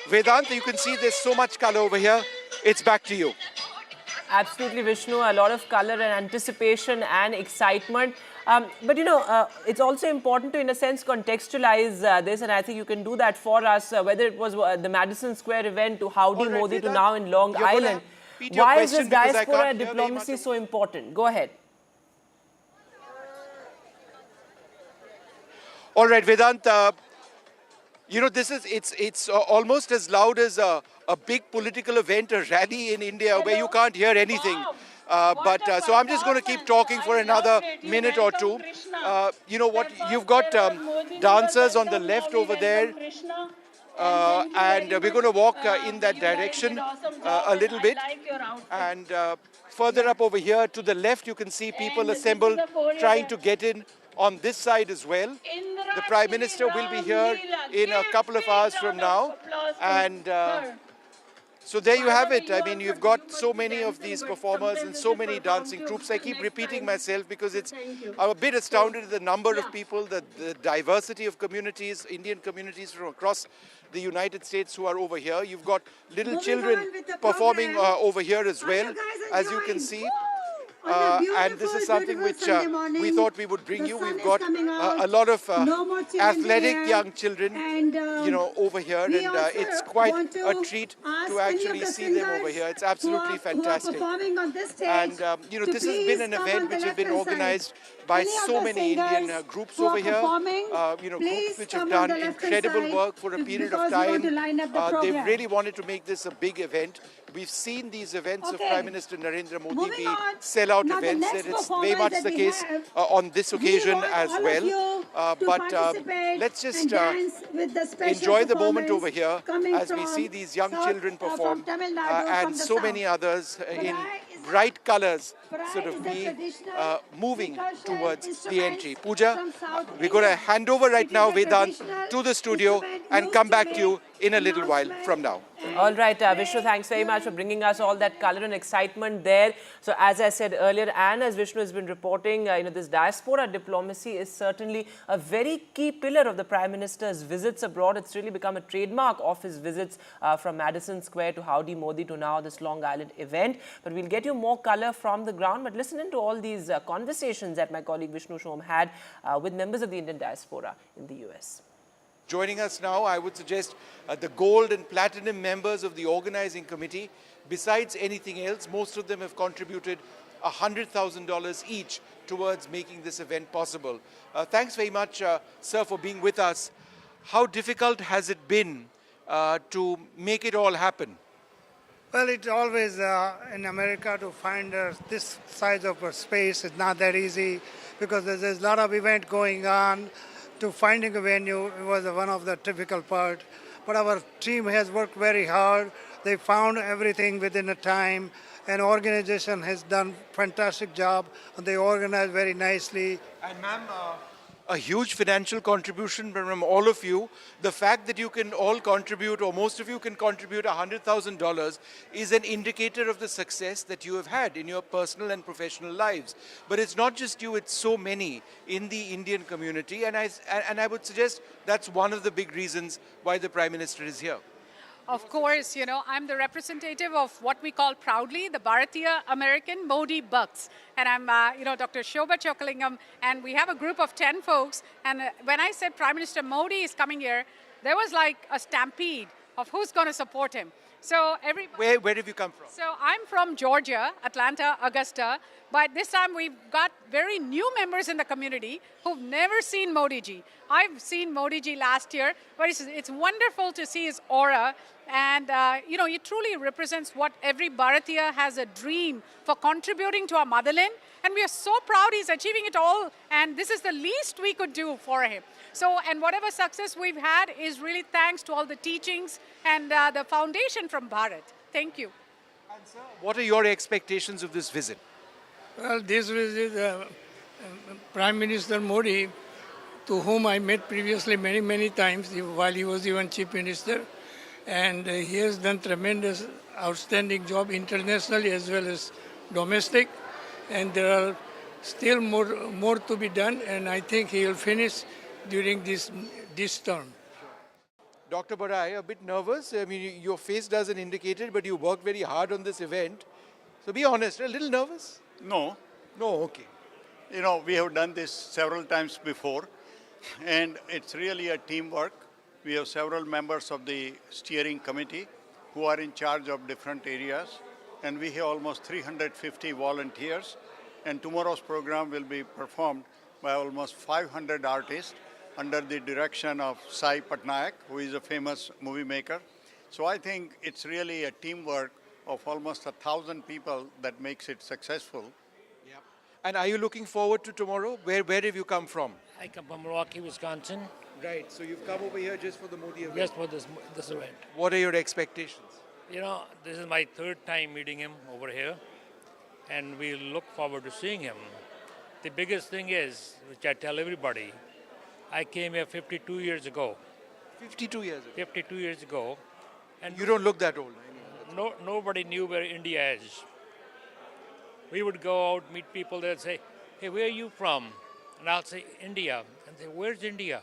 Vedant, you can see there's so much color over here. It's back to you. Absolutely, Vishnu. A lot of color and anticipation and excitement. But, it's also important to, in a sense, contextualize this. And I think you can do that for us, whether it was the Madison Square event to Howdy Modi to now in Long Island. Why is this diaspora diplomacy so important? Go ahead. All right, Vedant, it's almost as loud as a big political event, a rally in India where you can't hear anything. So I'm just going to keep talking for another minute or two. You know what? You've got dancers on the left over there. And we're going to walk in that direction a little bit. And further up over here to the left, you can see people assembled trying to get in on this side as well. The Prime Minister will be here in a couple of hours from now. And so there you have it. I mean, you've got so many of these performers and so many dancing troops. I keep repeating myself because I'm a bit astounded at the number of people, the diversity of communities, Indian communities from across the United States who are over here. You've got little children performing over here as well, as you can see. And this is something which we thought we would bring you. We've got a lot of athletic young children, over here, and it's quite a treat to actually see them over here. It's absolutely fantastic. And this has been an event which has been organized by so many Indian groups over here. Groups which have done incredible work for a period of time. They've really wanted to make this a big event. We've seen these events of Prime Minister Narendra Modi be sellout events, and it's very much the case on this occasion as well. Let's just enjoy the moment over here as we see these young children perform and so many others in bright colors sort of be moving towards the entry. Pooja, we're going to hand over right now, Vedant, to the studio and come back to you in a little while from now. All right, Vishnu, thanks very much for bringing us all that color and excitement there. So as I said earlier, and as Vishnu has been reporting, this diaspora diplomacy is certainly a very key pillar of the Prime Minister's visits abroad. It's really become a trademark of his visits from Madison Square to Howdy Modi to now this Long Island event. But we'll get you more color from the ground. But listen into all these conversations that my colleague Vishnu Shom had with members of the Indian diaspora in the US. Joining us now, I would suggest the gold and platinum members of the organizing committee. Besides anything else, most of them have contributed $100,000 each towards making this event possible. Thanks very much, sir, for being with us. How difficult has it been to make it all happen? Well, it's always in America to find this size of a space is not that easy because there's a lot of event going on. To finding a venue was one of the difficult part. But our team has worked very hard. They found everything within a time. And organization has done fantastic job. They organized very nicely. And ma'am, a huge financial contribution from all of you. The fact that you can all contribute, or most of you can contribute $100,000 is an indicator of the success that you have had in your personal and professional lives. But it's not just you, it's so many in the Indian community. And I would suggest that's one of the big reasons why the Prime Minister is here. Of course, I'm the representative of what we call proudly the Bharatiya American Modi Bucks. And I'm, Dr. Shobha Chokalingam, and we have a group of 10 folks. And when I said Prime Minister Modi is coming here, there was like a stampede of who's going to support him. So everybody. Where have you come from? So I'm from Georgia, Atlanta, Augusta. But this time we've got very new members in the community who've never seen Modi ji. I've seen Modi ji last year, but it's wonderful to see his aura. And, he truly represents what every Bharatiya has a dream for contributing to our motherland. And we are so proud he's achieving it all. And this is the least we could do for him. So, and whatever success we've had is really thanks to all the teachings and the foundation from Bharat. Thank you. And sir, what are your expectations of this visit? Well, this visit, Prime Minister Modi, to whom I met previously many times while he was even Chief Minister. And he has done tremendous, outstanding job internationally as well as domestic. And there are still more to be done, and I think he will finish during this term. Dr. Barai, a bit nervous. I mean, your face doesn't indicate it, but you worked very hard on this event. So be honest, a little nervous? No. No, okay. You know, we have done this several times before, and it's really a teamwork. We have several members of the steering committee who are in charge of different areas, and we have almost 350 volunteers, and tomorrow's program will be performed by almost 500 artists under the direction of Sai Patnaik, who is a famous movie maker. So I think it's really a teamwork of almost 1,000 people that makes it successful. Yeah. And are you looking forward to tomorrow? Where have you come from? I come from Milwaukee, Wisconsin. Right, so you've come over here just for the Modi event. Just for this event. What are your expectations? You know, this is my third time meeting him over here, and we look forward to seeing him. The biggest thing is, which I tell everybody, I came here 52 years ago. 52 years ago. 52 years ago, and You don't look that old. nobody knew where India is. We would go out, meet people, they'd say, hey, where are you from? And I'll say, India. And they say, where's India?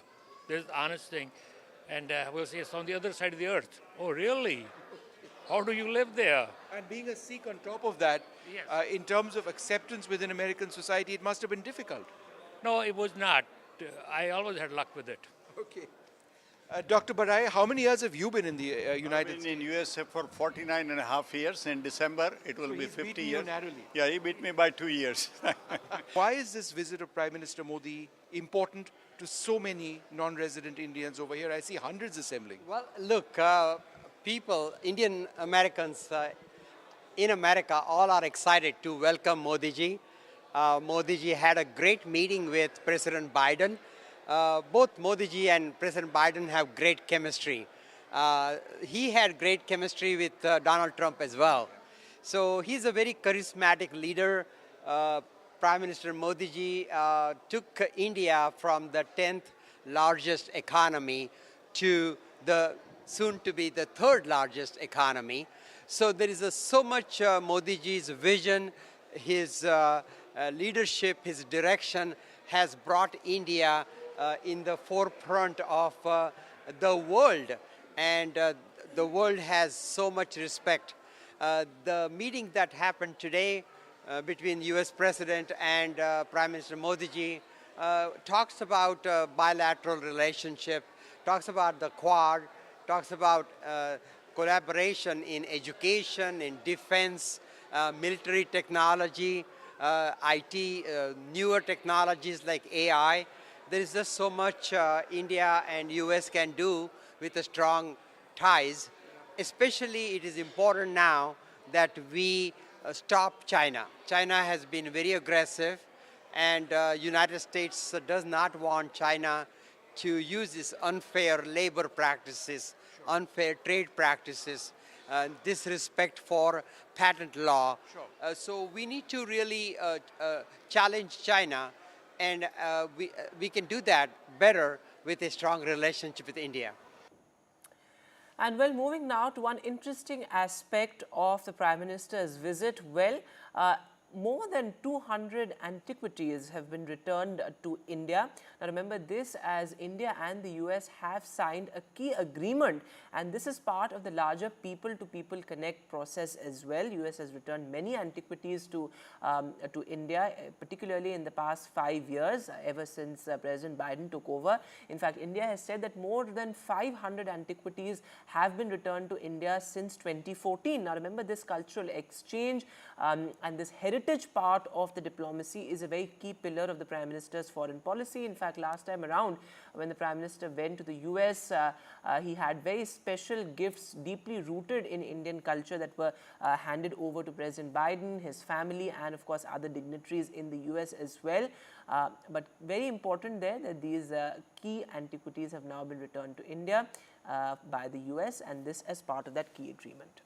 There's the honest thing. And we'll say, it's on the other side of the earth. Oh, really? How do you live there? And being a Sikh on top of that, Yes. in terms of acceptance within American society, it must have been difficult. No, it was not. I always had luck with it. Okay. Dr. Barai, how many years have you been in the United I've been States? in USA for 49 and a half years. In December, it will So be he's 50 beaten you years. narrowly. Yeah, he beat me by 2 years. Why is this visit of Prime Minister Modi important to so many non-resident Indians over here? I see hundreds assembling. Well, look, people, Indian Americans in America, all are excited to welcome Modi ji. Modi ji had a great meeting with President Biden. Both Modi ji and President Biden have great chemistry. He had great chemistry with Donald Trump as well. So he's a very charismatic leader. Prime Minister Modi ji took India from the 10th largest economy to the soon to be the third largest economy. So there is so much Modi ji's vision, his leadership, his direction has brought India in the forefront of the world, and the world has so much respect. The meeting that happened today between US President and Prime Minister Modi ji talks about bilateral relationship, talks about the Quad, talks about collaboration in education, in defense, military technology, IT, newer technologies like AI. There is just so much India and US can do with the strong ties. Especially it is important now that we stop China. China has been very aggressive, and United States does not want China to use these unfair labor practices, unfair trade practices, disrespect for patent law. Sure. So we need to really challenge China, and we can do that better with a strong relationship with India. And well, moving now to one interesting aspect of the Prime Minister's visit. Well, more than 200 antiquities have been returned to India. Now remember this, as India and the US have signed a key agreement, and this is part of the larger people-to-people connect process as well. US has returned many antiquities to India, particularly in the past 5 years, ever since President Biden took over. In fact, India has said that more than 500 antiquities have been returned to India since 2014. Now remember, this cultural exchange and this heritage part of the diplomacy is a very key pillar of the Prime Minister's foreign policy. In fact, last time around, when the Prime Minister went to the US, he had very special gifts deeply rooted in Indian culture that were handed over to President Biden, his family, and of course other dignitaries in the US as well. But very important there that these key antiquities have now been returned to India by the US, and this as part of that key agreement.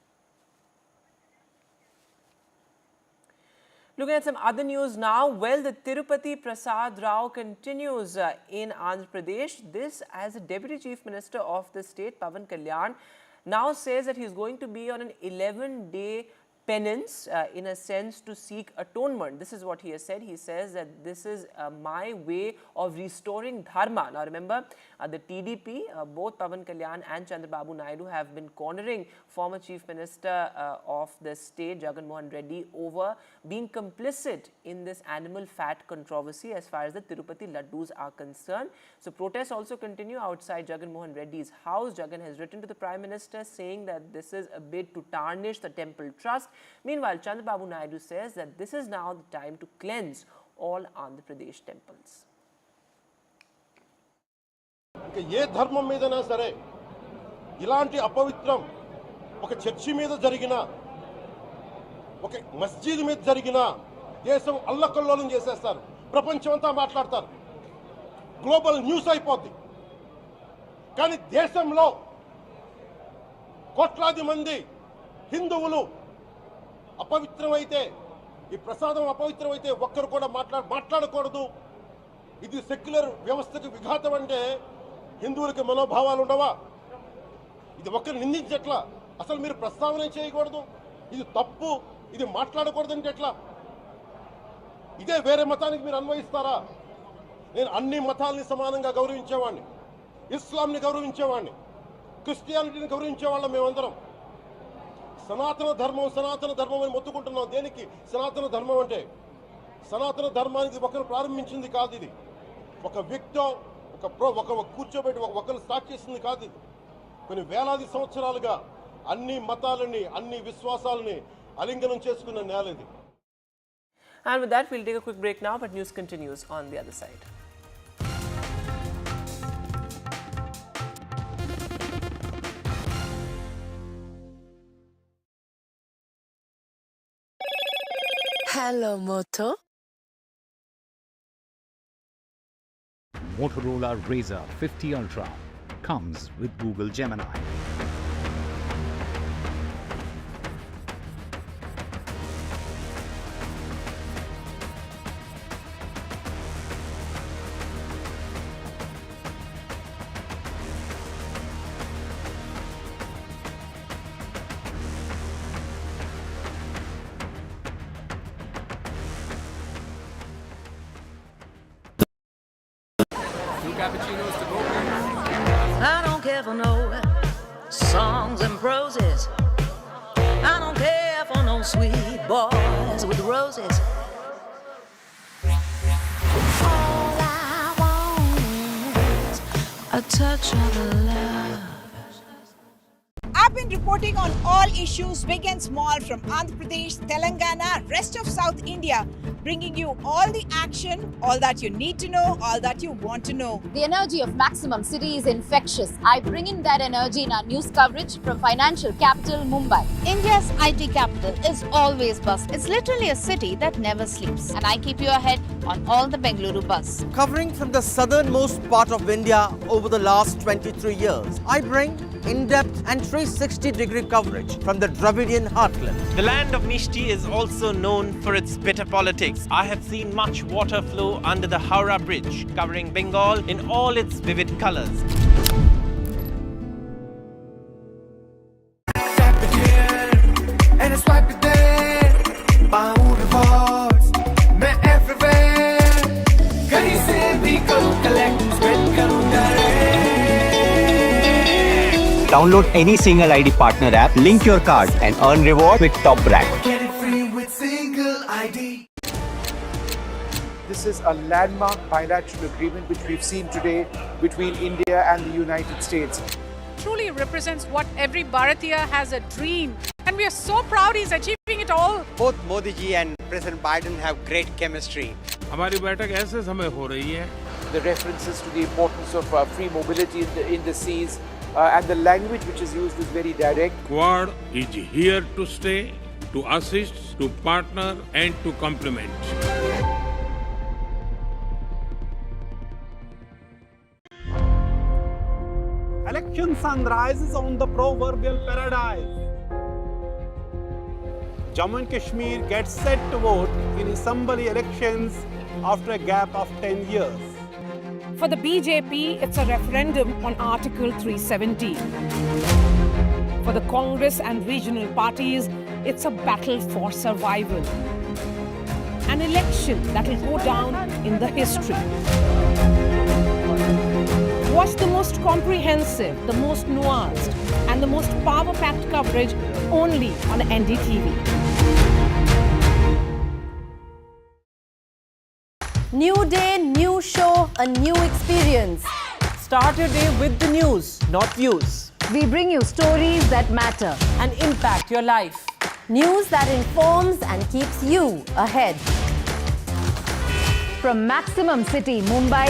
Looking at some other news now, well, the Tirupati Prasad Rao continues in Andhra Pradesh. This as the Deputy Chief Minister of the state, Pavan Kalyan, now says that he's going to be on an 11-day penance, in a sense, to seek atonement. This is what he has said. He says that this is my way of restoring dharma. Now remember, the TDP, both Pawan Kalyan and Chandrababu Naidu have been cornering former Chief Minister of the state, Jagan Mohan Reddy, over being complicit in this animal fat controversy as far as the Tirupati laddus are concerned. So protests also continue outside Jagan Mohan Reddy's house. Jagan has written to the Prime Minister saying that this is a bid to tarnish the temple trust. Meanwhile, Chandrababu Naidu says that this is now the time to cleanse all Andhra Pradesh temples. ఏ ధర్మం మీదైనా సరే ఇలాంటి అపవిత్రం ఒక church మీద జరిగినా ఒక మస్జిద్ మీద జరిగినా దేశం అల్లకల్లోలం చేసేస్తారు, ప్రపంచం అంతా మాట్లాడతారు, గ్లోబల్ న్యూస్ అయిపోద్ది. కానీ దేశంలో కోట్లాది మంది హిందువులు అపవిత్రమైతే, ఈ ప్రసాదం అపవిత్రమైతే ఒక్కరు కూడా మాట్లాడకూడదు, ఇది సెక్యులర్ వ్యవస్థకు విఘాతం అంటే హిందువులకి మనోభావాలు ఉండవా? ఇది ఒక్కరు నిందించట్లా, అసలు మీరు ప్రస్తావన చేయకూడదు, ఇది తప్పు, ఇది మాట్లాడకూడదంటే ఎట్లా? ఇదే వేరే మతానికి మీరు అన్వయిస్తారా? నేను అన్ని మతాలని సమానంగా గౌరవించేవాడిని, ఇస్లాంని గౌరవించేవాడిని, క్రిస్టియానిటీని గౌరవించేవాళ్ళం మేమందరం. సనాతన ధర్మం అని మొత్తుకుంటున్నాం. దేనికి సనాతన ధర్మం అంటే? సనాతన ధర్మానికి ఒకరు ప్రారంభించింది కాదు, ఇది ఒక వ్యక్తి ఒక కూర్చోబెట్టి ఒకరు స్టార్ట్ చేసింది కాదు. ఇది కొన్ని వేలాది సంవత్సరాలుగా అన్ని మతాలని, అన్ని విశ్వాసాలని అలింగనం చేసుకున్న నేల ఇది. And with that, we'll take a quick break now, but news continues on the other side. Hello, Moto. Motorola Razr 50 Ultra comes with Google Gemini. I don't care for no songs and proses. I don't care for no sweet boys with roses. All I want is a touch of love. I've been reporting on all issues, big and small, from Andhra Pradesh, Telangana, rest of South India, bringing you all the action, all that you need to know, all that you want to know. The energy of Maximum City is infectious. I bring in that energy in our news coverage from financial capital Mumbai. India's IT capital is always buzz. It's literally a city that never sleeps. And I keep you ahead on all the Bengaluru buzz. Covering from the southernmost part of India over the last 23 years, I bring in-depth and 360-degree coverage from the Dravidian heartland. The land of Mishti is also known for its bitter politics. I have seen much water flow under the Howrah Bridge, covering Bengal in all its vivid colors. And it's right there, my own rewards, मैं everywhere, कहीं से भी करूँ collect, spend करूँ direct. Download any single ID partner app, link your card and earn reward with top brand. Get it free with single ID. This is a landmark bilateral agreement which we've seen today between India and the United States. Truly represents what every Bharatiya has a dream. And we are so proud he's achieving it all. Both Modi ji and President Biden have great chemistry. हमारी बैठक ऐसे समय हो रही है. The references to the importance of free mobility in the seas and the language which is used is very direct. Quad is here to stay, to assist, to partner and to complement. Election sunrise is on the proverbial paradise. Jammu and Kashmir gets set to vote in assembly elections after a gap of 10 years. For the BJP, it's a referendum on Article 370. For the Congress and regional parties, It's a battle for survival. An election that will go down in the history. Watch the most comprehensive, the most nuanced, and the most power-packed coverage only on NDTV. New day, new show, a new experience. Start your day with the news, not views. We bring you stories that matter and impact your life. News that informs and keeps you ahead. From Maximum City, Mumbai,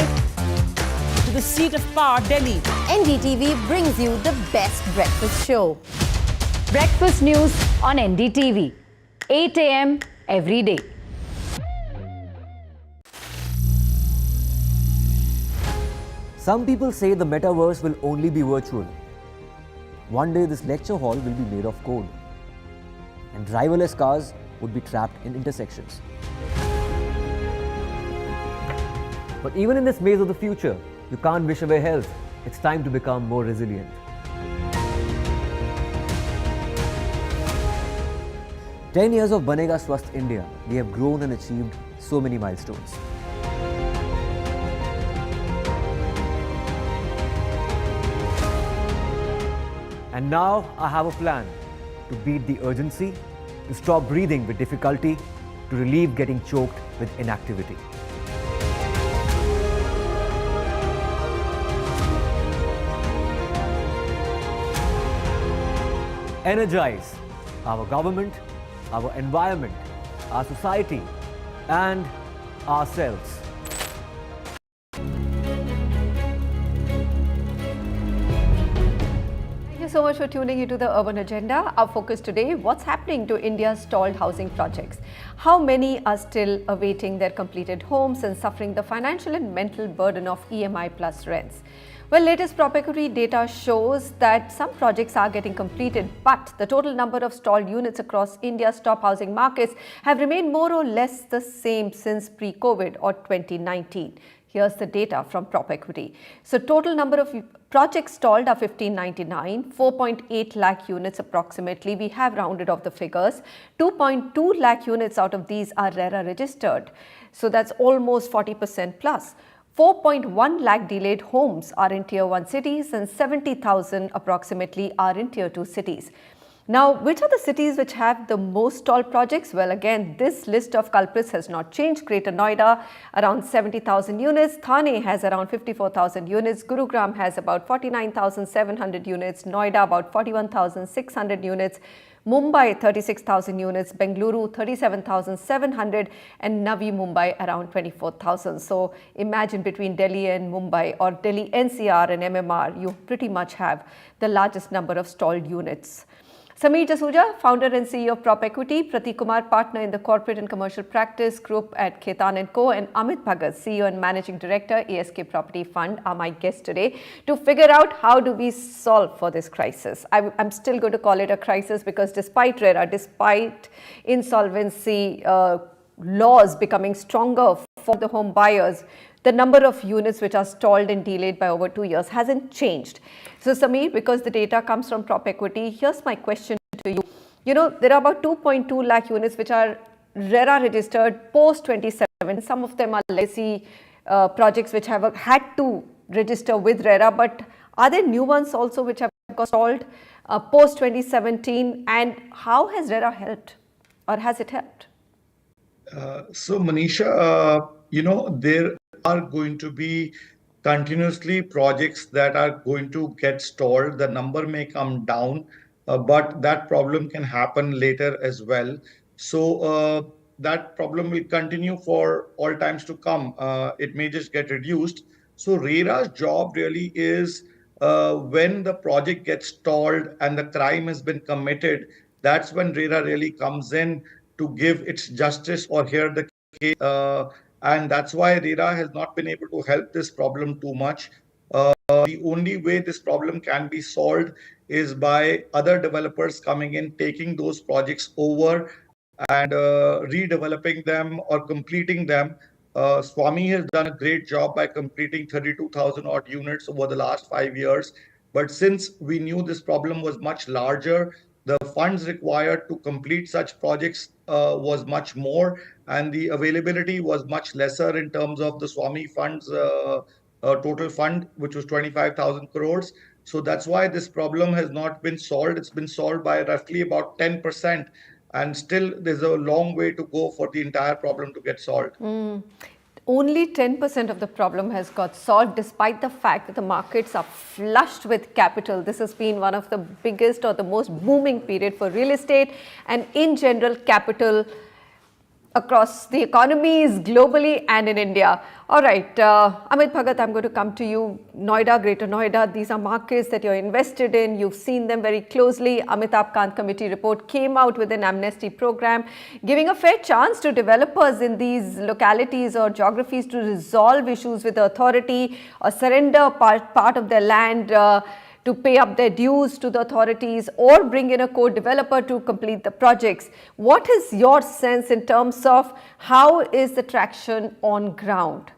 to the seat of power, Delhi, NDTV brings you the best breakfast show. breakfast news on NDTV, 8 a.m. every day. Some people say the metaverse will only be virtual. One day this lecture hall will be made of code, and driverless cars would be trapped in intersections. But even in this maze of the future, you can't wish away health. It's time to become more resilient. "10 years of Banega Swasth India, we have grown and achieved so many milestones. And now I have a plan to beat the urgency, to stop breathing with difficulty, to relieve getting choked with inactivity. Energize our government, our environment, our society, and ourselves. Thank you so much for tuning into the Urban Agenda. Our focus today, what's happening to India's stalled housing projects? How many are still awaiting their completed homes and suffering the financial and mental burden of EMI plus rents? Well, latest property data shows that some projects are getting completed, but the total number of stalled units across India's top housing markets have remained more or less the same since pre-COVID or 2019. Here's the data from PropEquity. So total number of projects stalled are 1599, 4.8 lakh units approximately. We have rounded off the figures. 2.2 lakh units out of these are RERA registered. So that's almost 40% plus. 4.1 lakh delayed homes are in Tier 1 cities and 70,000 approximately are in Tier 2 cities. Now, which are the cities which have the most stalled projects? Well, again, this list of culprits has not changed. Greater Noida, around 70,000 units. Thane has around 54,000 units. Gurugram has about 49,700 units. Noida, about 41,600 units. Mumbai, 36,000 units, Bengaluru, 37,700 and Navi Mumbai around 24,000. So imagine between Delhi and Mumbai or Delhi NCR and MMR, you pretty much have the largest number of stalled units. Sameer Jasuja, founder and CEO of PropEquity, Pratik Kumar, partner in the corporate and commercial practice group at Khetan & Co, and Amit Bhagat, CEO and managing director, ASK Property Fund, are my guests today to figure out how do we solve for this crisis. I'm still going to call it a crisis because despite RERA, despite insolvency laws becoming stronger for the home buyers, the number of units which are stalled and delayed by over 2 years hasn't changed. So Sameer, because the data comes from PropEquity, here's my question to you. You know, there are about 2.2 lakh units which are RERA registered post 27. Some of them are legacy projects which have had to register with RERA, but are there new ones also which have got stalled post 2017? And how has RERA helped, or has it helped? So Manisha, you know, there are going to be continuously projects that are going to get stalled. The number may come down, but that problem can happen later as well. So that problem will continue for all times to come. It may just get reduced. So RERA's job really is when the project gets stalled and the crime has been committed, that's when RERA really comes in to give its justice or hear the case. And that's why RERA has not been able to help this problem too much. The only way this problem can be solved is by other developers coming in, taking those projects over and redeveloping them or completing them. Swami has done a great job by completing 32,000 odd units over the last 5 years. But since we knew this problem was much larger, the funds required to complete such projects was much more, and the availability was much lesser in terms of the Swami funds total fund, which was 25,000 crores. So that's why this problem has not been solved. It's been solved by roughly about 10%, and still there's a long way to go for the entire problem to get solved. Only 10% of the problem has got solved, despite the fact that the markets are flushed with capital. This has been one of the biggest or the most booming period for real estate and in general capital across the economies globally and in India. All right, Amit Bhagat, I'm going to come to you. Noida, Greater Noida, these are markets that you're invested in. You've seen them very closely. Amitabh Kant committee report came out with an amnesty program, giving a fair chance to developers in these localities or geographies to resolve issues with the authority or surrender part of their land to pay up their dues to the authorities or bring in a co-developer to complete the projects. What is your sense in terms of how is the traction on ground?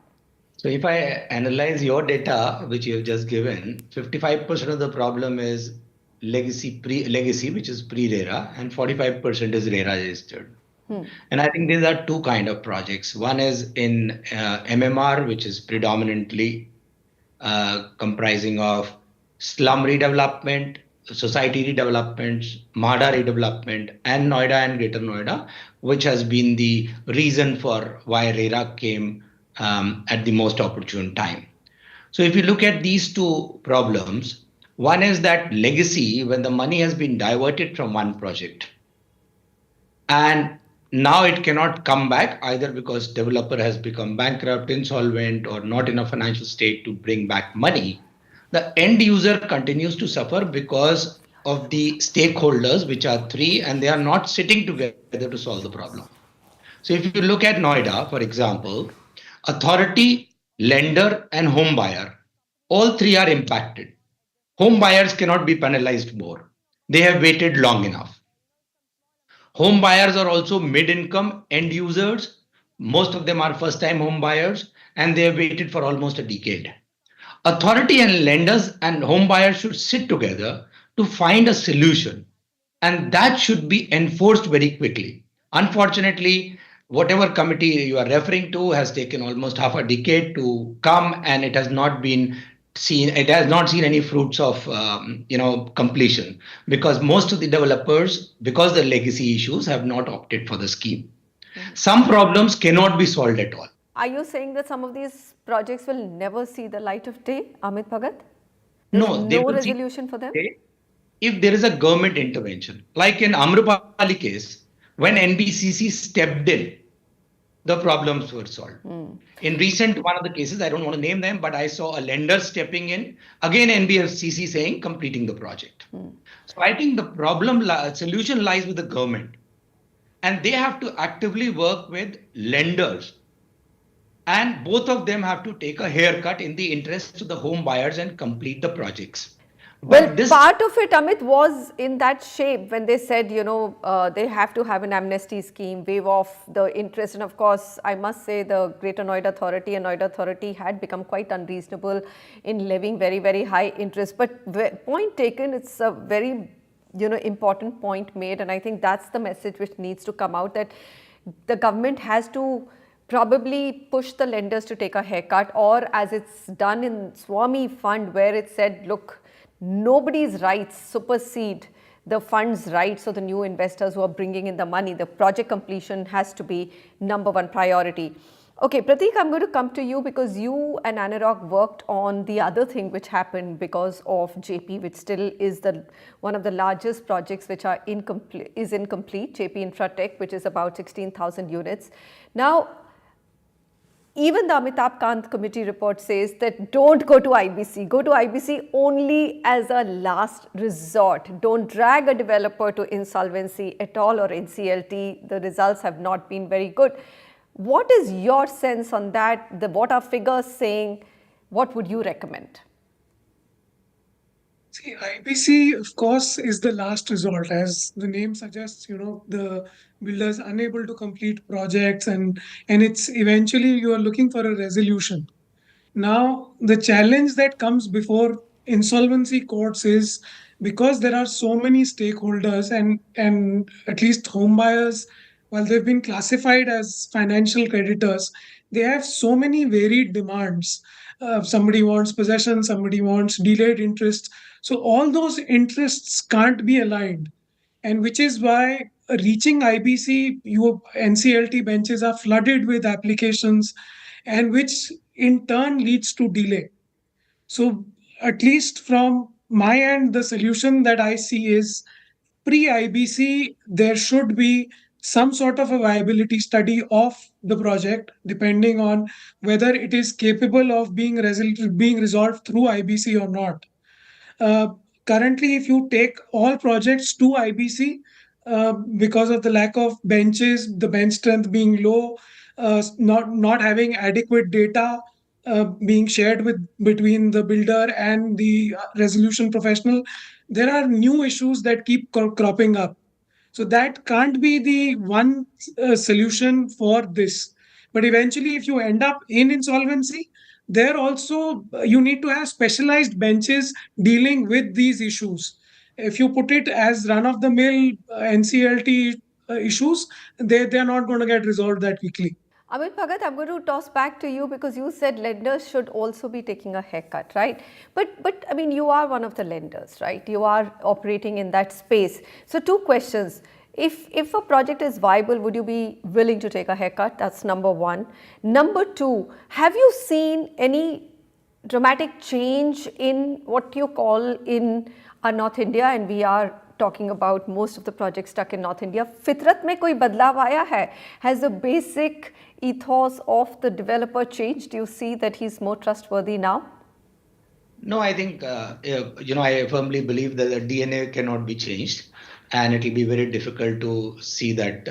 So if I analyze your data, which you have just given, 55% of the problem is legacy, which is pre-RERA, and 45% is RERA registered. And I think these are two kind of projects. One is in MMR, which is predominantly comprising of slum redevelopment, society redevelopment, MHADA redevelopment, and Noida and Greater Noida, which has been the reason for why RERA came at the most opportune time. So if you look at these two problems, one is that legacy, when the money has been diverted from one project, and now it cannot come back either because developer has become bankrupt, insolvent, or not in a financial state to bring back money. The end user continues to suffer because of the stakeholders, which are three, and they are not sitting together to solve the problem. So if you look at Noida, for example, authority, lender, and home buyer, all three are impacted. Home buyers cannot be penalized more. They have waited long enough. Home buyers are also mid-income end users. Most of them are first-time home buyers, and they have waited for almost a decade. Authority and lenders and home buyers should sit together to find a solution, and that should be enforced very quickly. Unfortunately, whatever committee you are referring to has taken almost half a decade to come, and it has not been seen. It has not seen any fruits of completion, because most of the developers, because the legacy issues, have not opted for the scheme. Some problems cannot be solved at all. Are you saying that some of these projects will never see the light of day, Amit Bhagat? No, no resolution for them? If there is a government intervention, like in Amrapali case, when NBCC stepped in, the problems were solved. In recent one of the cases, I don't want to name them, but I saw a lender stepping in, again NBCC saying completing the project. So I think the solution lies with the government, and they have to actively work with lenders. And both of them have to take a haircut in the interest of the home buyers and complete the projects. But well, part of it, Amit, was in that shape when they said, they have to have an amnesty scheme, waive off the interest. And of course, I must say the Greater Noida Authority and Noida Authority had become quite unreasonable in levying very, very high interest. But point taken, it's a very, important point made. And I think that's the message which needs to come out, that the government has to probably push the lenders to take a haircut, or as it's done in Swami Fund, where it said, look, nobody's rights supersede the fund's rights of the new investors who are bringing in the money. The project completion has to be number one priority. Okay, Prateek, I'm going to come to you because you and Anurag worked on the other thing which happened because of JP, which still is one of the largest projects which are incomplete, JP Infratech, which is about 16,000 units. Now, even the Amitabh Kant committee report says that don't go to IBC. Go to IBC only as a last resort. Don't drag a developer to insolvency at all or NCLT. The results have not been very good. What is your sense on that? What are figures saying? What would you recommend? See, IBC, of course, is the last resort. As the name suggests, the builders unable to complete projects, and it's eventually you are looking for a resolution. Now, the challenge that comes before insolvency courts is because there are so many stakeholders, and at least home buyers, while they've been classified as financial creditors, they have so many varied demands. Somebody wants possession, somebody wants delayed interest. So all those interests can't be aligned, and which is why reaching IBC, your NCLT benches are flooded with applications, and which in turn leads to delay. So, at least from my end, the solution that I see is pre IBC, there should be some sort of a viability study of the project, depending on whether it is capable of being resolved through IBC or not. Uh, Currently, if you take all projects to IBC, because of the lack of benches, the bench strength being low, not having adequate data being shared with between the builder and the resolution professional, there are new issues that keep cropping up. So that can't be the one solution for this. But eventually, if you end up in insolvency, there also you need to have specialized benches dealing with these issues. If you put it as run of the mill NCLT issues, they're not going to get resolved that quickly. Amit Bhagat, I'm going to toss back to you because you said lenders should also be taking a haircut, right? But I mean, you are one of the lenders, right? You are operating in that space. So two questions. If a project is viable, would you be willing to take a haircut? That's number one. Number two, have you seen any dramatic change in what you call in North India, and we are talking about most of the projects stuck in North India, फितरत में कोई बदलाव आया है? Has the basic ethos of the developer changed? Do you see that he's more trustworthy now? No, I think, I firmly believe that the DNA cannot be changed, and it will be very difficult to see that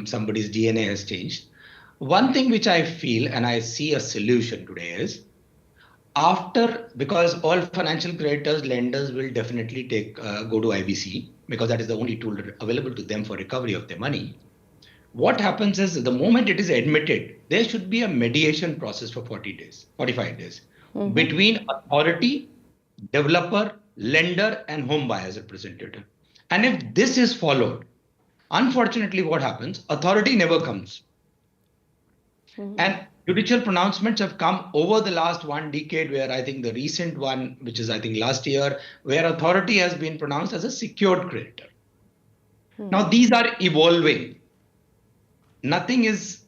somebody's DNA has changed. One thing which I feel and I see a solution today is, because all financial creditors, lenders will definitely go to IBC because that is the only tool available to them for recovery of their money. What happens is the moment it is admitted, there should be a mediation process for 45 days between authority, developer, lender, and home buyers representative. And if this is followed, unfortunately, what happens? Authority never comes. And judicial pronouncements have come over the last 1 decade, where I think the recent one, which is I think last year, where authority has been pronounced as a secured creditor. Now, these are evolving. Nothing is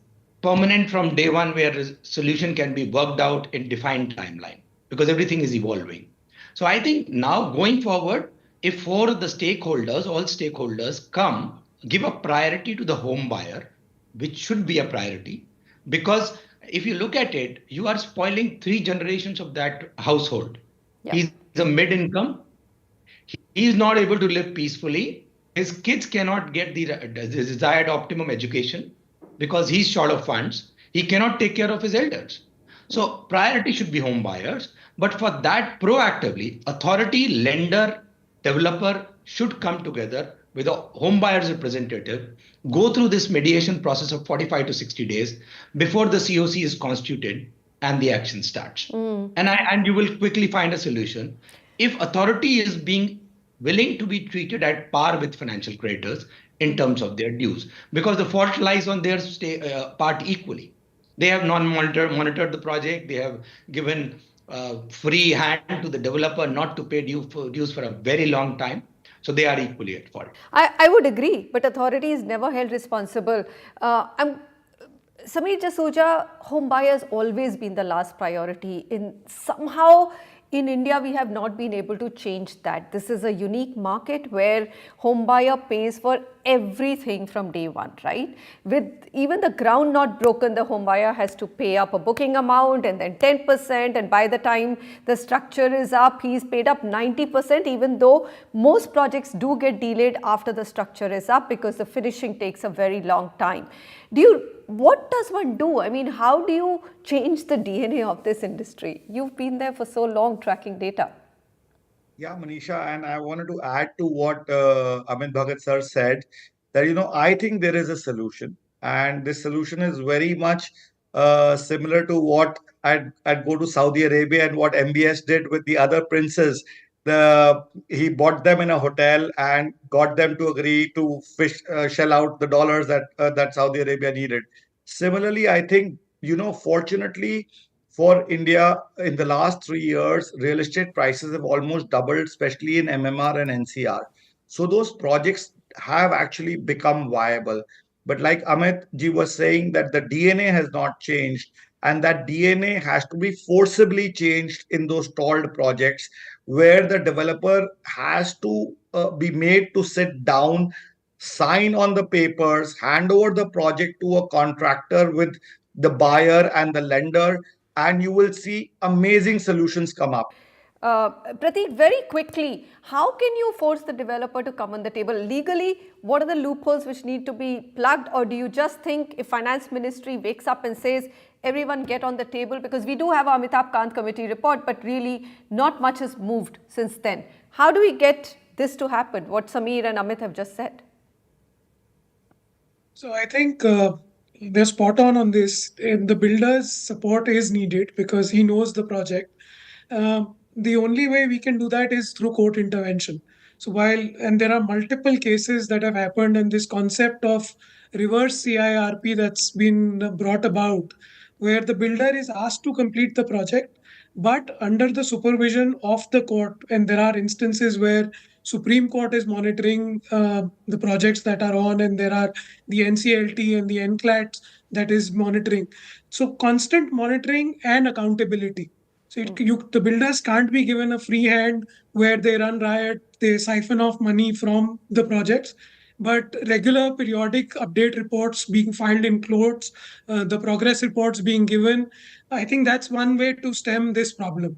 permanent from day one where a solution can be worked out in defined timeline, because everything is evolving. So I think now going forward, if all stakeholders give a priority to the home buyer, which should be a priority, because if you look at it, you are spoiling 3 generations of that household. Yeah. He's a mid-income. He is not able to live peacefully. His kids cannot get the desired optimum education because he's short of funds. He cannot take care of his elders. So priority should be home buyers. But for that, proactively, authority, lender, developer should come together with a home buyer's representative, go through this mediation process of 45 to 60 days before the COC is constituted and the action starts. And you will quickly find a solution. If authority is being willing to be treated at par with financial creditors in terms of their dues, because the fault lies on their part equally. They have monitored the project. They have given free hand to the developer not to pay dues for a very long time. So they are equally at fault. I would agree, but authority is never held responsible. Sameer Jasuja, home buyers always been the last priority. Somehow in India, we have not been able to change that. This is a unique market where home buyer pays for everything from day one, right? With even the ground not broken, the home buyer has to pay up a booking amount and then 10%. And by the time the structure is up, he's paid up 90%, even though most projects do get delayed after the structure is up because the finishing takes a very long time. What does one do? I mean, how do you change the DNA of this industry? You've been there for so long tracking data. Yeah, Manisha, and I wanted to add to what Amit Bhagat sir said, that, I think there is a solution, and this solution is very much similar to what I'd go to Saudi Arabia and what MBS did with the other princes. He bought them in a hotel and got them to agree to shell out the dollars that Saudi Arabia needed. Similarly, I think, fortunately for India, in the last 3 years, real estate prices have almost doubled, especially in MMR and NCR. So those projects have actually become viable. But like Amit ji was saying, that the DNA has not changed, and that DNA has to be forcibly changed in those stalled projects, where the developer has to be made to sit down, sign on the papers, hand over the project to a contractor with the buyer and the lender, and you will see amazing solutions come up. Prateek, very quickly, how can you force the developer to come on the table? Legally, what are the loopholes which need to be plugged? Or do you just think if Finance Ministry wakes up and says, everyone get on the table? Because we do have our Amitabh Kant committee report, but really not much has moved since then. How do we get this to happen, what Sameer and Amit have just said? So I think they're spot on this. And the builder's support is needed because he knows the project. The only way we can do that is through court intervention. So and there are multiple cases that have happened, and this concept of reverse CIRP that's been brought about, where the builder is asked to complete the project, but under the supervision of the court. And there are instances where Supreme Court is monitoring the projects that are on, and there are the NCLT and the NCLAT that is monitoring. So constant monitoring and accountability. So the builders can't be given a free hand where they run riot, they siphon off money from the projects, but regular periodic update reports being filed in courts, the progress reports being given. I think that's one way to stem this problem.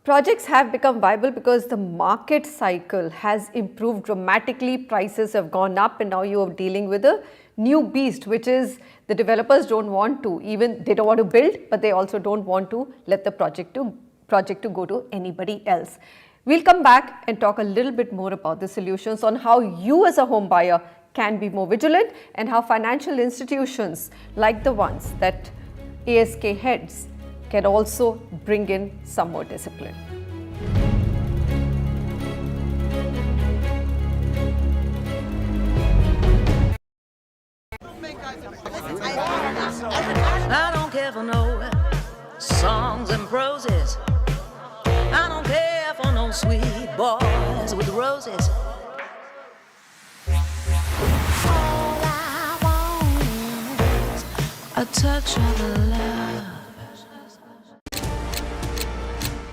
Projects have become viable because the market cycle has improved dramatically. Prices have gone up, and now you are dealing with a new beast, which is the developers don't want to, they don't want to build, but they also don't want to let the project to go to anybody else. We'll come back and talk a little bit more about the solutions on how you as a home buyer can be more vigilant, and how financial institutions like the ones that ASK heads can also bring in some more discipline. I don't care for no songs and proses. I don't care for no sweet boys with roses. All I want is a touch of love.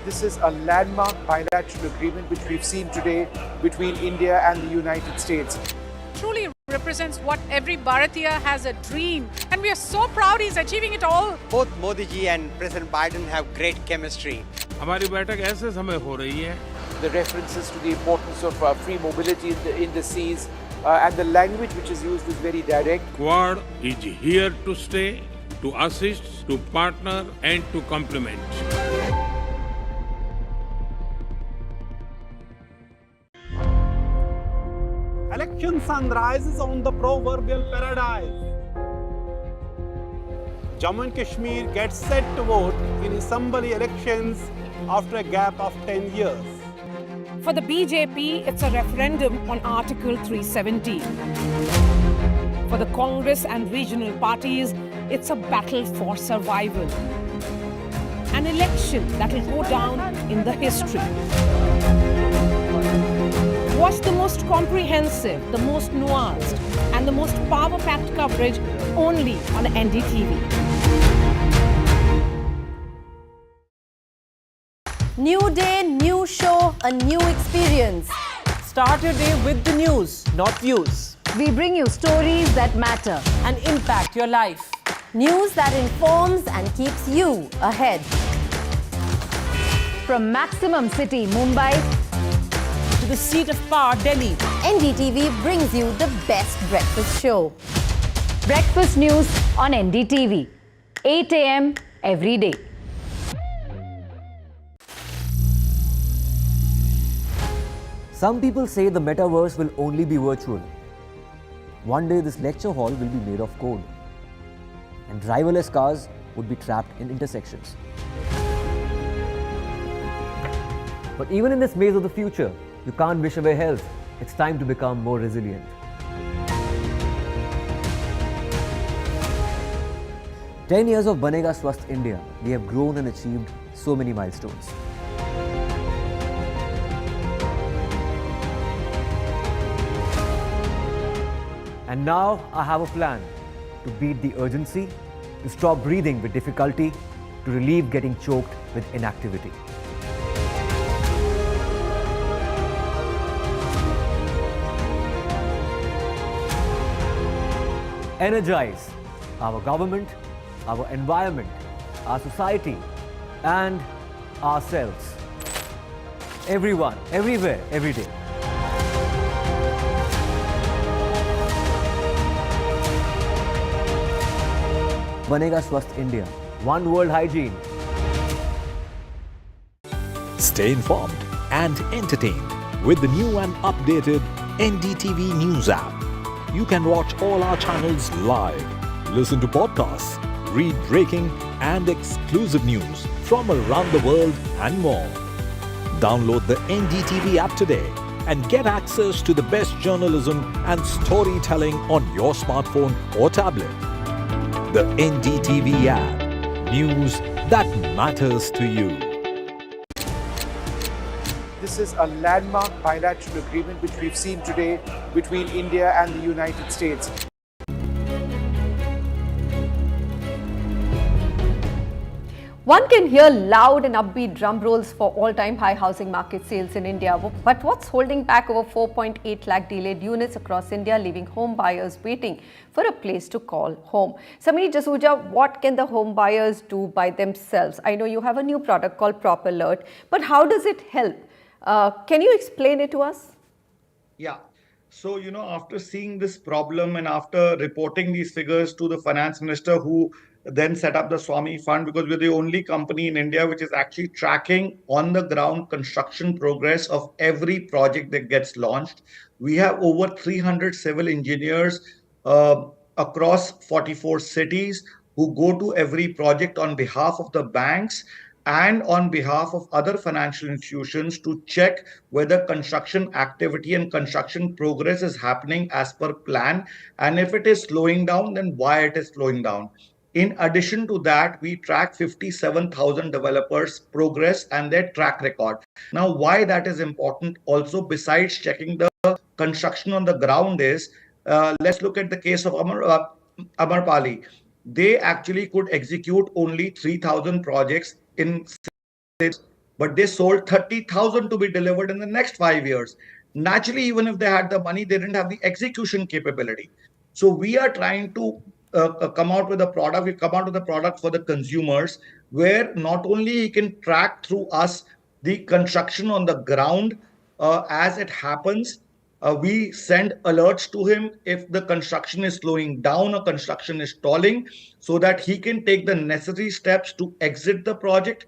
This is a landmark bilateral agreement which we've seen today between India and the United States. Truly represents what every Bharatiya has a dream, and we are so proud he's achieving it all. Both Modi ji and President Biden have great chemistry. हमारी बैठक ऐसे समय हो रही है. The references to the importance of free mobility in the seas and the language which is used is very direct. Quad is here to stay, to assist, to partner and to complement. Election sun rises on the proverbial paradise. Jammu and Kashmir gets set to vote in assembly elections after a gap of 10 years. For the BJP, it's a referendum on Article 370. For the Congress and regional parties, it's a battle for survival. An election that will go down in the history. Watch the most comprehensive, the most nuanced, and the most power-packed coverage only on NDTV. New day, new show, a new experience. Start your day with the news, not views. We bring you stories that matter and impact your life. News that informs and keeps you ahead. From Maximum City, Mumbai, to the seat of power, Delhi, NDTV brings you the best breakfast show. Breakfast news on NDTV, 8 a.m. every day. Some people say the metaverse will only be virtual. One day this lecture hall will be made of code. and driverless cars would be trapped in intersections. But even in this maze of the future, you can't wish away health. It's time to become more resilient. "10 years of Banega Swasth India, we have grown and achieved so many milestones. And now I have a plan to beat the urgency, to stop breathing with difficulty, to relieve getting choked with inactivity. Energize our government, our environment, our society, and ourselves. Everyone, everywhere, every day. Banega Swasth India. One world hygiene. Stay informed and entertained with the new and updated NDTV News app. You can watch all our channels live, listen to podcasts, read breaking and exclusive news from around the world and more. Download the NDTV app today and get access to the best journalism and storytelling on your smartphone or tablet. The NDTV app. News that matters to you. This is a landmark bilateral agreement which we've seen today between India and the United States. One can hear loud and upbeat drum rolls for all-time high housing market sales in India. But what's holding back over 4.8 lakh delayed units across India, leaving home buyers waiting for a place to call home? Samir Jasuja, what can the home buyers do by themselves? I know you have a new product called Prop Alert, but how does it help? Can you explain it to us? Yeah. So, after seeing this problem and after reporting these figures to the finance minister, who then set up the Swami Fund, because we're the only company in India which is actually tracking on the ground construction progress of every project that gets launched. We have over 300 civil engineers across 44 cities who go to every project on behalf of the banks and on behalf of other financial institutions to check whether construction activity and construction progress is happening as per plan. And if it is slowing down, then why it is slowing down. In addition to that, we track 57,000 developers' progress and their track record. Now, why that is important also, besides checking the construction on the ground, is let's look at the case of Amarpali. They actually could execute only 3,000 projects in 6 years, but they sold 30,000 to be delivered in the next 5 years. Naturally, even if they had the money, they didn't have the execution capability. So we are trying to come out with a product. We come out with a product for the consumers where not only he can track through us the construction on the ground as it happens. We send alerts to him if the construction is slowing down or construction is stalling, so that he can take the necessary steps to exit the project.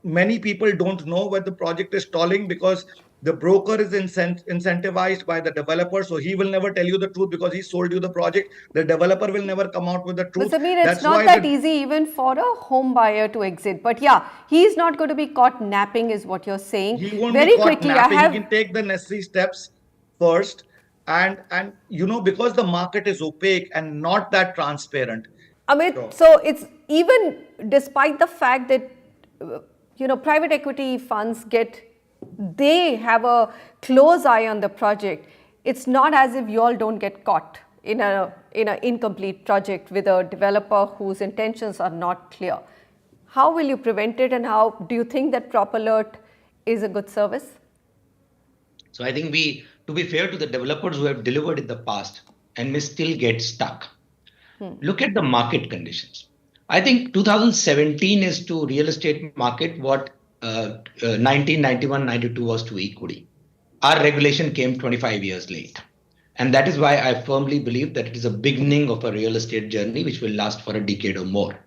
Many people don't know when the project is stalling because the broker is incentivized by the developer, so he will never tell you the truth because he sold you the project. The developer will never come out with the truth. But Samir, it's not that easy even for a home buyer to exit. But yeah, he's not going to be caught napping is what you're saying. He won't Very be caught quickly, napping. He can take the necessary steps first. And because the market is opaque and not that transparent. Amit, so it's even despite the fact that, private equity funds they have a close eye on the project. It's not as if you all don't get caught in an incomplete project with a developer whose intentions are not clear. How will you prevent it, and how do you think that Prop Alert is a good service? So I think to be fair to the developers who have delivered in the past and may still get stuck, look at the market conditions. I think 2017 is to real estate market what 1991-92 was to equity. Our regulation came 25 years late. And that is why I firmly believe that it is a beginning of a real estate journey which will last for a decade or more.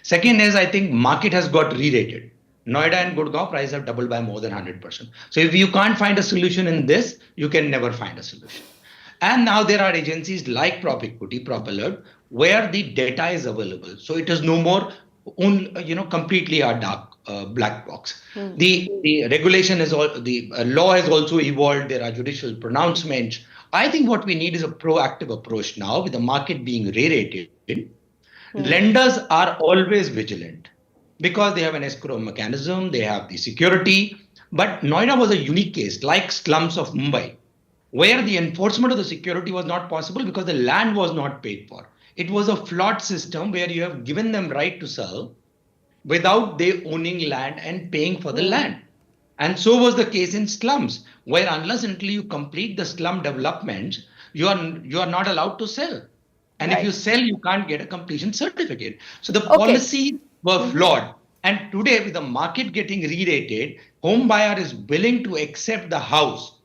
Second is, I think market has got re-rated. Noida and Gurgaon prices have doubled by more than 100%. So if you can't find a solution in this, you can never find a solution. And now there are agencies like Prop Equity, Prop Alert, where the data is available. So it is no more completely a dark black box. The regulation is the law has also evolved. There are judicial pronouncements. I think what we need is a proactive approach now with the market being re-rated. Lenders are always vigilant because they have an escrow mechanism, they have the security. But Noida was a unique case, like slums of Mumbai, where the enforcement of the security was not possible because the land was not paid for. It was a flawed system where you have given them right to sell without they owning land and paying for the land. And so was the case in slums, where unless until you complete the slum development, you are not allowed to sell. And if you sell, you can't get a completion certificate. So the policies were flawed. And today, with the market getting re-rated, home buyer is willing to accept the house.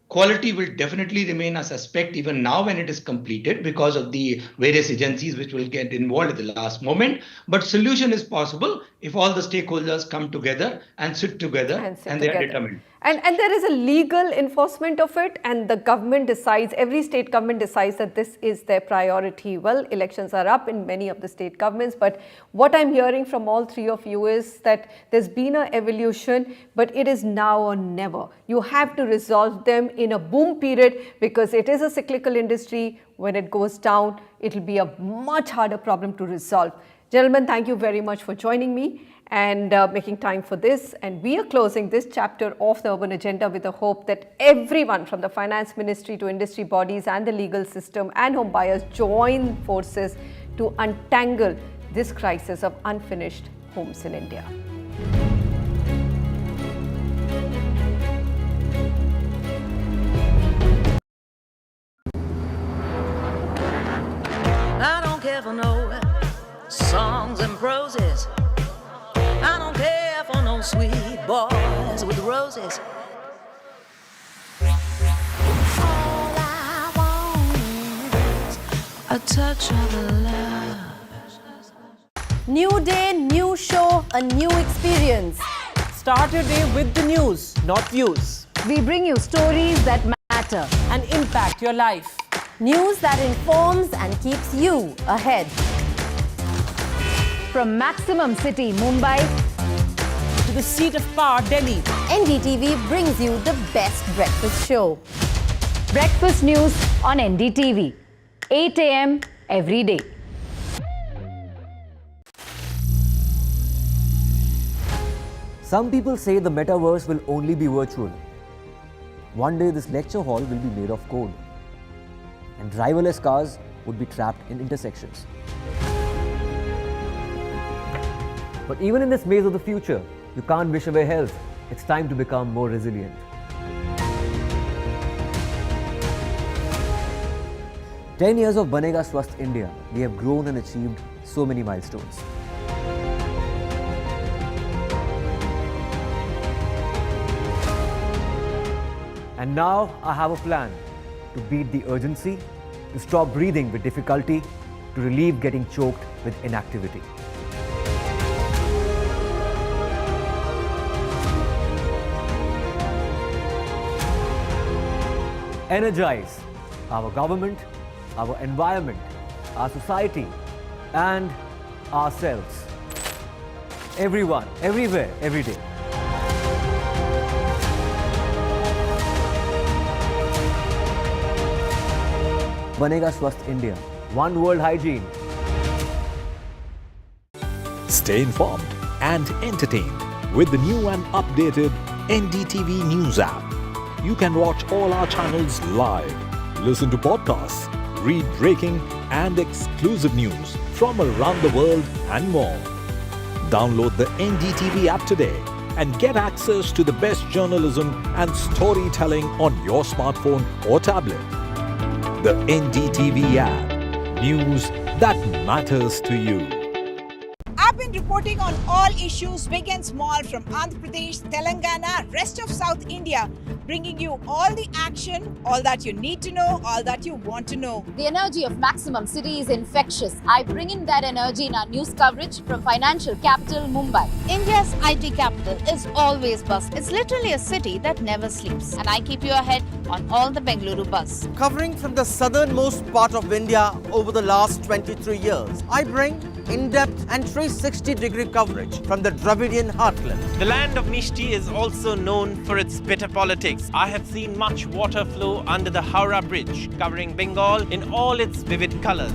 Quality will definitely remain a suspect even now when it is completed because of the various agencies which will get involved at the last moment. But solution is possible if all the stakeholders come together and sit together and they are determined. And there is a legal enforcement of it, and the government decides, every state government decides that this is their priority. Well, elections are up in many of the state governments, but what I'm hearing from all three of you is that there's been an evolution, but it is now or never. You have to resolve them in a boom period because it is a cyclical industry. When it goes down, it will be a much harder problem to resolve. Gentlemen, thank you very much for joining me and making time for this. And we are closing this chapter of the Urban Agenda with the hope that everyone from the Finance Ministry to industry bodies and the legal system and home buyers join forces to untangle this crisis of unfinished homes in India. I don't care for no songs and proses. I don't care for no sweet boys with roses. All I want is a touch of love. New day, new show, a new experience. Start your day with the news, not views. We bring you stories that matter and impact your life. News that informs and keeps you ahead. From Maximum City, Mumbai, to the seat of power, Delhi, NDTV brings you the best breakfast show. Breakfast news on NDTV, 8 a.m. every day. Some people say the metaverse will only be virtual. One day this lecture hall will be made of code, and driverless cars would be trapped in intersections. But even in this maze of the future, you can't wish away health. It's time to become more resilient. "10 years of Banega Swasth India, we have grown and achieved so many milestones. And now I have a plan to beat the urgency, to stop breathing with difficulty, to relieve getting choked with inactivity. Energize our government, our environment, our society, and ourselves. Everyone, everywhere, every day. Banega Swasth India. One world hygiene. Stay informed and entertained with the new and updated NDTV News app. You can watch all our channels live, listen to podcasts, read breaking and exclusive news from around the world and more. Download the NDTV app today and get access to the best journalism and storytelling on your smartphone or tablet. The NDTV app. News that matters to you. आप been reporting on all issues big and small from Andhra Pradesh, Telangana, rest of South India, bringing you all the action, all that you need to know, all that you want to know. The energy of Maximum City is infectious. I bring in that energy in our news coverage from financial capital Mumbai. India's IT capital is always buzz. It's literally a city that never sleeps. And I keep you ahead on all the Bengaluru buzz. Covering from the southernmost part of India over the last 23 years, I bring in-depth and 360-degree coverage from the Dravidian heartland. The land of Mishti is also known for its bitter politics. I have seen much water flow under the Howrah Bridge, covering Bengal in all its vivid colors.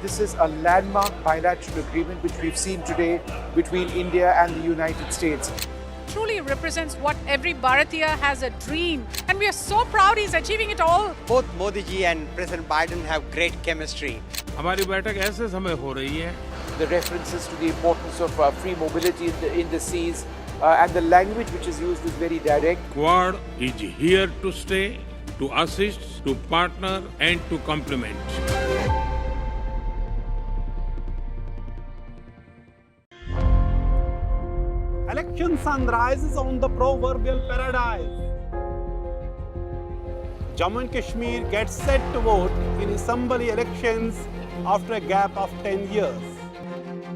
This is a landmark bilateral agreement which we've seen today between India and the United States. Truly represents what every Bharatiya has a dream, and we are so proud he's achieving it all. Both Modi ji and President Biden have great chemistry. हमारी बैठक ऐसे समय हो रही है. The references to the importance of free mobility in the seas and the language which is used is very direct. Quad is here to stay, to assist, to partner and to complement. Election sun rises on the proverbial paradise. Jammu and Kashmir gets set to vote in assembly elections after a gap of 10 years.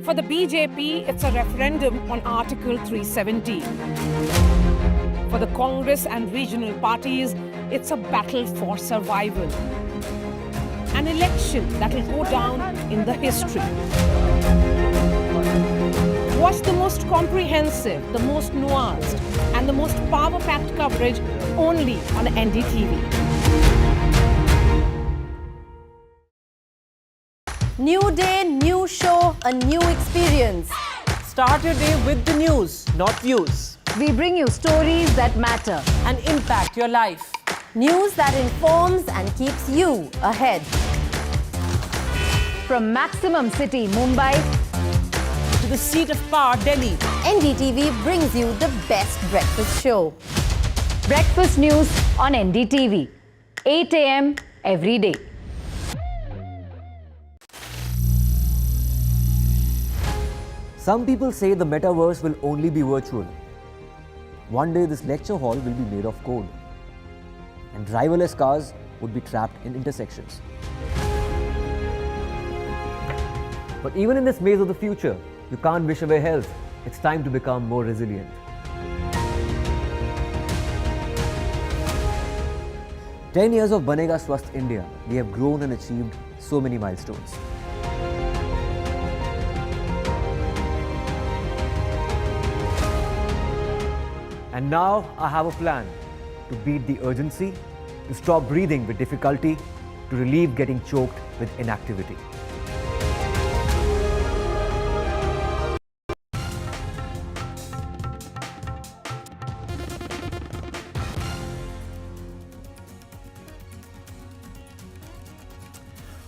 For the BJP, it's a referendum on Article 370. For the Congress and regional parties, it's a battle for survival. An election that will go down in the history. Watch the most comprehensive, the most nuanced, and the most power-packed coverage only on NDTV. New day, new show, a new experience. Start your day with the news, not views. We bring you stories that matter and impact your life. News that informs and keeps you ahead. From Maximum City, Mumbai, to the seat of power, Delhi, NDTV brings you the best breakfast show. Breakfast news on NDTV, 8 a.m. every day. Some people say the metaverse will only be virtual. One day this lecture hall will be made of code, and driverless cars would be trapped in intersections. But even in this maze of the future, you can't wish away health. It's time to become more resilient. "10 years of Banega Swasth India, we have grown and achieved so many milestones. And now I have a plan to beat the urgency, to stop breathing with difficulty, to relieve getting choked with inactivity."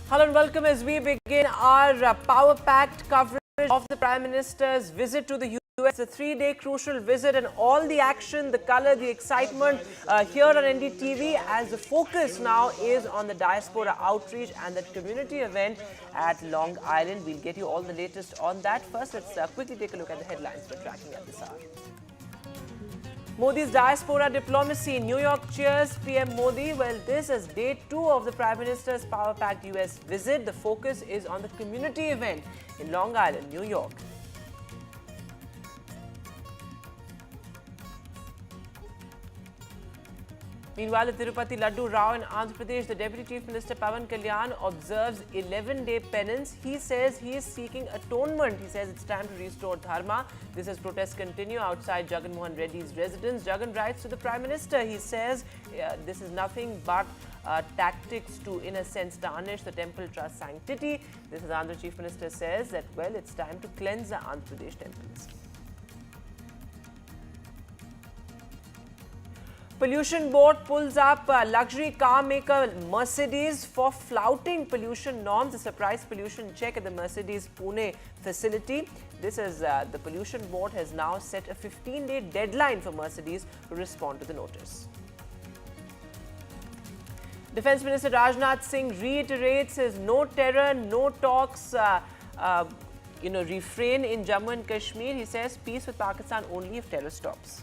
Hello and welcome as we begin our power-packed coverage of the Prime Minister's visit to the US. It's a 3-day crucial visit, and all the action, the color, the excitement here on NDTV, as the focus now is on the Diaspora outreach and that community event at Long Island. We'll get you all the latest on that. First, let's quickly take a look at the headlines we're tracking at this hour. Modi's Diaspora diplomacy. New York cheers PM Modi. Well, this is day 2 of the Prime Minister's power-packed US visit. The focus is on the community event in Long Island, New York. Meanwhile, at Tirupati Laddu Rao in Andhra Pradesh, the Deputy Chief Minister Pawan Kalyan observes 11-day penance. He says he is seeking atonement. He says it's time to restore dharma. This as protests continue outside Jagan Mohan Reddy's residence. Jagan writes to the Prime Minister. He says this is nothing but tactics to, in a sense, tarnish the temple trust sanctity. This is Andhra Chief Minister says that, well, it's time to cleanse the Andhra Pradesh temples. Pollution board pulls up luxury car maker Mercedes for flouting pollution norms. A surprise pollution check at the Mercedes Pune facility. This is the pollution board has now set a 15-day deadline for Mercedes to respond to the notice. Defence Minister Rajnath Singh reiterates his no terror, no talks, refrain in Jammu and Kashmir. He says peace with Pakistan only if terror stops.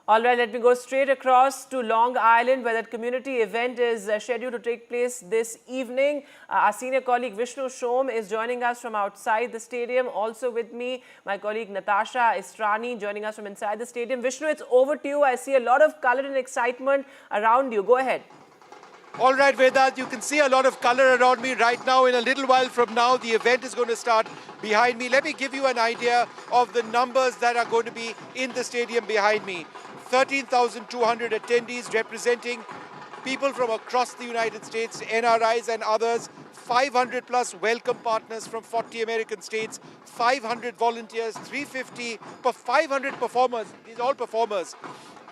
All right, let me go straight across to Long Island, where that community event is scheduled to take place this evening. Our senior colleague Vishnu Shom is joining us from outside the stadium. Also with me, my colleague Natasha Istrani joining us from inside the stadium. Vishnu, it's over to you. I see a lot of color and excitement around you. Go ahead. All right, Vedant, you can see a lot of color around me right now. In a little while from now, the event is going to start behind me. Let me give you an idea of the numbers that are going to be in the stadium behind me. 13,200 attendees representing people from across the United States, NRIs and others, 500 plus welcome partners from 40 American states, 500 volunteers, 500 performers, these are all performers,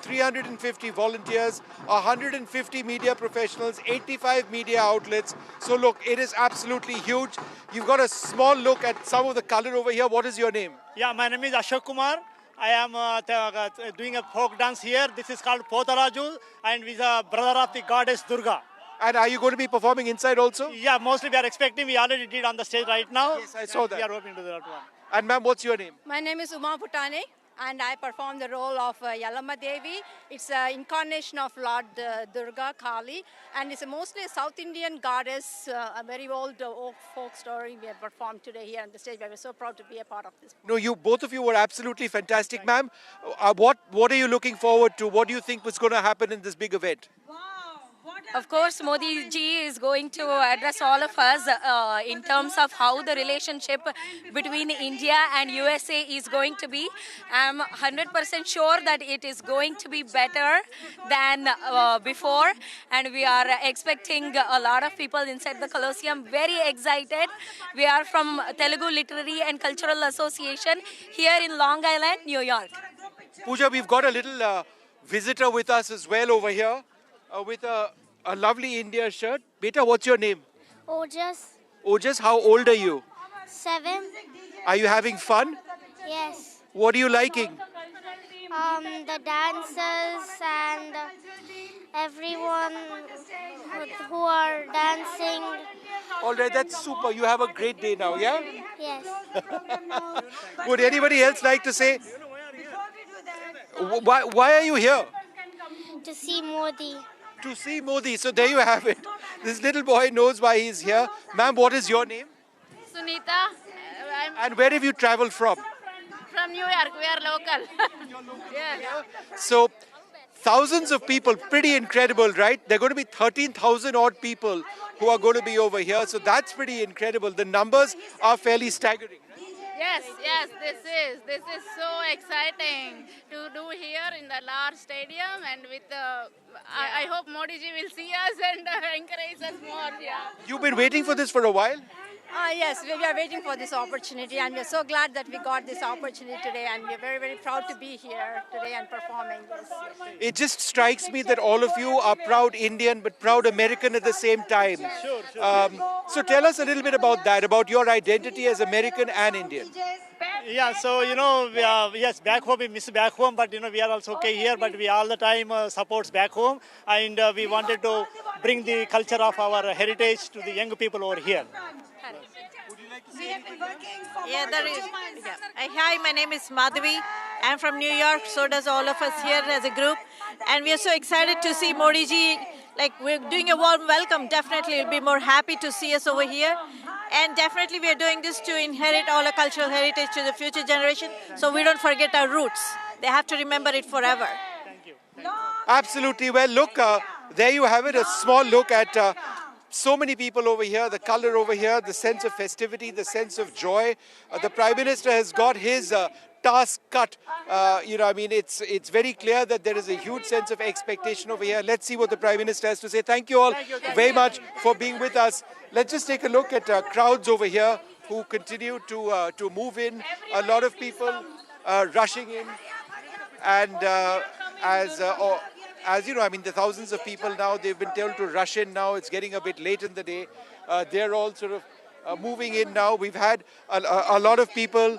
350 volunteers, 150 media professionals, 85 media outlets. So look, it is absolutely huge. You've got a small look at some of the color over here. What is your name? Yeah, my name is Satish Kumar. I am doing a folk dance here. This is called Potaraju, and with a brother of the goddess Durga. And are you going to be performing inside also? Yeah, mostly we are expecting. We already did on the stage right now. Yes, I saw that. We are hoping to do that one. And ma'am, what's your name? My name is Uma Putane, and I perform the role of Yalama Devi. It's an incarnation of Lord Durga Kali, and it's mostly a South Indian goddess, a very old folk story we have performed today here on the stage. We're so proud to be a part of this. No, both of you were absolutely fantastic, ma'am. What are you looking forward to? What do you think was going to happen in this big event? Of course, Modi ji is going to address all of us in terms of how the relationship between India and USA is going to be. I'm 100% sure that it is going to be better than before, and we are expecting a lot of people inside the Colosseum, very excited. We are from Telugu Literary and Cultural Association here in Long Island, New York. Pooja, we've got a little visitor with us as well over here with a lovely India shirt. Beta, what's your name? Ojas. Ojas, how old are you? 7. Are you having fun? Yes. What are you liking? The dancers and everyone who are dancing. All right, that's super. You have a great day now, yeah? Yes. Would anybody else like to say? Why are you here? To see Modi. To see Modi. So there you have it. This little boy knows why he's here. Ma'am, what is your name? Sunita. And where have you traveled from? From New York. We are local. Yeah. So thousands of people, pretty incredible, right? There are going to be 13,000 odd people who are going to be over here. So that's pretty incredible. The numbers are fairly staggering. Yes, this is so exciting to do here in the large stadium, and with I hope Modi ji will see us and encourage us more. Yeah. You've been waiting for this for a while? Yes, we are waiting for this opportunity, and we're so glad that we got this opportunity today, and we're very, very proud to be here today and performing this. It just strikes me that all of you are proud Indian but proud American at the same time. Sure. So tell us a little bit about that, about your identity as American and Indian. Yeah, so, we are, yes, back home, we miss back home, but, we are also okay here, but we all the time supports back home, and we wanted to bring the culture of our heritage to the young people over here. Yeah, there is. Yeah. Hi, my name is Madhavi. I'm from New York. So does all of us here as a group. And we are so excited to see Modi ji. Like, we're doing a warm welcome. Definitely, we'll be more happy to see us over here. And definitely, we are doing this to inherit all our cultural heritage to the future generation, so we don't forget our roots. They have to remember it forever. Thank you. Absolutely. Well, look, there you have it, a small look at so many people over here, the color over here, the sense of festivity, the sense of joy. The Prime Minister has got his task cut. It's very clear that there is a huge sense of expectation over here. Let's see what the Prime Minister has to say. Thank you all very much for being with us. Let's just take a look at crowds over here who continue to move in. A lot of people rushing in, and as you know, I mean, the thousands of people now, they've been told to rush in now. It's getting a bit late in the day. They're all sort of moving in now. We've had a lot of people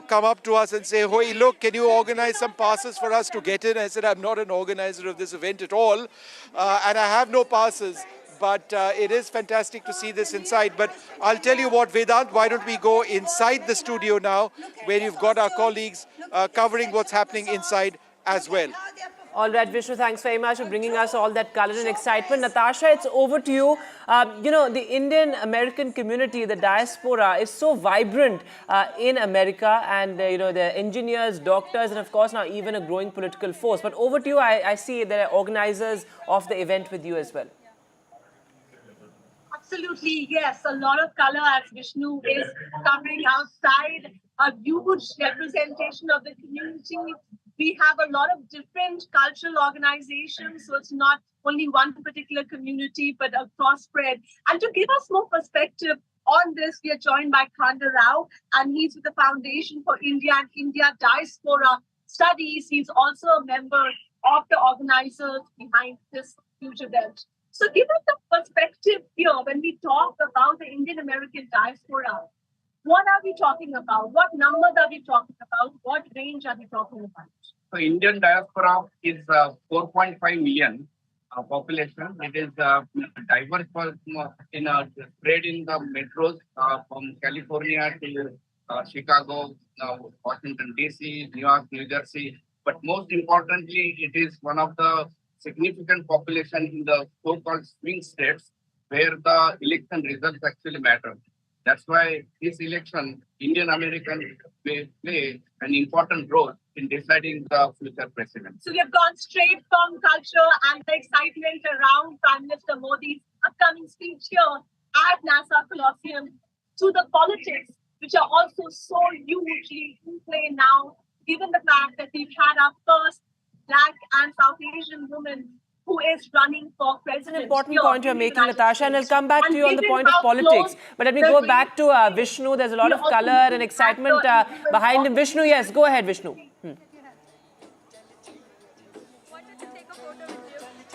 come up to us and say, "Hey, look, can you organize some passes for us to get in?" I said, "I'm not an organizer of this event at all, and I have no passes." But it is fantastic to see this inside. But I'll tell you what, Vedant, why don't we go inside the studio now, where you've got our colleagues covering what's happening inside as well. All right, Vishnu, thanks very much for bringing us all that color and excitement. Natasha, it's over to you. You know, the Indian-American community, the diaspora, is so vibrant in America, and, you know, the engineers, doctors, and of course now even a growing political force. But over to you, I see there are organizers of the event with you as well. Absolutely, yes. A lot of color as Vishnu is covering outside. A huge representation of the community. We have a lot of different cultural organizations, so it's not only one particular community, but a cross-spread. And to give us more perspective on this, we are joined by Khanda Rao, and he's with the Foundation for India and India Diaspora Studies. He's also a member of the organizers behind this huge event. So give us the perspective here when we talk about the Indian-American diaspora. What are we talking about? What numbers are we talking about? What range are we talking about? So Indian diaspora is 4.5 million population. It is diverse spread in the metros from California to Chicago, Washington DC, New York, New Jersey. But most importantly, it is one of the significant population in the so-called swing states where the election results actually matter. That's why this election, Indian American will play an important role in deciding the future president. So we have gone straight from culture and the excitement around Prime Minister Modi's upcoming speech here at NASA Colosseum to the politics, which are also so hugely in play now, given the fact that we've had our first Black and South Asian woman who is running for president. An important point you're making, Natasha, and I'll come back to you on the point of politics. But let me go back to Vishnu. There's a lot of color and excitement behind him. Vishnu, yes, go ahead, Vishnu.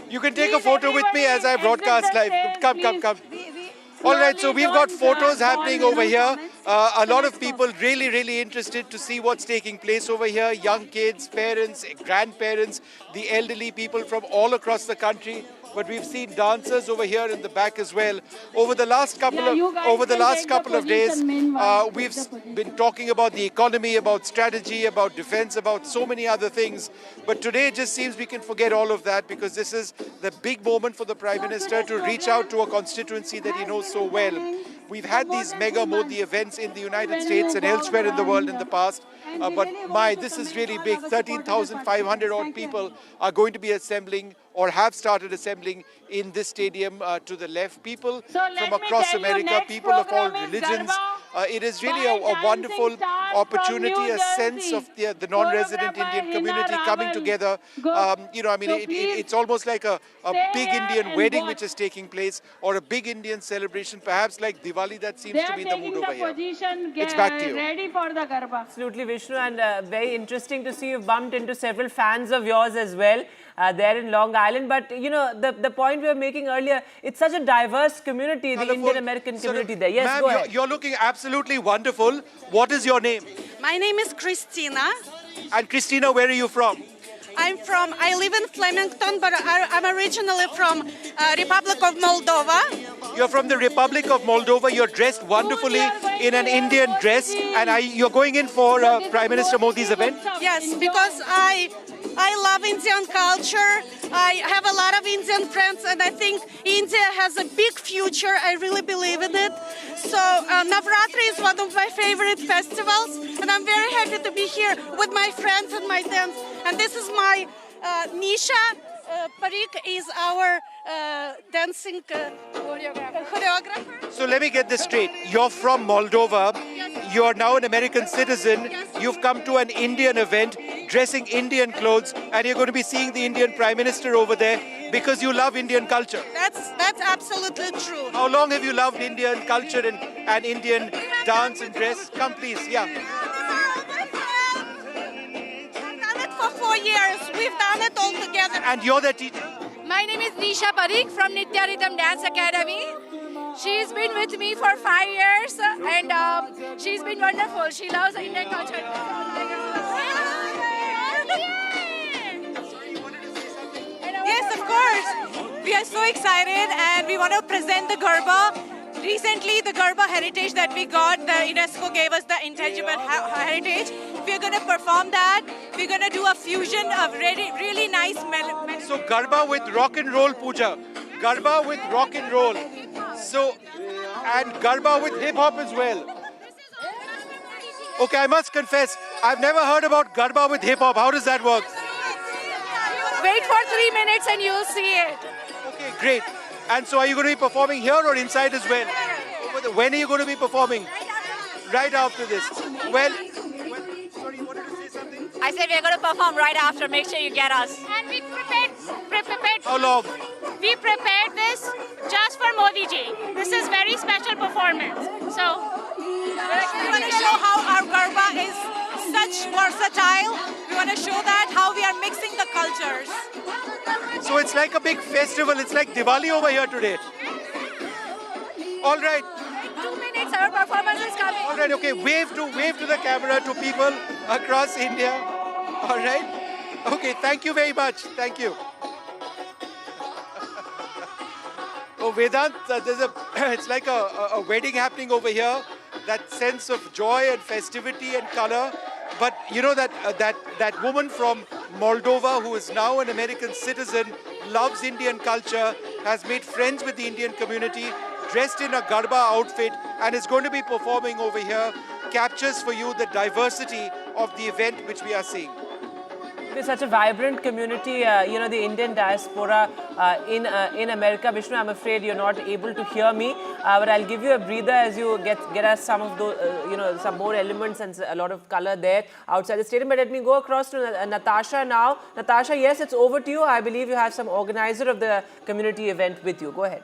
You can take a photo with me as I broadcast live. Come. All right, so we've got photos happening over here. A lot of people really interested to see what's taking place over here. Young kids, parents, grandparents, the elderly people from all across the country. But we've seen dancers over here in the back as well. Over the last couple of days, we've been talking about the economy, about strategy, about defense, about so many other things. But today it just seems we can forget all of that, because this is the big moment for the Prime Minister to reach out to a constituency that he knows so well. We've had these mega Modi events in the United States and elsewhere in the world in the past. But this is really big. 13,500 odd people are going to be assembling or have started assembling in this stadium to the left. People from across America, people of all religions. It is really a wonderful opportunity, a sense of the non-resident Indian community coming together. It's almost like a big Indian wedding which is taking place, or a big Indian celebration, perhaps like Diwali. That seems to be the mood over here. It's back to you. Absolutely, Vishnu, and very interesting to see you've bumped into several fans of yours as well. There in Long Island. But, you know, the point we were making earlier, it's such a diverse community, the Indian-American community there. Yes, go ahead. You're looking absolutely wonderful. What is your name? My name is Christina. And Christina, where are you from? I live in Flemington, but I'm originally from Republic of Moldova. You're from the Republic of Moldova. You're dressed wonderfully in an Indian dress. And you're going in for Prime Minister Modi's event? Yes, because I love Indian culture. I have a lot of Indian friends, and I think India has a big future. I really believe in it. So Navratri is one of my favorite festivals, and I'm very happy to be here with my friends and my dance. And this is my Nisha. Parik is our dancing choreographer. So let me get this straight. You're from Moldova. You're now an American citizen. You've come to an Indian event, dressing Indian clothes, and you're going to be seeing the Indian Prime Minister over there because you love Indian culture. That's absolutely true. How long have you loved Indian culture and Indian dance and dress? Come please, yeah. I've done it for 4 years. We've done it all together. And you're the teacher? My name is Nisha Parikh from Nitya Rhythm Dance Academy. She's been with me for 5 years and she's been wonderful. She loves Indian culture. Yes, of course. We are so excited and we want to present the Garba. Recently, the Garba heritage that we got, the UNESCO gave us the intangible heritage. We're going to perform that. We're going to do a fusion of really nice melody. So Garba with rock and roll, Pooja. Garba with rock and roll. So, and Garba with hip hop as well. Okay, I must confess, I've never heard about Garba with hip hop. How does that work? Wait for 3 minutes and you'll see it. Okay, great. And so are you going to be performing here or inside as well? When are you going to be performing? Right after this. Well, sorry, you wanted to say something? I said we're going to perform right after. Make sure you get us. And we prepared. How long? We prepared this just for Modi ji. This is very special performance. So we want to show how our Garba is such versatile. We want to show that how we are mixing the cultures. So it's like a big festival. It's like Diwali over here today. All right. 2 minutes, our performance is coming. All right, okay. Wave to the camera to people across India. All right. Okay, thank you very much. Thank you. Oh, Vedant, it's like a wedding happening over here. That sense of joy and festivity and color. But you know that woman from Moldova who is now an American citizen, loves Indian culture, has made friends with the Indian community, dressed in a Garba outfit and is going to be performing over here, captures for you the diversity of the event which we are seeing. It's such a vibrant community, the Indian diaspora in America. Vishnu, I'm afraid you're not able to hear me, but I'll give you a breather as you get us some of those, some more elements and a lot of color there outside the stadium. But let me go across to Natasha now. Natasha, yes, it's over to you. I believe you have some organizer of the community event with you. Go ahead.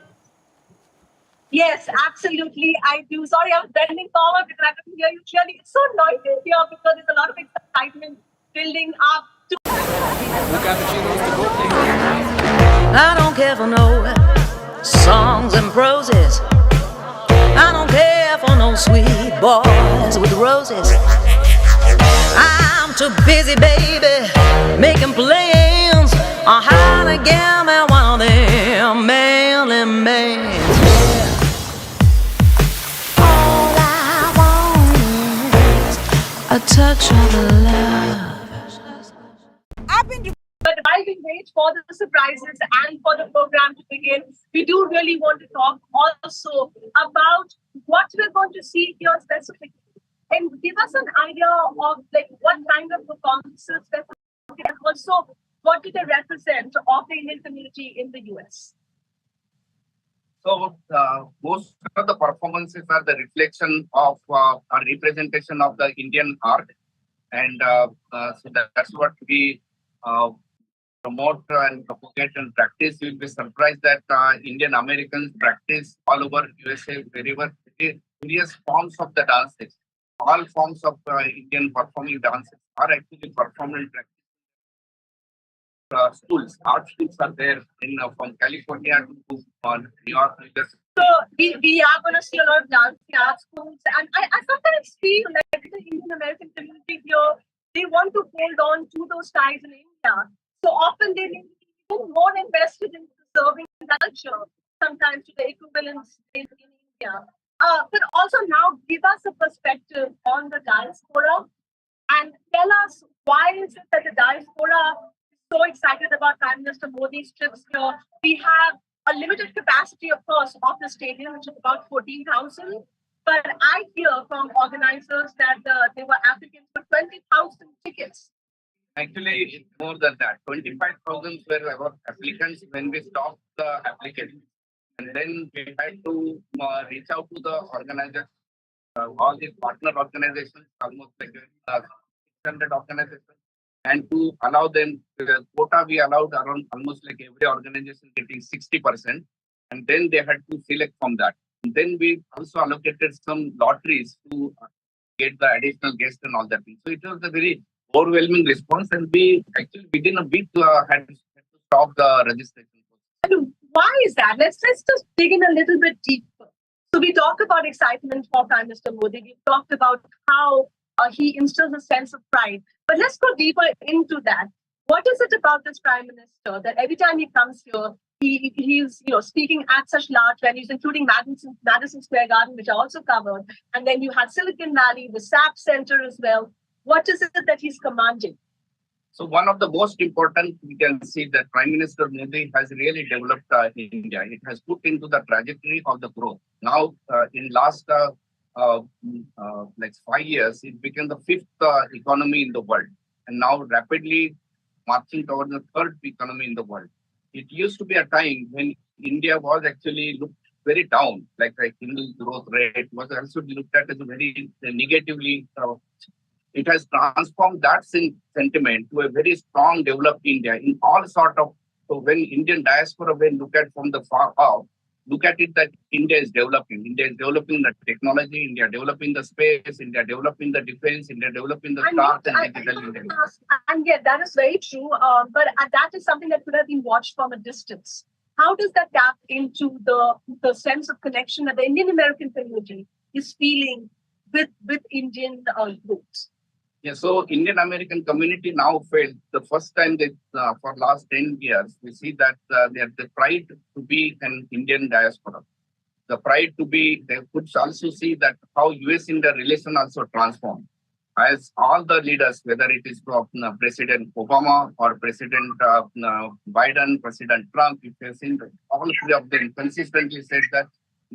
Yes, absolutely. I do. Sorry, I was bending forward because I couldn't hear you clearly. It's so noisy here because there's a lot of excitement building up. I don't care for no songs and proses. I don't care for no sweet boys with roses. I'm too busy, baby, making plans on how to get me one of them manly men. All I want is a touch of love. But while we wait for the surprises and for the program to begin, we do really want to talk also about what we're going to see here specifically. And give us an idea of what kind of performances specifically, and also what do they represent of the Indian community in the US. So most of the performances are the reflection of a representation of the Indian art. And so that's what we promote and propagate and practice. You'll be surprised that Indian Americans practice all over USA various forms of the dances. All forms of Indian performing dances are actually performed and practiced. Schools, art schools are there from California to New York. So we are going to see a lot of dance art schools, and I sometimes feel like the Indian American community here, they want to hold on to those ties in India. So often they need to be even more invested in preserving culture, sometimes to the equivalents in India. But also now give us a perspective on the diaspora and tell us why is it that the diaspora is so excited about Prime Minister Modi's trips here. We have a limited capacity, of course, of the stadium, which is about 14,000. But I hear from organizers that there were applicants for 20,000 tickets. Actually, it's more than that. 25,000 were our applicants when we stopped the application. And then we had to reach out to the organizers, all these partner organizations, almost like 600 organizations, and to allow them, the quota we allowed around almost like every organization getting 60%. And then they had to select from that. And then we also allocated some lotteries to get the additional guests and all that. So it was a very overwhelming response, and we actually within a week had to stop the registration. And why is that? Let's just dig in a little bit deeper. So we talk about excitement for Prime Minister Modi. We talked about how he instills a sense of pride. But let's go deeper into that. What is it about this Prime Minister that every time he comes here, he's speaking at such large venues, including Madison Square Garden, which I also covered, and then you had Silicon Valley, the SAP Center as well. What is it that he's commanding? So one of the most important, we can see that Prime Minister Modi has really developed India. It has put into the trajectory of the growth. Now, in last 5 years, it became the fifth economy in the world, and now rapidly marching towards the third economy in the world. It used to be a time when India was actually looked very down, like the single growth rate was also looked at as a very negatively. It has transformed that sentiment to a very strong, developed India in all sort of. So when Indian diaspora will look at from the far off, look at it that India is developing. India is developing the technology. India developing the space. India developing the defense. India developing the start and digital India. And yet that is very true. But that is something that could have been watched from a distance. How does that tap into the sense of connection that the Indian American community is feeling with Indian roots? Yeah, so Indian American community now felt the first time that for last 10 years, we see that they have the pride to be an Indian diaspora. The pride to be, they could also see that how US-India relation also transformed. As all the leaders, whether it is from President Obama or President Biden, President Trump, if you have seen that all three of them consistently said that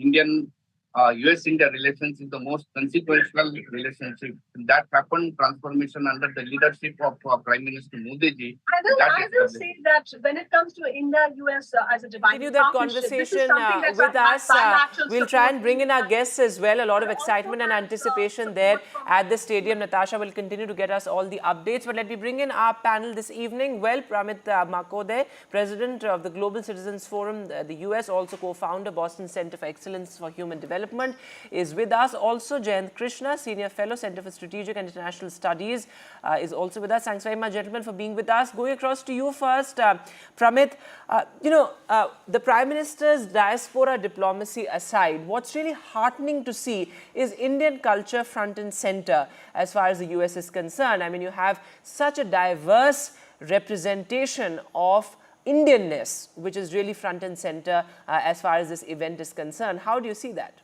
Indian US-India relations is the most consequential relationship. That happened, transformation under the leadership of Prime Minister Modi ji. I will say that when it comes to India-US as a divine continue that conversation with us. We'll try and bring in our guests as well. A lot of excitement and anticipation there at the stadium. Natasha will continue to get us all the updates. But let me bring in our panel this evening. Well, Pramit Makode, President of the Global Citizens Forum, the US, also co-founder, Boston Center for Excellence for Human Development, is with us. Also, Jayant Krishna, Senior Fellow, Center for Strategic and International Studies, is also with us. Thanks very much, gentlemen, for being with us. Going across to you first, Pramit, the Prime Minister's diaspora diplomacy aside, what's really heartening to see is Indian culture front and center as far as the US is concerned. I mean, you have such a diverse representation of Indianness, which is really front and center as far as this event is concerned. How do you see that?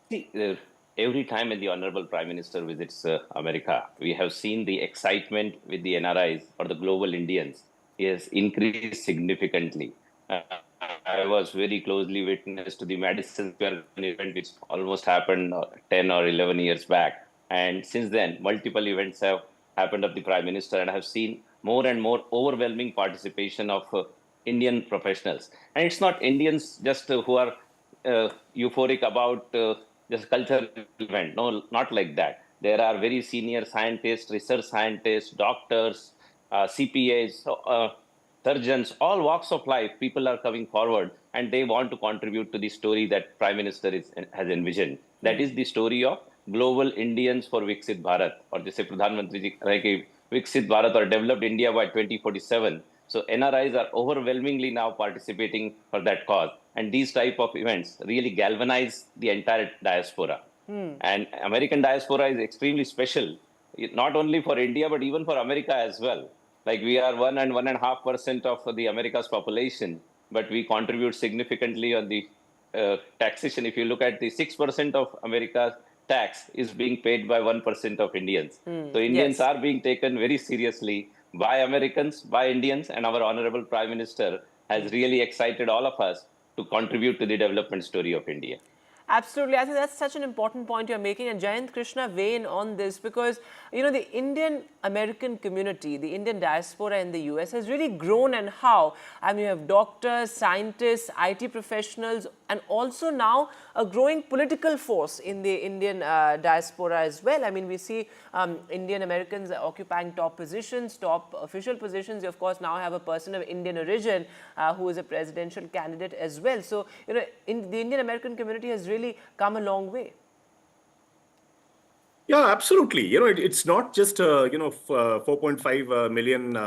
See, every time when the Honorable Prime Minister visits America, we have seen the excitement with the NRIs or the global Indians has increased significantly. I was very closely witness to the Madison Square event, which almost happened 10 or 11 years back. And since then, multiple events have happened of the Prime Minister, and I have seen more and more overwhelming participation of Indian professionals. And it's not Indians just who are euphoric about just cultural event. No, not like that. There are very senior scientists, research scientists, doctors, CPAs, surgeons, all walks of life. People are coming forward and they want to contribute to the story that Prime Minister has envisioned. That is the story of global Indians for Viksit Bharat, or just say Pradhan Mantri ji like Viksit Bharat or developed India by 2047. So NRIs are overwhelmingly now participating for that cause. And these type of events really galvanize the entire diaspora. And American diaspora is extremely special, not only for India, but even for America as well. Like we are 1 and 1.5% of the America's population, but we contribute significantly on the taxation. If you look at the 6% of America's tax is being paid by 1% of Indians. So Indians are being taken very seriously by Americans, by Indians, and our Honorable Prime Minister has really excited all of us to contribute to the development story of India. Absolutely. I think that's such an important point you're making. And Jayant Krishna, weigh in on this because, the Indian American community, the Indian diaspora in the US has really grown. And how? I mean, you have doctors, scientists, IT professionals, and also now a growing political force in the Indian diaspora as well. I mean, we see Indian Americans occupying top positions, top official positions. You, of course, now have a person of Indian origin who is a presidential candidate as well. So, the Indian American community has really come a long way. Yeah, absolutely. It's not just 4.5 million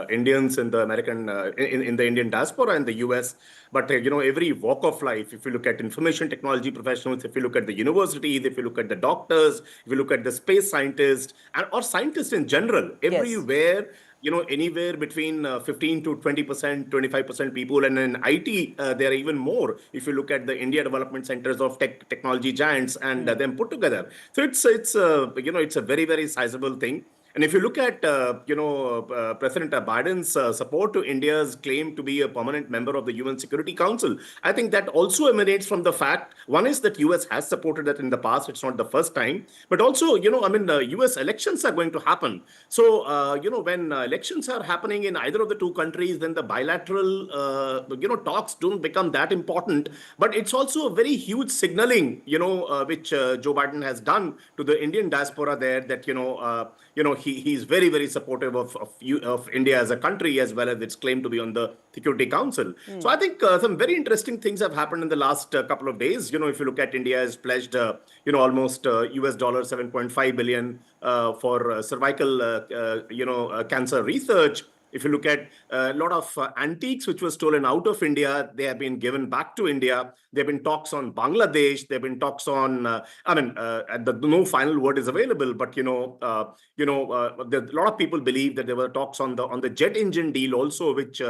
Indians in the American in the Indian diaspora in the US, but every walk of life. If you look at information technology professionals, if you look at the universities, if you look at the doctors, if you look at the space scientists or scientists in general, everywhere. Anywhere between 15 to 20%, 25% people. And in IT, there are even more. If you look at the India development centers of technology giants and them put together. So it's it's a very, very sizable thing. And if you look at, President Biden's support to India's claim to be a permanent member of the UN Security Council, I think that also emanates from the fact, one is that US has supported that in the past. It's not the first time. But also, US elections are going to happen. So, when elections are happening in either of the two countries, then the bilateral, talks don't become that important. But it's also a very huge signaling, which Joe Biden has done to the Indian diaspora there that, he's very, very supportive of India as a country as well as its claim to be on the Security Council. So I think some very interesting things have happened in the last couple of days. If you look at India has pledged, almost US $7.5 billion for cervical, cancer research. If you look at a lot of antiques which were stolen out of India, they have been given back to India. There have been talks on Bangladesh. There have been talks on, no final word is available, but a lot of people believe that there were talks on the jet engine deal also, which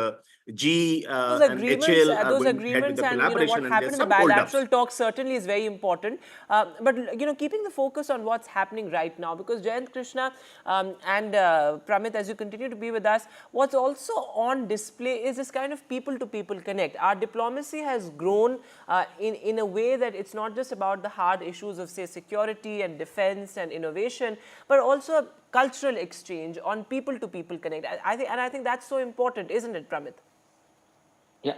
G and HL are those going ahead with agreements the and collaboration. what happened in the bilateral talks certainly is very important. But keeping the focus on what's happening right now, because Jayant Krishna and Pramit, as you continue to be with us, what's also on display is this kind of people-to-people connect. Our diplomacy has grown in a way that it's not just about the hard issues of, say, security and defense and innovation, but also cultural exchange on people-to-people connect. I think that's so important, isn't it, Pramit? Yeah,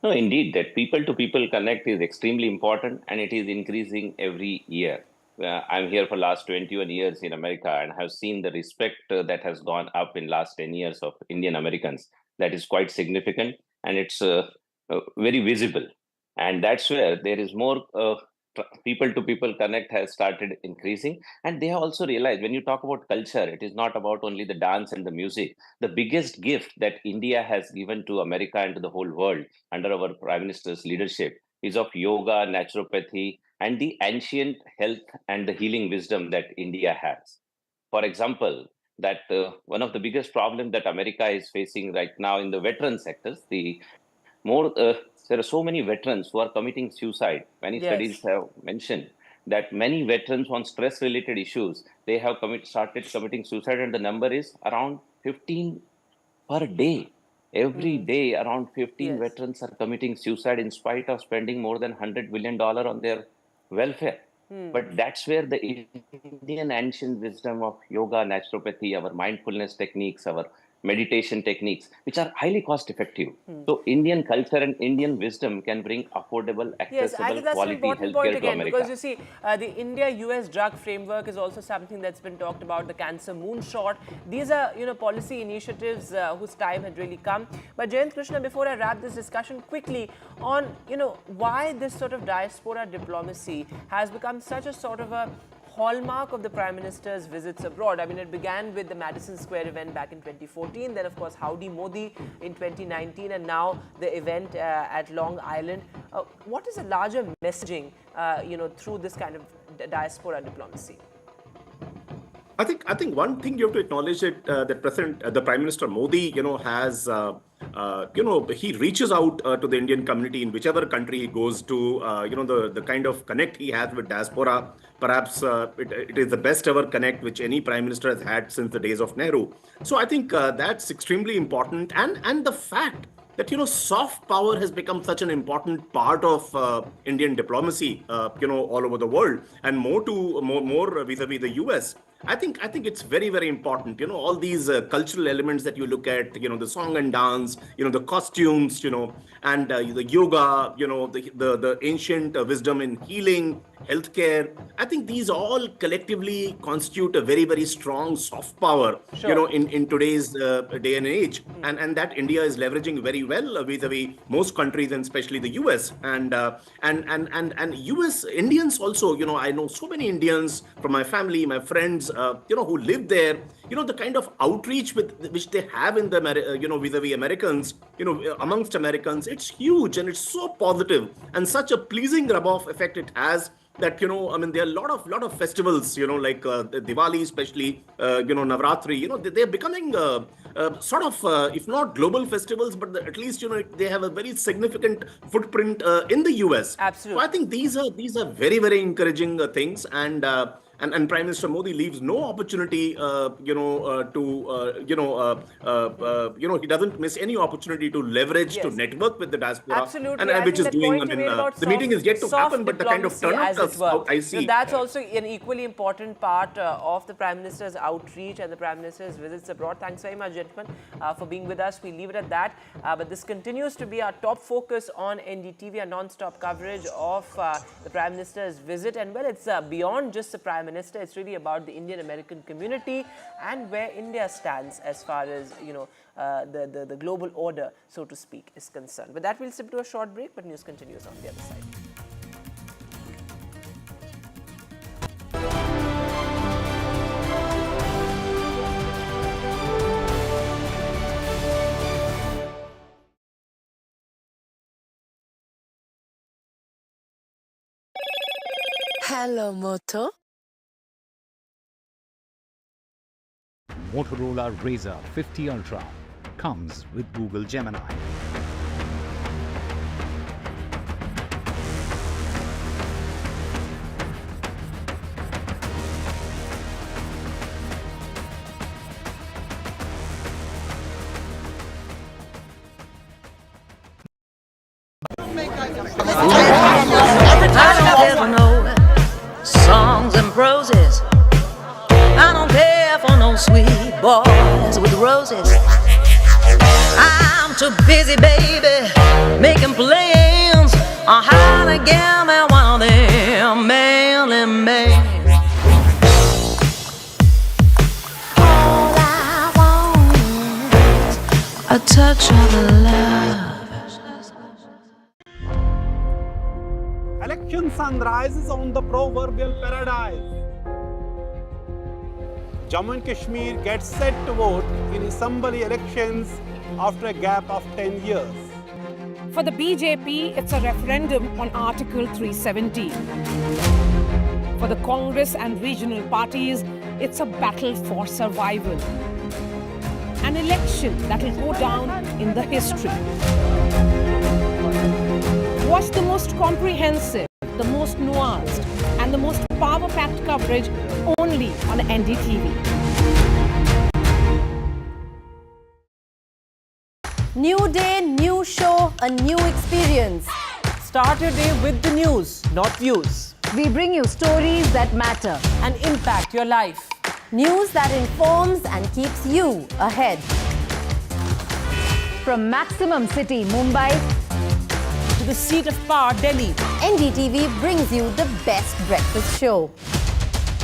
no, indeed, that people-to-people connect is extremely important, and it is increasing every year. I'm here for last 21 years in America and have seen the respect that has gone up in last 10 years of Indian Americans. That is quite significant, and it's very visible. And that's where there is more people-to-people connect has started increasing. And they have also realized when you talk about culture, it is not about only the dance and the music. The biggest gift that India has given to America and to the whole world under our Prime Minister's leadership is of yoga, naturopathy, and the ancient health and the healing wisdom that India has. For example, that one of the biggest problems that America is facing right now in the veteran sectors, there are so many veterans who are committing suicide. Many studies have mentioned that many veterans on stress-related issues, they have started committing suicide, and the number is around 15 per day. Every day, around 15 veterans are committing suicide in spite of spending more than $100 billion on their welfare. But that's where the Indian ancient wisdom of yoga, naturopathy, our mindfulness techniques, our meditation techniques, which are highly cost effective. So Indian culture and Indian wisdom can bring affordable, accessible, I think that's an quality important point healthcare to again, America. because you see, the India-US drug framework is also something that's been talked about, the cancer moonshot. These are, policy initiatives whose time had really come. But Jayant Krishna, before I wrap this discussion quickly on, why this sort of diaspora diplomacy has become such a sort of a hallmark of the Prime Minister's visits abroad. I mean, it began with the Madison Square event back in 2014, then of course Howdy Modi in 2019, and now the event at Long Island. What is a larger messaging, through this kind of diaspora diplomacy? I think one thing you have to acknowledge that the Prime Minister Modi, has, he reaches out to the Indian community in whichever country he goes to. The kind of connect he has with diaspora, perhaps it is the best ever connect which any Prime Minister has had since the days of Nehru. So I think that's extremely important, and the fact that soft power has become such an important part of Indian diplomacy, all over the world, and more vis-a-vis the US. I think it's very, very important. All these cultural elements that you look at, the song and dance, the costumes, and the yoga, the ancient wisdom in healing, healthcare. I think these all collectively constitute a very, very strong soft power, in today's day and age. And that India is leveraging very well vis-a-vis most countries, and especially the US. And US Indians also, I know so many Indians from my family, my friends, who live there. The kind of outreach which they have in the, vis-a-vis Americans, amongst Americans, it's huge and it's so positive and such a pleasing rub-off effect it has that, there are a lot of festivals, like Diwali, especially, Navratri, they're becoming sort of, if not global festivals, but at least, they have a very significant footprint in the US. Absolutely. So I think these are very, very encouraging things. And Prime Minister Modi leaves no opportunity, he doesn't miss any opportunity to leverage, to network with the diaspora. Absolutely. And which is doing, the meeting is yet to happen, but the kind of turnout I see. So that's also an equally important part of the Prime Minister's outreach and the Prime Minister's visits abroad. Thanks very much, gentlemen, for being with us. We leave it at that. But this continues to be our top focus on NDTV, a non-stop coverage of the Prime Minister's visit. And well, it's beyond just the Prime Minister. It's really about the Indian American community and where India stands as far as the global order, so to speak, is concerned. With that, we'll slip to a short break, but news continues on the other side. Hello, Moto. Motorola Razr 50 Ultra comes with Google Gemini. I don't care for no songs and proses. I don't care for no sweet boys with roses. I'm too busy, baby, making plans on how to get me one of them manly men. All I want is a touch of love. Election sunrises on the proverbial paradise. Jammu and Kashmir gets set to vote in assembly elections after a gap of 10 years. For the BJP, it's a referendum on Article 370. For the Congress and regional parties, it's a battle for survival. An election that will go down in the history. Watch the most comprehensive, the most nuanced, and the most power-packed coverage only on NDTV. New day, new show, a new experience. Start your day with the news, not views. We bring you stories that matter and impact your life. News that informs and keeps you ahead. From Maximum City, Mumbai, to the seat of power, Delhi, NDTV brings you the best breakfast show.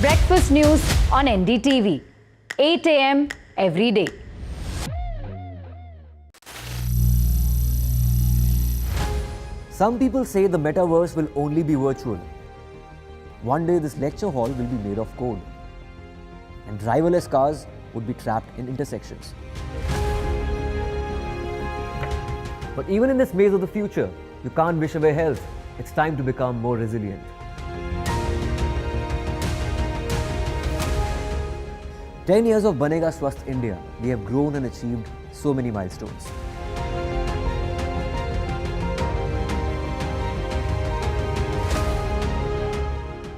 Breakfast news on NDTV, 8 a.m. every day. Some people say the metaverse will only be virtual. One day this lecture hall will be made of code, and driverless cars would be trapped in intersections. But even in this maze of the future, you can't wish away health. It's time to become more resilient. "10 years of Banega Swasth India, we have grown and achieved so many milestones.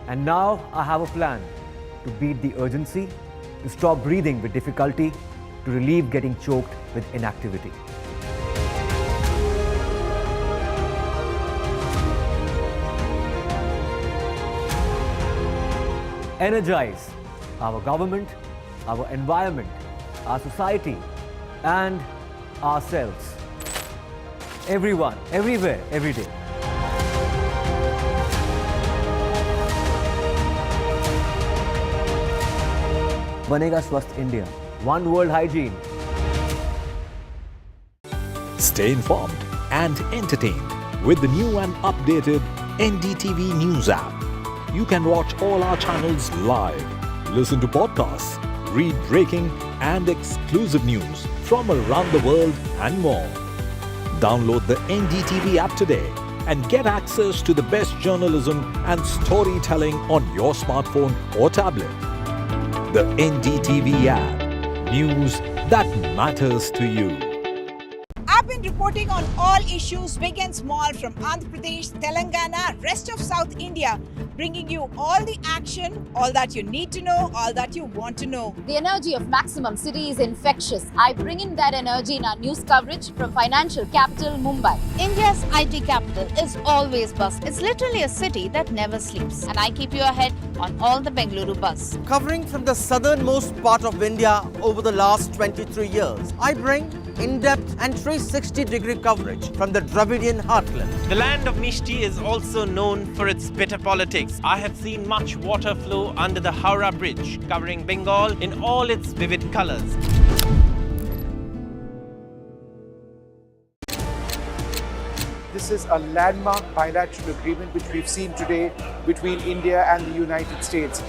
And now I have a plan to beat the urgency, to stop breathing with difficulty, to relieve getting choked with inactivity. Energize our government, our environment, our society, and ourselves. Everyone, everywhere, every day. Banega Swasth India. One World Hygiene. Stay informed and entertained with the new and updated NDTV News app. You can watch all our channels live, listen to podcasts, read breaking and exclusive news from around the world and more. Download the NDTV app today and get access to the best journalism and storytelling on your smartphone or tablet. The NDTV app. News that matters to you. I've been reporting on all issues big and small from Andhra Pradesh, Telangana, rest of South India, bringing you all the action, all that you need to know, all that you want to know. The energy of Maximum City is infectious. I bring in that energy in our news coverage from financial capital Mumbai. India's IT capital is always buzz. It's literally a city that never sleeps. And I keep you ahead on all the Bengaluru buzz. Covering from the southernmost part of India over the last 23 years, I bring in-depth and 360-degree coverage from the Dravidian heartland. The land of Mishti is also known for its bitter politics. I have seen much water flow under the Howrah Bridge, covering Bengal in all its vivid colors. This is a landmark bilateral agreement which we've seen today between India and the United States.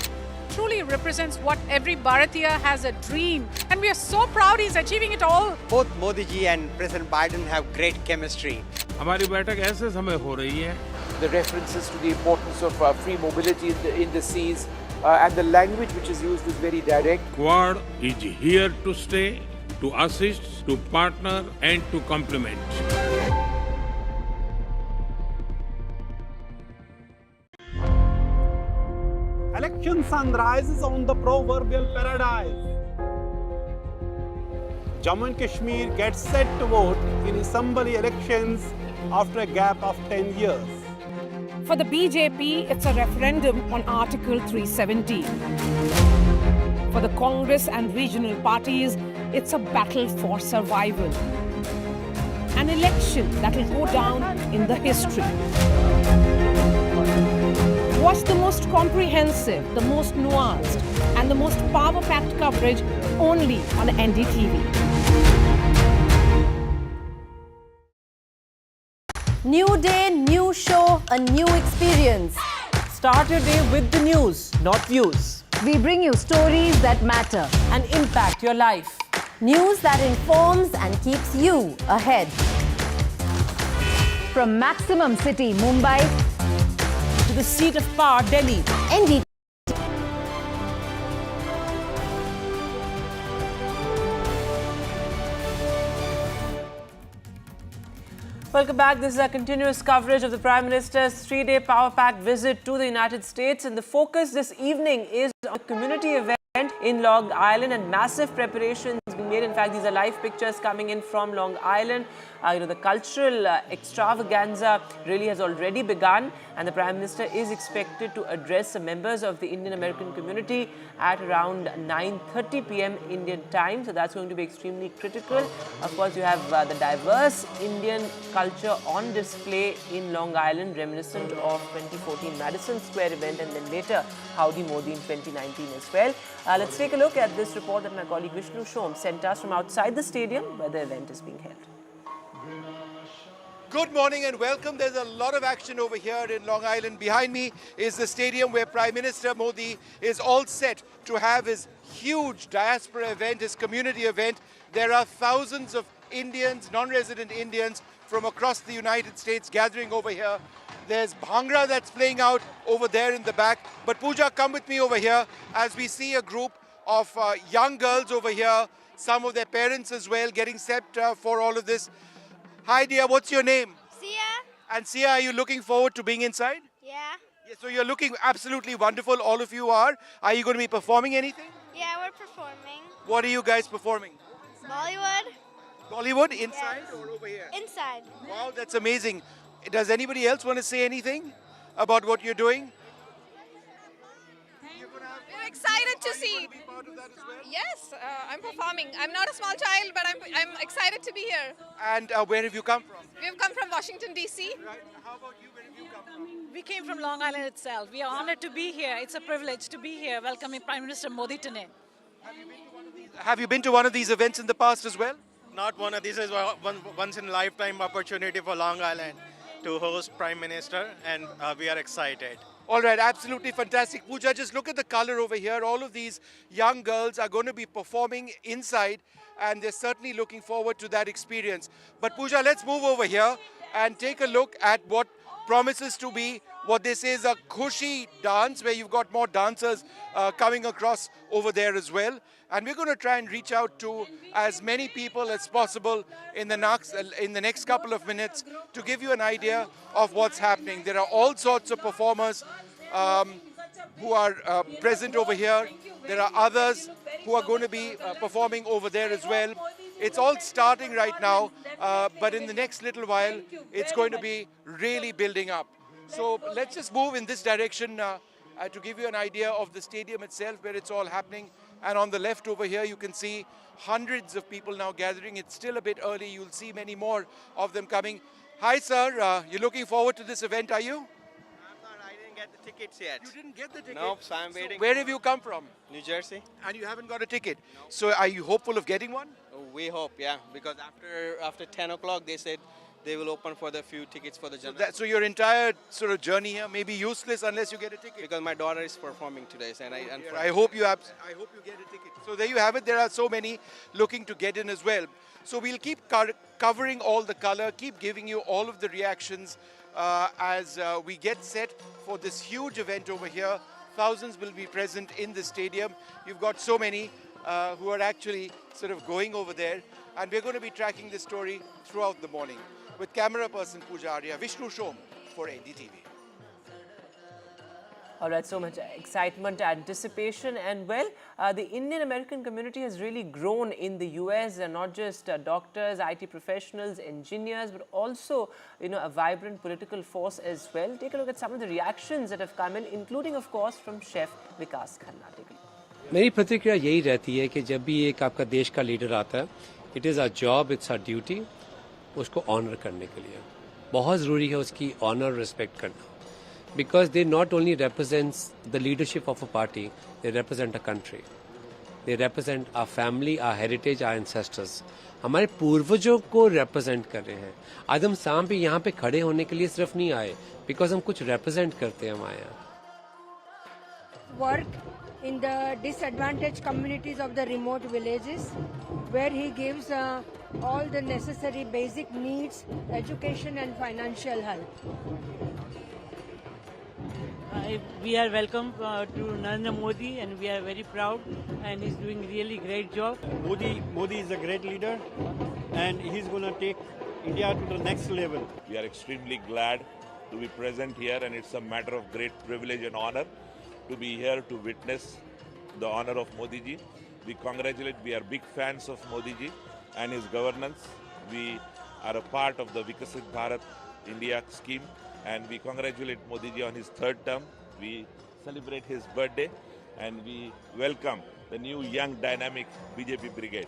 Truly represents what every Bharatiya has a dream, and we are so proud he's achieving it all. Both Modi ji and President Biden have great chemistry. हमारी बैठक ऐसे समय हो रही है. The references to the importance of free mobility in the seas and the language which is used is very direct. Quad is here to stay, to assist, to partner and to complement. Election sunrise is on the proverbial paradise. Jammu and Kashmir gets set to vote in assembly elections after a gap of 10 years. For the BJP, it's a referendum on Article 370. For the Congress and regional parties, it's a battle for survival. An election that will go down in the history. Watch the most comprehensive, the most nuanced, and the most power-packed coverage only on NDTV. New day, new show, a new experience. Start your day with the news, not views. We bring you stories that matter and impact your life. News that informs and keeps you ahead. From Maximum City, Mumbai, to the seat of power, Delhi. NDTV. Welcome back. This is our continuous coverage of the Prime Minister's 3-day power-packed visit to the United States. And the focus this evening is on a community event in Long Island and massive preparations being made. In fact, these are live pictures coming in from Long Island. The cultural extravaganza really has already begun, and the Prime Minister is expected to address the members of the Indian American community at around 9:30 p.m. Indian time. So that's going to be extremely critical. Of course, you have the diverse Indian culture on display in Long Island, reminiscent of 2014 Madison Square event, and then later Howdy Modi in 2019 as well. Let's take a look at this report that my colleague Vishnu Shom sent us from outside the stadium where the event is being held. Good morning and welcome. There's a lot of action over here in Long Island. Behind me is the stadium where Prime Minister Modi is all set to have his huge diaspora event, his community event. There are thousands of Indians, non-resident Indians from across the United States gathering over here. There's Bhangra that's playing out over there in the back. But Pooja, come with me over here as we see a group of young girls over here, some of their parents as well, getting set for all of this. Hi dear, what's your name? Sia. And Sia, are you looking forward to being inside? Yeah. So you're looking absolutely wonderful, all of you are. Are you going to be performing anything? Yeah, we're performing. What are you guys performing? Bollywood. Bollywood, inside or over here? Inside. Wow, that's amazing. Does anybody else want to say anything about what you're doing? We're excited to see. Yes, I'm performing. I'm not a small child, but I'm excited to be here. And where have you come from? We've come from Washington, D.C. Right. How about you? Where have you come from? We came from Long Island itself. We are honored to be here. It's a privilege to be here welcoming Prime Minister Modi today. Have you been to one of these events in the past as well? Not one of these is once in a lifetime opportunity for Long Island to host Prime Minister, and we are excited. All right, absolutely fantastic. Pooja, just look at the color over here. All of these young girls are going to be performing inside, and they're certainly looking forward to that experience. But Pooja, let's move over here and take a look at what promises to be what they say is a Khushi dance, where you've got more dancers coming across over there as well. And we're going to try and reach out to as many people as possible in the next couple of minutes to give you an idea of what's happening. There are all sorts of performers who are present over here. There are others who are going to be performing over there as well. It's all starting right now, but in the next little while, it's going to be really building up. So let's just move in this direction to give you an idea of the stadium itself, where it's all happening. And on the left over here, you can see hundreds of people now gathering. It's still a bit early. You'll see many more of them coming. Hi, sir. You're looking forward to this event, are you? I didn't get the tickets yet. You didn't get the ticket? Nope, so I'm waiting. Where have you come from? New Jersey. And you haven't got a ticket. So are you hopeful of getting one? We hope, yeah, because after 10 o'clock, they said they will open for the few tickets for the general. So your entire sort of journey here may be useless unless you get a ticket. Because my daughter is performing today, and I hope you get a ticket. So there you have it. There are so many looking to get in as well. So we'll keep covering all the color, keep giving you all of the reactions as we get set for this huge event over here. Thousands will be present in the stadium. You've got so many who are actually sort of going over there, and we're going to be tracking this story throughout the morning. With camera person Pooja Arya, Vishnu Shom for NDTV. All right, so much excitement, anticipation, and well, the Indian American community has really grown in the US, and not just doctors, IT professionals, engineers, but also, a vibrant political force as well. Take a look at some of the reactions that have come in, including, of course, from Chef Vikas Khanna. Take a look. मेरी प्रतिक्रिया यही रहती है कि जब भी एक आपका देश का लीडर आता है, it is a job, it's a duty, उसको ऑनर करने के लिए बहुत ज़रूरी है उसकी ऑनर रिस्पेक्ट करना, because they not only represents the leadership of a party, they represent a country, they represent our family, our heritage, our ancestors. हमारे पूर्वजों को represent कर रहे हैं. आज हम शाम पे यहाँ पे खड़े होने के लिए सिर्फ नहीं आए, बिकॉज हम कुछ represent करते हैं हमारे यहाँ. Work in the disadvantaged communities of the remote villages, where he gives all the necessary basic needs, education and financial help. We are welcome to Narendra Modi, and we are very proud, and he's doing really great job. Modi is a great leader, and he's going to take India to the next level. We are extremely glad to be present here, and it's a matter of great privilege and honor to be here to witness the honor of Modi ji. We congratulate, we are big fans of Modi ji and his governance. We are a part of the Vikasit Bharat India scheme, and we congratulate Modi ji on his third term. We celebrate his birthday, and we welcome the new young dynamic BJP brigade.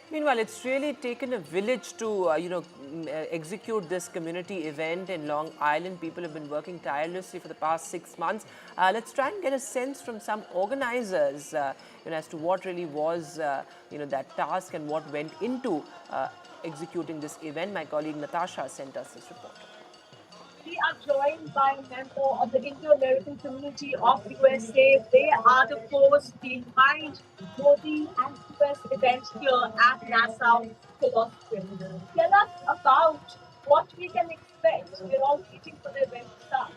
Meanwhile, it's really taken a village to, execute this community event in Long Island. People have been working tirelessly for the past 6 months. Let's try and get a sense from some organizers, as to what really was, that task and what went into executing this event. My colleague Natasha sent us this report. We are joined by a member of the Indo-American community of USA. They are the force behind Modi and US events here at Nassau Philosophy. Tell us about what we can expect. We're all waiting for the event to start.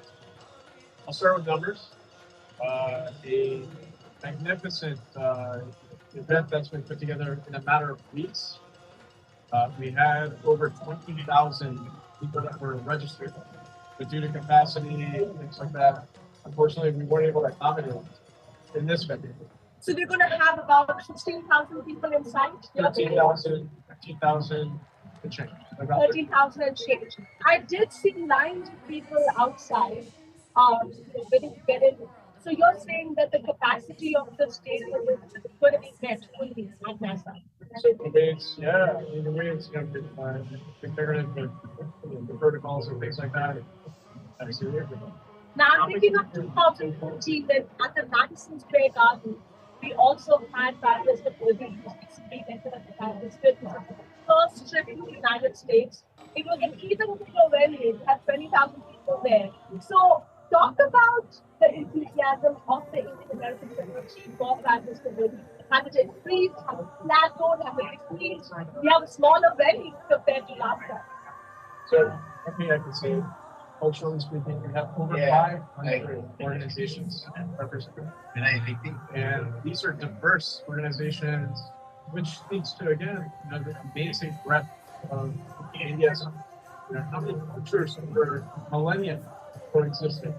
I'll start with numbers. A magnificent event that's been put together in a matter of weeks. We had over 20,000 people that were registered. But due to capacity, things like that, unfortunately, we weren't able to accommodate in this venue. So we're going to have about 16,000 people inside? 13,000 and change. 13,000 and change. I did see lines of people outside waiting to get in. So you're saying that the capacity of the stadium is going to be met fully at NASA? So the way it's, the protocols and things like that. Now I'm thinking of 2014 when at the Madison Square Garden, We also had Prime Minister Modi, who's recently entered as the Prime Minister. This is his first trip to the United States. It was an even bigger venue. We had 20,000 people there. So talk about the enthusiasm of the Indian American community for Prime Minister Modi. Has it increased? Has it plateaued? Has it increased? We have a smaller venue compared to last time. So, I think I can say, culturally speaking, we have over 500 organizations represented. And these are diverse organizations, which speaks to, again, the amazing breadth of India's, how many cultures over millennia coexisting.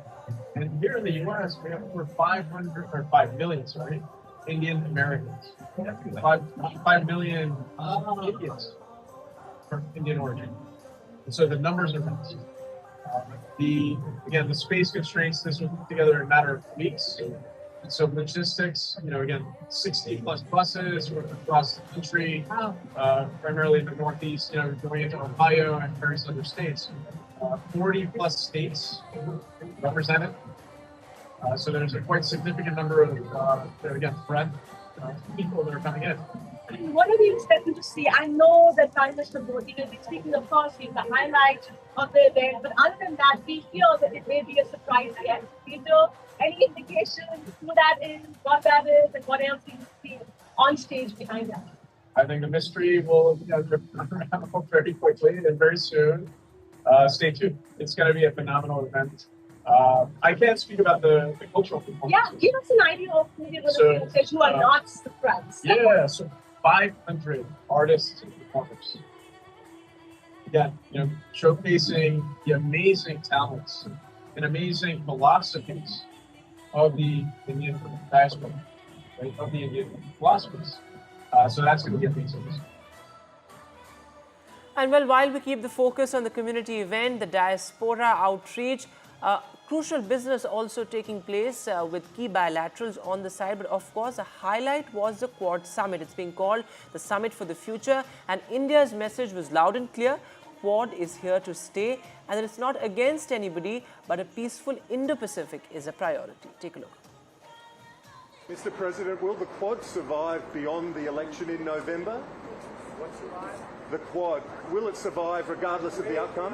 And here in the U.S., we have over 5 million, Indian Americans. 5 million Indians from Indian origin. And so the numbers are massive. The space constraints, this was put together in a matter of weeks. And so logistics, again, 60 plus buses across the country, primarily in the Northeast, going into Ohio and various other states. 40 plus states represented. So there's a quite significant number of, breadth of people that are coming in. What are we expecting to see? I know that Prime Minister Modi will be speaking, of course, he's the highlight of the event, but other than that, we feel that it may be a surprise guest. Any indication who that is, what that is, and what else you see on stage behind that? I think the mystery will unravel very quickly and very soon. Stay tuned. It's going to be a phenomenal event. I can't speak about the cultural component. Yeah, give us an idea of who you're going to see who are not surprised. Yeah, so 500 artists and performers. Again, showcasing the amazing talents and amazing philosophies of the Indian diaspora, right? Of the Indian philosophies. So that's going to be amazing. And well, while we keep the focus on the community event, the Diaspora outreach, crucial business also taking place with key bilaterals on the side. But of course, the highlight was the Quad Summit. It's being called the Summit for the Future. And India's message was loud and clear. Quad is here to stay. And it's not against anybody, but a peaceful Indo-Pacific is a priority. Take a look. Mr. President, will the Quad survive beyond the election in November? What survive? The Quad. Will it survive regardless of the outcome?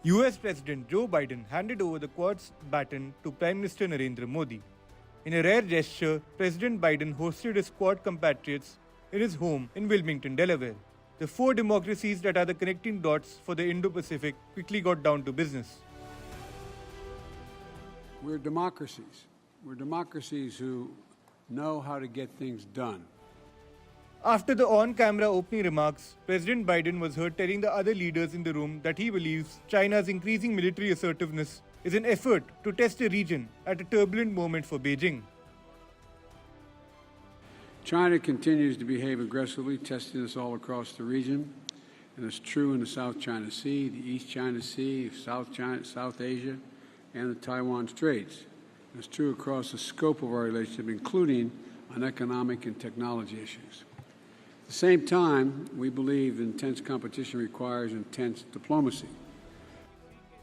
US President Joe Biden handed over the Quad's baton to Prime Minister Narendra Modi. In a rare gesture, President Biden hosted his Quad compatriots in his home in Wilmington, Delaware. The four democracies that are the connecting dots for the Indo-Pacific quickly got down to business. We're democracies. We're democracies who know how to get things done. After the on-camera opening remarks, President Biden was heard telling the other leaders in the room that he believes China's increasing military assertiveness is an effort to test the region at a turbulent moment for Beijing. China continues to behave aggressively, testing us all across the region. And it's true in the South China Sea, the East China Sea, South Asia, and the Taiwan Straits. And it's true across the scope of our relationship, including on economic and technology issues. At the same time, we believe intense competition requires intense diplomacy.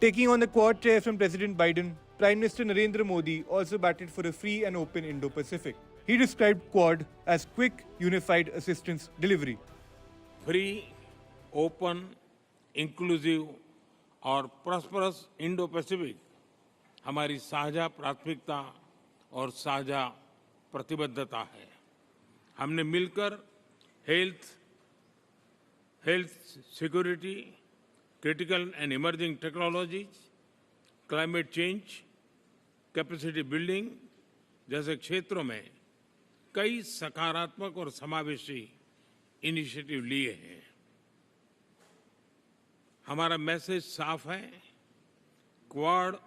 Taking on the Quad chair from President Biden, Prime Minister Narendra Modi also batted for a free and open Indo-Pacific. He described Quad as quick, unified assistance delivery. Free, open, inclusive और prosperous Indo-Pacific हमारी साझा प्राथमिकता और साझा प्रतिबद्धता है. हमने मिलकर health security, critical and emerging technologies, climate change, capacity building जैसे क्षेत्रों में कई सकारात्मक और समावेशी इनिशिएटिव लिए हैं. हमारा मैसेज साफ है. Quad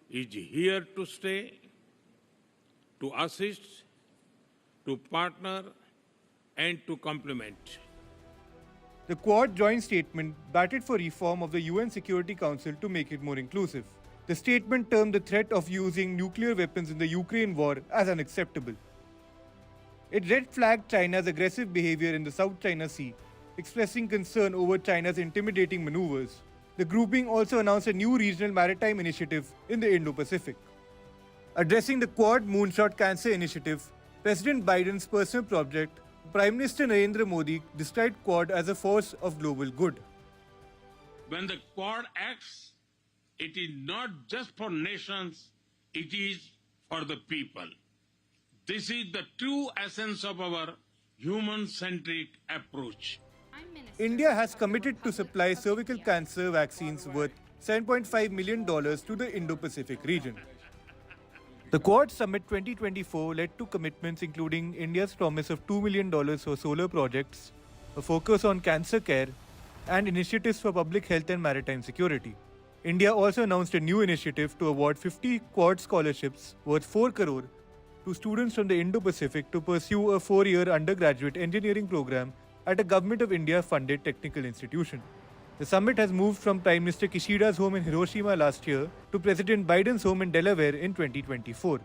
is here to stay, to assist, to partner, and to complement. The Quad joint statement batted for reform of the UN Security Council to make it more inclusive. The statement termed the threat of using nuclear weapons in the Ukraine war as unacceptable. It red-flagged China's aggressive behavior in the South China Sea, expressing concern over China's intimidating maneuvers. The grouping also announced a new regional maritime initiative in the Indo-Pacific. Addressing the Quad Moonshot Cancer Initiative, President Biden's personal project, Prime Minister Narendra Modi described Quad as a force of global good. When the Quad acts, it is not just for nations, it is for the people. This is the true essence of our human-centric approach. India has committed to supply cervical cancer vaccines worth $7.5 million to the Indo-Pacific region. The Quad Summit 2024 led to commitments including India's promise of $2 million for solar projects, a focus on cancer care, and initiatives for public health and maritime security. India also announced a new initiative to award 50 Quad scholarships worth 4 crore to students from the Indo-Pacific to pursue a 4-year undergraduate engineering program at a Government of India-funded technical institution. The summit has moved from Prime Minister Kishida's home in Hiroshima last year to President Biden's home in Delaware in 2024.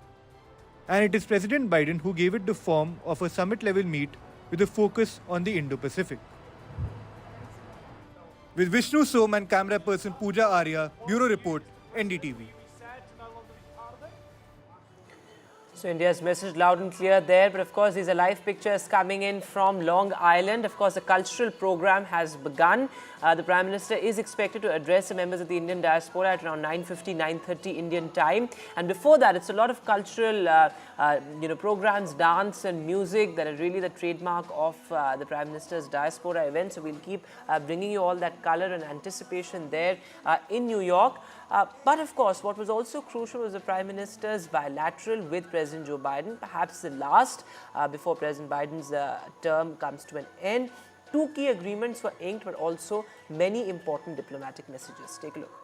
And it is President Biden who gave it the form of a summit-level meet with a focus on the Indo-Pacific. With Vishnu Som and camera person Pooja Arya, Bureau Report, NDTV. So India's message loud and clear there, but of course these are live pictures coming in from Long Island. Of course the cultural program has begun. The Prime Minister is expected to address the members of the Indian diaspora at around 9:50, 9:30 Indian time. And before that, it's a lot of cultural programs, dance and music that are really the trademark of the Prime Minister's diaspora event. So we'll keep bringing you all that color and anticipation there in New York. But of course, what was also crucial was the Prime Minister's bilateral with President Joe Biden, perhaps the last before President Biden's term comes to an end. 2 key agreements were inked, but also many important diplomatic messages. Take a look.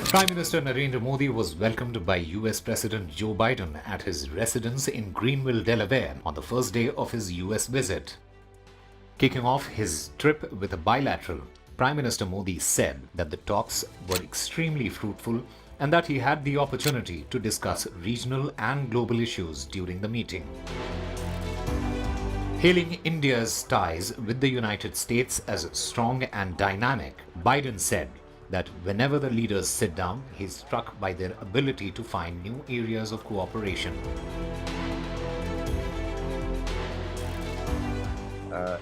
Prime Minister Narendra Modi was welcomed by US President Joe Biden at his residence in Greenville, Delaware on the first day of his US visit. Kicking off his trip with a bilateral, Prime Minister Modi said that the talks were extremely fruitful and that he had the opportunity to discuss regional and global issues during the meeting. Hailing India's ties with the United States as strong and dynamic, Biden said that whenever the leaders sit down, he's struck by their ability to find new areas of cooperation.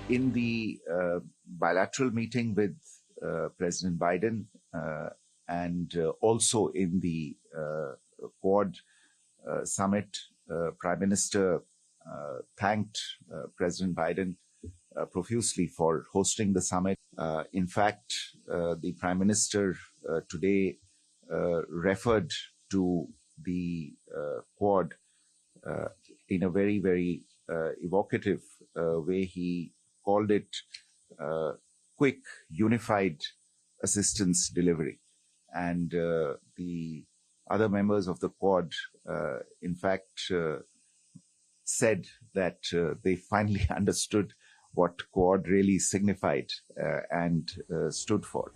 In the bilateral meeting with President Biden and also in the Quad summit, Prime Minister thanked President Biden profusely for hosting the summit. In fact, the Prime Minister today referred to the Quad in a very, very evocative way. He called it quick, unified assistance delivery. And the other members of the Quad, in fact, said that they finally understood what Quad really signified and stood for.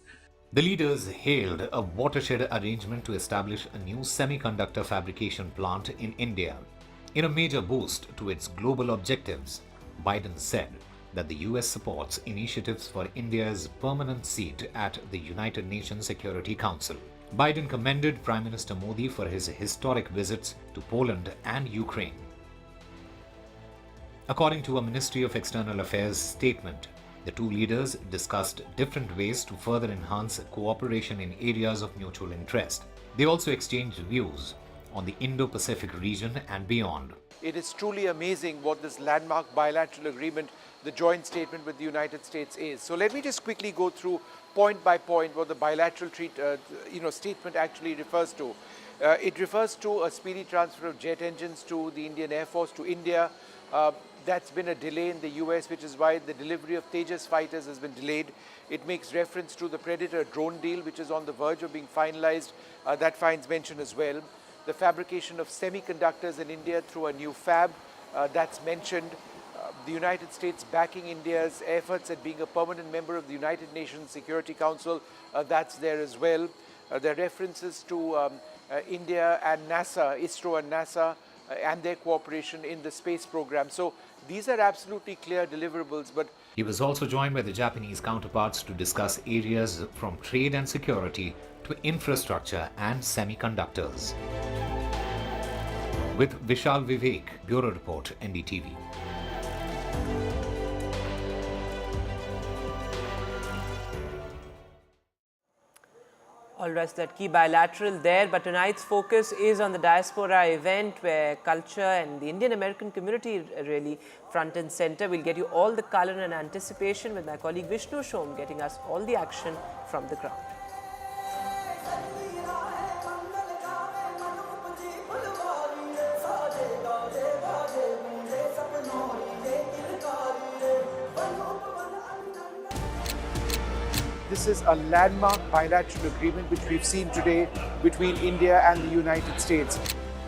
The leaders hailed a watershed arrangement to establish a new semiconductor fabrication plant in India. In a major boost to its global objectives, Biden said that the US supports initiatives for India's permanent seat at the United Nations Security Council. Biden commended Prime Minister Modi for his historic visits to Poland and Ukraine. According to a Ministry of External Affairs statement, the two leaders discussed different ways to further enhance cooperation in areas of mutual interest. They also exchanged views on the Indo-Pacific region and beyond. It is truly amazing what this landmark bilateral agreement, the joint statement with the United States is. So let me just quickly go through point by point what the bilateral statement actually refers to. It refers to a speedy transfer of jet engines to the Indian Air Force to India. That's been a delay in the US, which is why the delivery of Tejas fighters has been delayed. It makes reference to the Predator drone deal, which is on the verge of being finalized. That finds mention as well. The fabrication of semiconductors in India through a new fab, that's mentioned. The United States backing India's efforts at being a permanent member of the United Nations Security Council, that's there as well. There are references to India and NASA, ISRO and NASA, and their cooperation in the space program. So these are absolutely clear deliverables. But he was also joined by the Japanese counterparts to discuss areas from trade and security to infrastructure and semiconductors. With Vishal Vivek, Bureau Report, NDTV. All rest that key bilateral there, but tonight's focus is on the Diaspora event where culture and the Indian American community are really front and center. We'll get you all the color and anticipation with my colleague Vishnu Shom getting us all the action from the ground. this is a landmark bilateral agreement which we've seen today between India and the United States.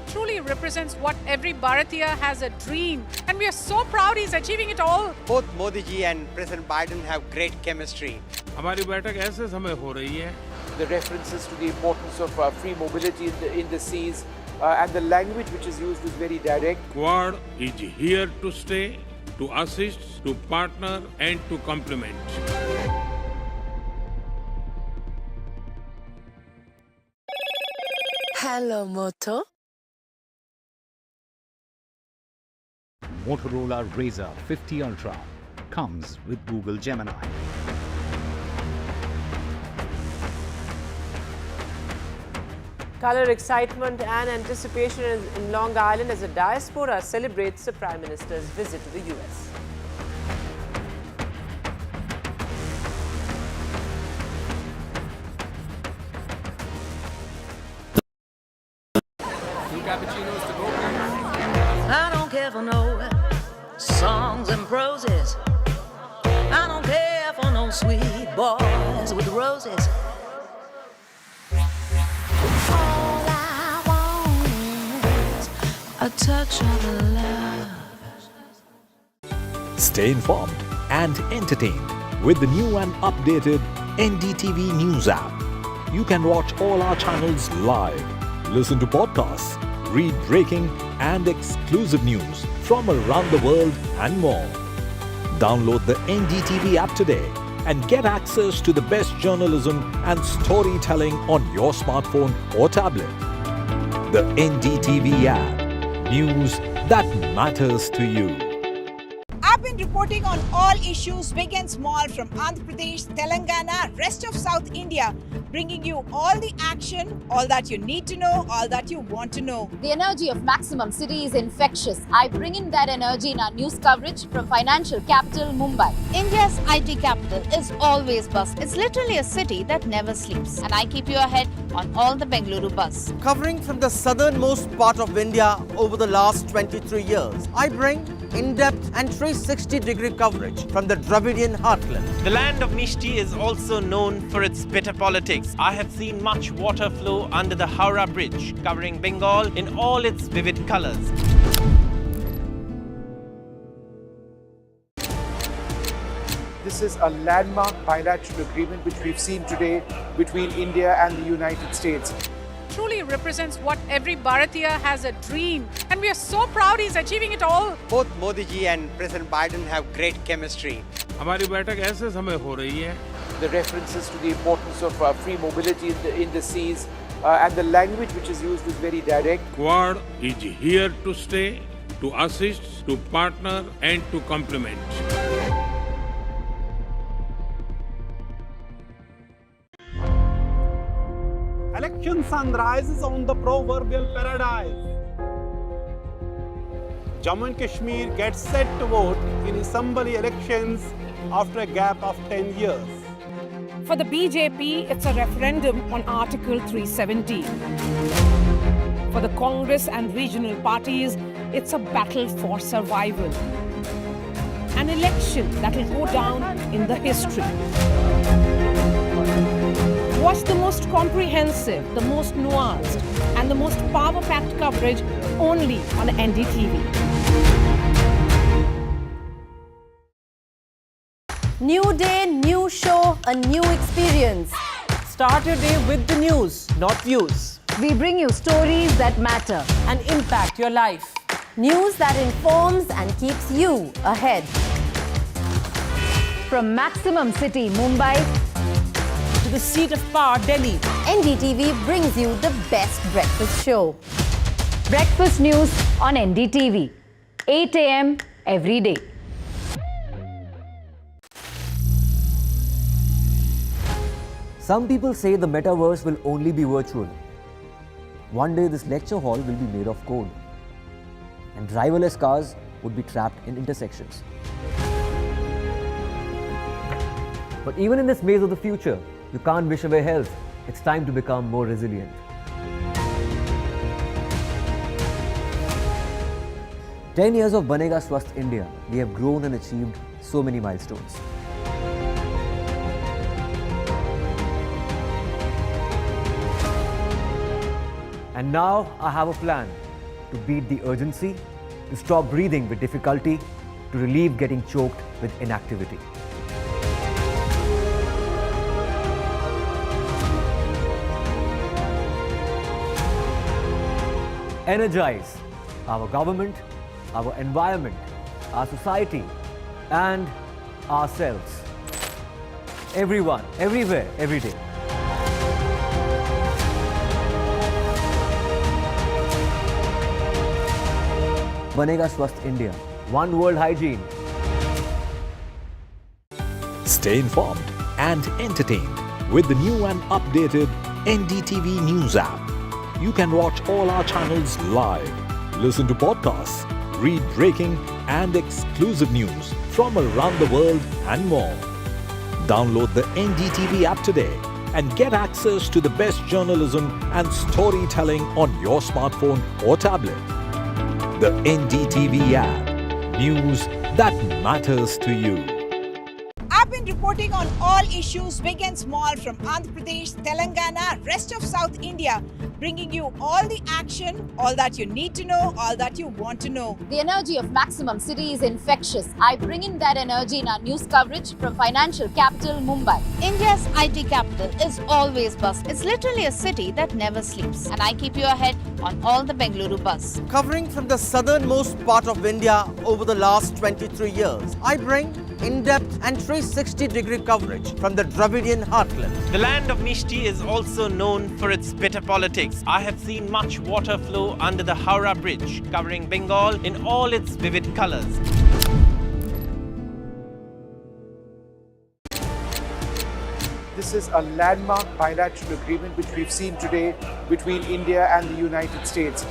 Truly represents what every Bharatiya has a dream, and we are so proud he's achieving it all. Both Modi ji and President Biden have great chemistry. हमारी बैठक ऐसे समय हो रही है. The references to the importance of free mobility in the seas and the language which is used is very direct. Quad is here to stay, to assist, to partner and to complement. Hello, Moto. Motorola Razr 50 Ultra comes with Google Gemini. Color, excitement and anticipation in Long Island as the Diaspora celebrates the Prime Minister's visit to the US. Two cappuccinos to go. I don't care for no songs and proses. I don't care for no sweet boys with roses. A touch of love. Stay informed and entertained with the new and updated NDTV News app. You can watch all our channels live, listen to podcasts, read breaking and exclusive news from around the world and more. Download the NDTV app today and get access to the best journalism and storytelling on your smartphone or tablet. The NDTV app. News that matters to you. I've been reporting on all issues big and small from Andhra Pradesh, Telangana, rest of South India, bringing you all the action, all that you need to know, all that you want to know. The energy of Maximum City is infectious. I bring in that energy in our news coverage from financial capital Mumbai. India's IT capital is always bustling. It's literally a city that never sleeps. And I keep you ahead on all the Bengaluru buzz. Covering from the southernmost part of India over the last 23 years, I bring in-depth and 360-degree coverage from the Dravidian heartland. The land of Mishti is also known for its bitter politics. I have seen much water flow under the Howrah Bridge, covering Bengal in all its vivid colors. This is a landmark bilateral agreement which we've seen today between India and the United States. Truly represents what every Bharatiya has a dream, and we are so proud he's achieving it all. Both Modi ji and President Biden have great chemistry. हमारी बैठक ऐसे समय हो रही है. The references to the importance of free mobility in the seas and the language which is used is very direct. Quad is here to stay, to assist, to partner and to complement. Election sunrise is on the proverbial paradise. Jammu and Kashmir gets set to vote in assembly elections after a gap of 10 years. For the BJP, it's a referendum on Article 370. For the Congress and regional parties, it's a battle for survival. An election that will go down in the history. Watch the most comprehensive, the most nuanced, and the most power-packed coverage only on NDTV. New day, new show, a new experience. Start your day with the news, not views. We bring you stories that matter and impact your life. News that informs and keeps you ahead. From Maximum City, Mumbai, to the seat of power, Delhi, NDTV brings you the best breakfast show. Breakfast news on NDTV, 8 a.m. every day. Some people say the metaverse will only be virtual. One day this lecture hall will be made of code, and driverless cars would be trapped in intersections. But even in this maze of the future, you can't wish away health. It's time to become more resilient. "10 years of Banega Swasth India, we have grown and achieved so many milestones. And now I have a plan to beat the urgency, to stop breathing with difficulty, to relieve getting choked with inactivity. Energize our government, our environment, our society, and ourselves. Everyone, everywhere, every day. Banega Swasth India. One world hygiene. Stay informed and entertained with the new and updated NDTV News app. You can watch all our channels live, listen to podcasts, read breaking and exclusive news from around the world and more. Download the NDTV app today and get access to the best journalism and storytelling on your smartphone or tablet. The NDTV app. News that matters to you. I've been reporting on all issues big and small from Andhra Pradesh, Telangana, rest of South India, bringing you all the action, all that you need to know, all that you want to know. The energy of Maximum City is infectious. I bring in that energy in our news coverage from financial capital Mumbai. India's IT capital is always buzz. It's literally a city that never sleeps. And I keep you ahead on all the Bengaluru buzz. Covering from the southernmost part of India over the last 23 years, I bring in-depth and 360-degree coverage from the Dravidian heartland. The land of Mishti is also known for its bitter politics. I have seen much water flow under the Howrah Bridge, covering Bengal in all its vivid colors. This is a landmark bilateral agreement which we've seen today between India and the United States.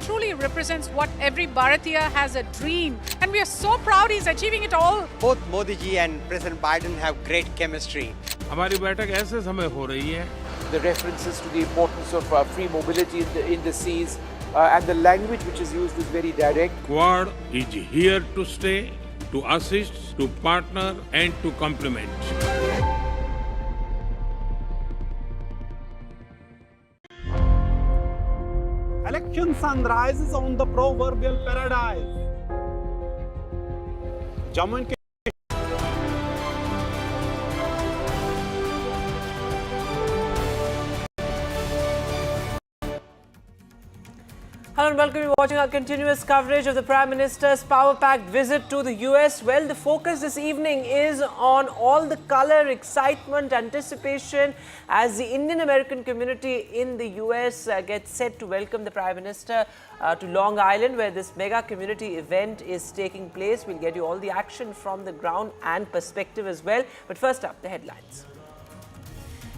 Truly represents what every Bharatiya has a dream, and we are so proud he's achieving it all. Both Modi ji and President Biden have great chemistry. हमारी बैठक ऐसे समय हो रही है. The references to the importance of free mobility in the seas and the language which is used is very direct. Quad is here to stay, to assist, to partner and to complement. Election sunrise is on the proverbial paradise. Jammu and Hello and welcome. You're watching our continuous coverage of the Prime Minister's power-packed visit to the US. Well, the focus this evening is on all the color, excitement, anticipation as the Indian-American community in the US gets set to welcome the Prime Minister to Long Island, where this mega community event is taking place. We'll get you all the action from the ground and perspective as well. But first up, the headlines.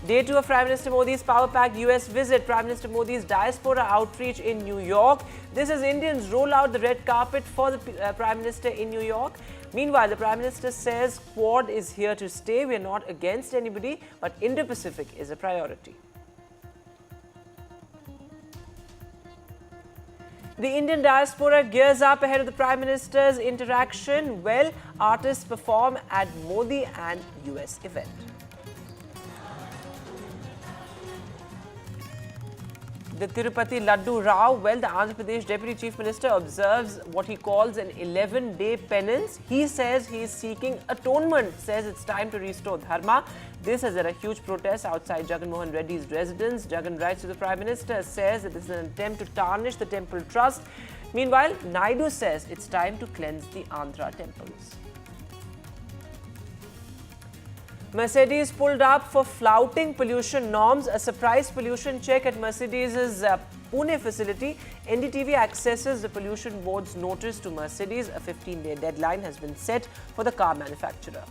Day 2 of Prime Minister Modi's power-packed US visit. Prime Minister Modi's diaspora outreach in New York. This is Indians roll out the red carpet for the Prime Minister in New York. Meanwhile, the Prime Minister says Quad is here to stay. We are not against anybody, but Indo-Pacific is a priority. The Indian diaspora gears up ahead of the Prime Minister's interaction. Well, artists perform at Modi and US event. The Tirupati Laddu Rao, well, the Andhra Pradesh Deputy Chief Minister observes what he calls an 11-day penance. He says he is seeking atonement, says it's time to restore dharma. This has led a huge protest outside Jagan Mohan Reddy's residence. Jagan writes to the Prime Minister, says it is an attempt to tarnish the temple trust. Meanwhile, Naidu says it's time to cleanse the Andhra temples. Mercedes pulled up for flouting pollution norms. A surprise pollution check at Mercedes' Pune facility. NDTV accesses the pollution board's notice to Mercedes. A 15-day deadline has been set for the car manufacturer.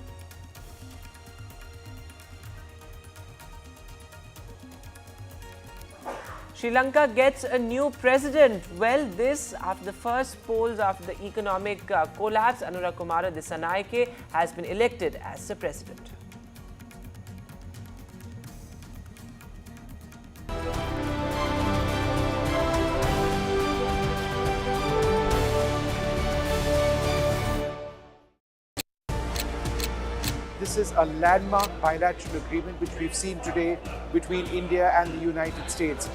Sri Lanka gets a new president. Well, this after the first polls after the economic collapse, Anurakumara Dissanayake has been elected as the president. This is a landmark bilateral agreement which we've seen today between India and the United States.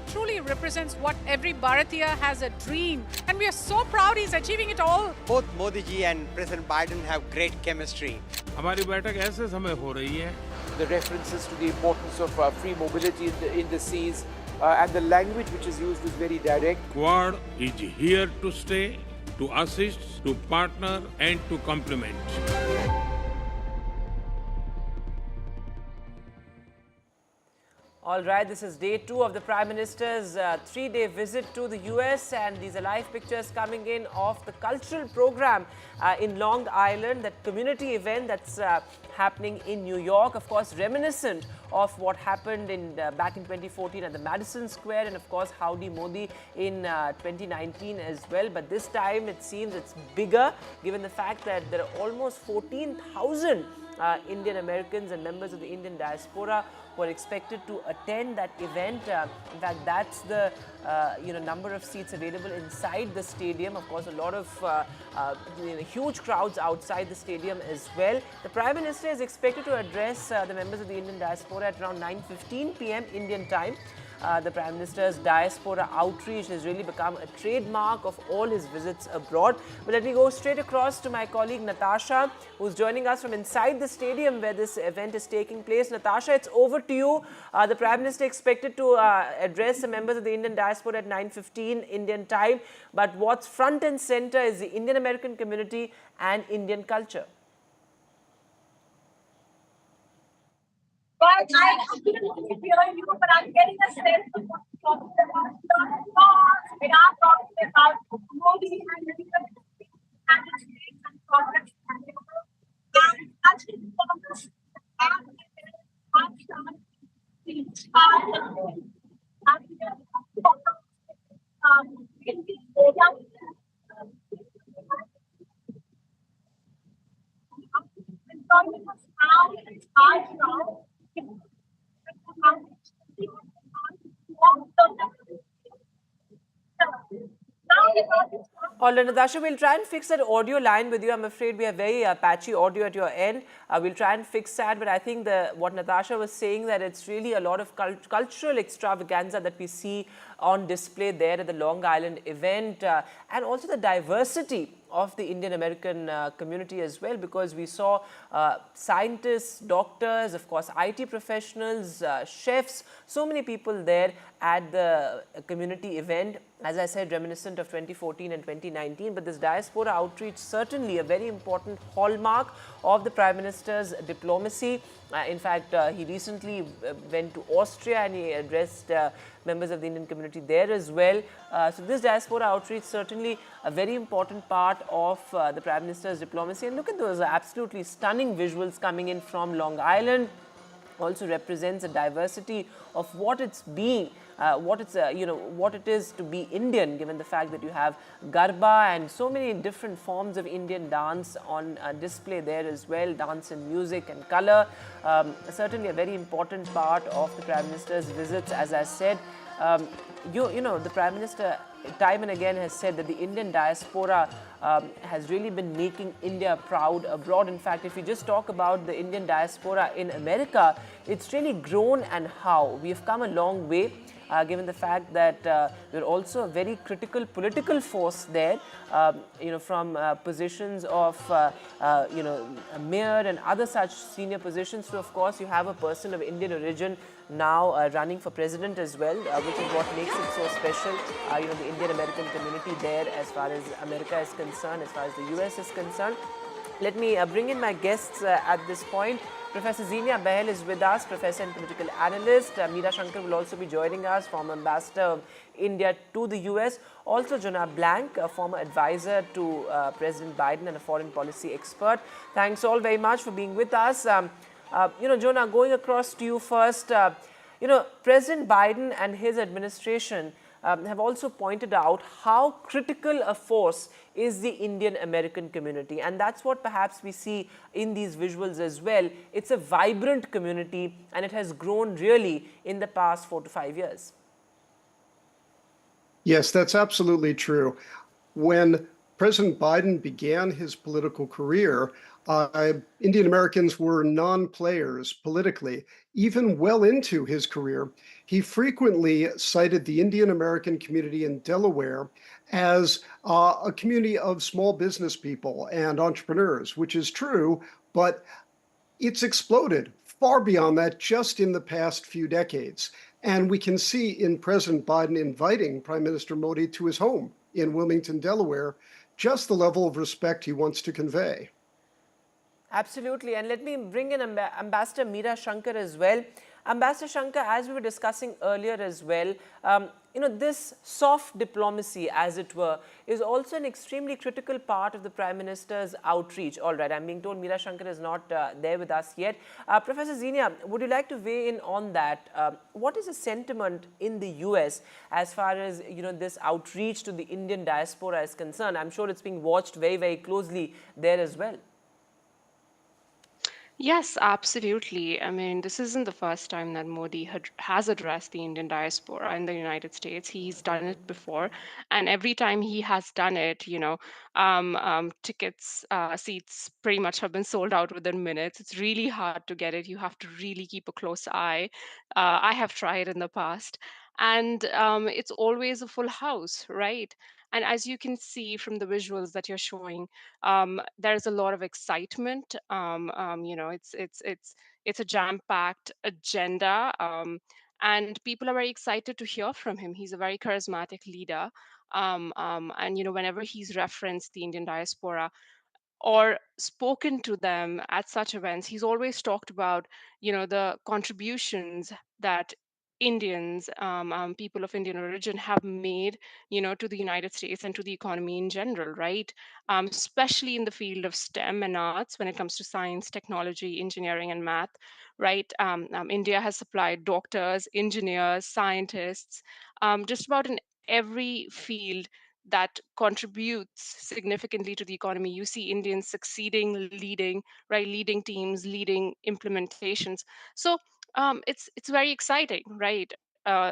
Truly represents what every Bharatiya has a dream, and we are so proud he's achieving it all. Both Modi ji and President Biden have great chemistry. हमारी बैठक ऐसे समय हो रही है. The references to the importance of free mobility in the seas and the language which is used is very direct. Quad is here to stay, to assist, to partner and to complement. All right, this is day 2 of the Prime Minister's 3-day visit to the US, and these are live pictures coming in of the cultural program in Long Island, that community event that's happening in New York, of course reminiscent of what happened in back in 2014 at the Madison Square, and of course Howdy Modi in 2019 as well. But this time it seems it's bigger, given the fact that there are almost 14,000 Indian Americans and members of the Indian diaspora who are expected to attend that event. In fact, that's the number of seats available inside the stadium. Of course, a lot of huge crowds outside the stadium as well. The Prime Minister is expected to address the members of the Indian diaspora at around 9:15 p.m. Indian time. The Prime Minister's diaspora outreach has really become a trademark of all his visits abroad. But let me go straight across to my colleague Natasha, who's joining us from inside the stadium where this event is taking place. Natasha, it's over to you. The Prime Minister expected to address the members of the Indian diaspora at 9:15 Indian time. But what's front and center is the Indian American community and Indian culture. But I couldn't hear you, but I'm getting a sense of what you're talking about. We are talking about Modi and the United States and progress and touching progress and All right, Natasha, we'll try and fix that audio line with you. I'm afraid we have very patchy audio at your end. We'll try and fix that, but I think what Natasha was saying, that it's really a lot of cultural extravaganza that we see on display there at the Long Island event, and also the diversity of the Indian American community as well, because we saw scientists, doctors, of course IT professionals, chefs, so many people there at the community event. As I said, reminiscent of 2014 and 2019, but this diaspora outreach certainly a very important hallmark of the Prime Minister's diplomacy. In fact, he recently went to Austria and he addressed members of the Indian community there as well. So this diaspora outreach certainly a very important part of the Prime Minister's diplomacy. And look at those absolutely stunning visuals coming in from Long Island. Also represents a diversity of what it's being, what it is to be Indian, given the fact that you have Garba and so many different forms of Indian dance on display there as well, dance and music and color. Certainly a very important part of the Prime Minister's visits, as I said. The Prime Minister time and again has said that the Indian diaspora has really been making India proud abroad. In fact, if you just talk about the Indian diaspora in America, it's really grown, and how. We have come a long way. Given the fact that we're also a very critical political force there, from positions of, a mayor and other such senior positions to, of course, you have a person of Indian origin now running for president as well, which is what makes it so special. The Indian-American community there, as far as America is concerned, as far as the US is concerned. Let me bring in my guests at this point. Professor Zenia Bahel is with us, professor and political analyst. Meera Shankar will also be joining us, former ambassador of India to the US. Also, Jonah Blank, a former advisor to President Biden and a foreign policy expert. Thanks all very much for being with us. Jonah, going across to you first. President Biden and his administration have also pointed out how critical a force is the Indian-American community. And that's what perhaps we see in these visuals as well. It's a vibrant community, and it has grown really in the past 4 to 5 years. Yes, that's absolutely true. When President Biden began his political career, Indian Americans were non-players politically. Even well into his career, he frequently cited the Indian American community in Delaware as a community of small business people and entrepreneurs, which is true, but it's exploded far beyond that just in the past few decades. And we can see in President Biden inviting Prime Minister Modi to his home in Wilmington, Delaware, just the level of respect he wants to convey. Absolutely. And let me bring in Ambassador Meera Shankar as well. Ambassador Shankar, as we were discussing earlier as well, this soft diplomacy, as it were, is also an extremely critical part of the Prime Minister's outreach. All right, I'm being told Meera Shankar is not there with us yet. Professor Zenia, would you like to weigh in on that? What is the sentiment in the US as far as, this outreach to the Indian diaspora is concerned? I'm sure it's being watched very, very closely there as well. Yes, absolutely. I mean, this isn't the first time that Modi has addressed the Indian diaspora in the United States. He's done it before. And every time he has done it, tickets, seats pretty much have been sold out within minutes. It's really hard to get it. You have to really keep a close eye. I have tried in the past. And it's always a full house, right? And as you can see from the visuals that you're showing, there's a lot of excitement. It's a jam-packed agenda, and people are very excited to hear from him. He's a very charismatic leader, and whenever he's referenced the Indian diaspora or spoken to them at such events, he's always talked about the contributions that Indians, people of Indian origin, have made, to the United States and to the economy in general, right? Especially in the field of STEM and arts, when it comes to science, technology, engineering, and math, right? India has supplied doctors, engineers, scientists, just about in every field that contributes significantly to the economy. You see Indians succeeding, leading, right? Leading teams, leading implementations. So it's very exciting, right?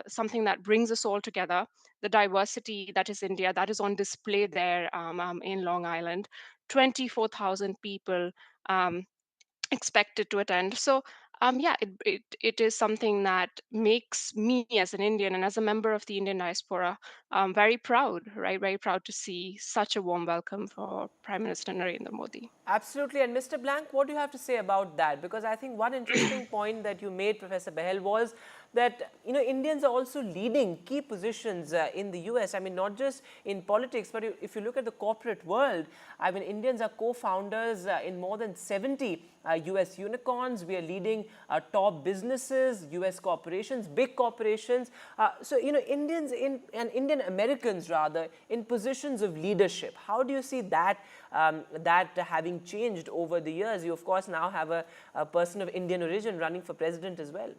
Something that brings us all together. The diversity that is India, that is on display there in Long Island. 24,000 people expected to attend. So it is something that makes me as an Indian and as a member of the Indian diaspora very proud, right? Very proud to see such a warm welcome for Prime Minister Narendra Modi. Absolutely. And Mr. Blank, what do you have to say about that? Because I think one interesting point that you made, Professor Bahel, was that Indians are also leading key positions in the US. I mean, not just in politics, but if you look at the corporate world, I mean, Indians are co-founders in more than 70 US unicorns. We are leading top businesses, US corporations, big corporations. So Indians and Indian Americans rather in positions of leadership. How do you see that having changed over the years? You of course now have a person of Indian origin running for president as well.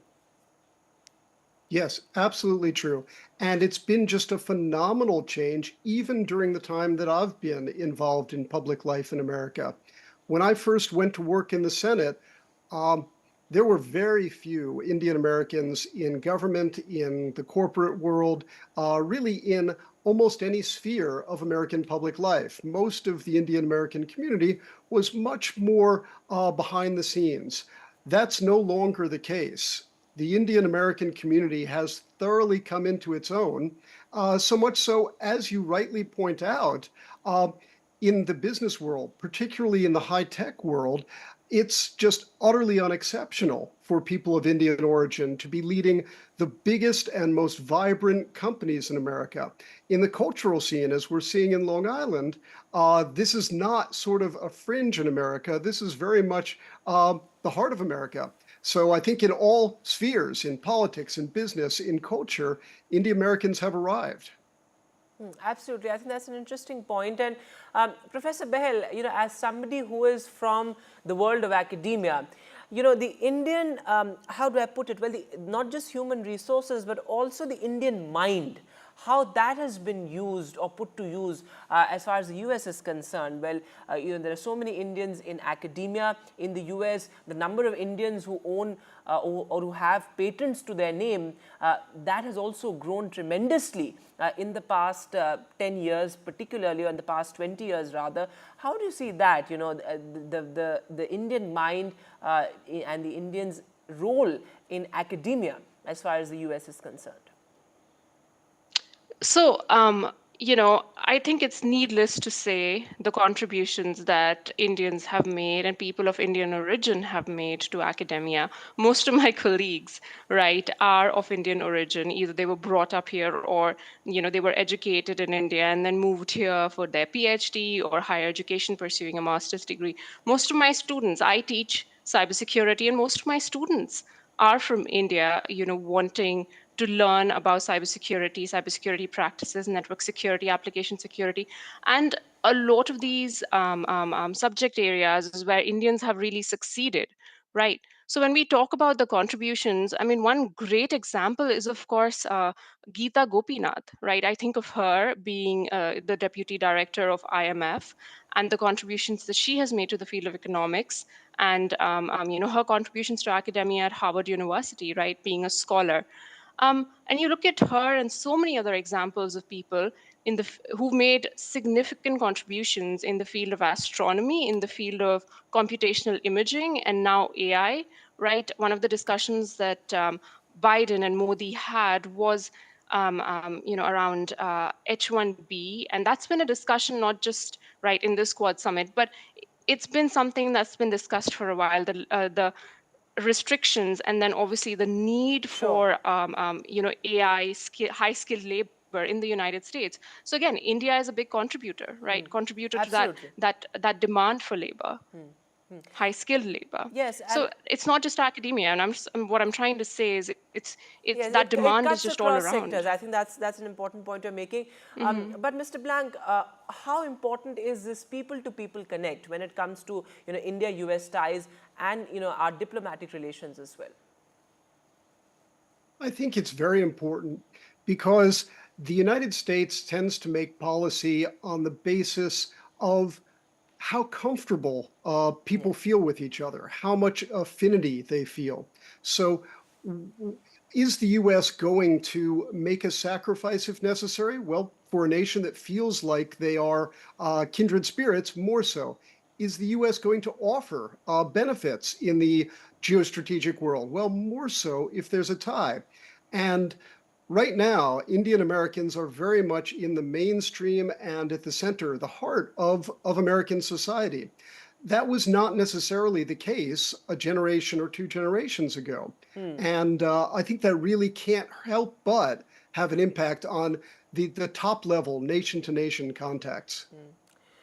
Yes, absolutely true. And it's been just a phenomenal change, even during the time that I've been involved in public life in America. When I first went to work in the Senate, there were very few Indian Americans in government, in the corporate world, really in almost any sphere of American public life. Most of the Indian American community was much more behind the scenes. That's no longer the case. The Indian American community has thoroughly come into its own, so much so, as you rightly point out, in the business world, particularly in the high-tech world, it's just utterly unexceptional for people of Indian origin to be leading the biggest and most vibrant companies in America. In the cultural scene, as we're seeing in Long Island, this is not sort of a fringe in America. This is very much the heart of America. So I think in all spheres, in politics, in business, in culture, Indian Americans have arrived. Absolutely. I think that's an interesting point. And Professor Behel, as somebody who is from the world of academia, the Indian, how do I put it? Well, not just human resources, but also the Indian mind, how that has been used or put to use as far as the US is concerned. Well, there are so many Indians in academia in the US. The number of Indians who own or who have patents to their name, that has also grown tremendously in the past 10 years, particularly in the past 20 years rather. How do you see that, the Indian mind and the Indians' role in academia as far as the US is concerned? So, I think it's needless to say the contributions that Indians have made and people of Indian origin have made to academia. Most of my colleagues, right, are of Indian origin. Either they were brought up here or, they were educated in India and then moved here for their PhD or higher education pursuing a master's degree. Most of my students, I teach cybersecurity, and most of my students are from India, wanting to learn about cybersecurity practices, network security, application security. And a lot of these subject areas is where Indians have really succeeded, right? So when we talk about the contributions, I mean, one great example is, of course, Geeta Gopinath, right? I think of her being the deputy director of IMF and the contributions that she has made to the field of economics and, her contributions to academia at Harvard University, right? Being a scholar. And you look at her and so many other examples of people who've made significant contributions in the field of astronomy, in the field of computational imaging, and now AI, right? One of the discussions that Biden and Modi had was around H-1B, and that's been a discussion not just right in this Quad Summit, but it's been something that's been discussed for a while. The restrictions and then obviously the need for AI high-skilled labor in the United States. So again, India is a big contributor, right? Contributor to that demand for labor. High-skilled labor. Yes. So it's not just academia, and what I'm trying to say is it's that demand is just all around. Sectors. I think that's an important point you're making. But Mr. Blank, how important is this people-to-people connect when it comes to India-US ties and our diplomatic relations as well? I think it's very important because the United States tends to make policy on the basis of how comfortable people feel with each other, how much affinity they feel. So is the US going to make a sacrifice if necessary? Well, for a nation that feels like they are kindred spirits, more so. Is the US going to offer benefits in the geostrategic world? Well, more so if there's a tie. And right now, Indian Americans are very much in the mainstream and at the center, the heart of American society. That was not necessarily the case a generation or two generations ago. And I think that really can't help but have an impact on the top level nation-to-nation contacts.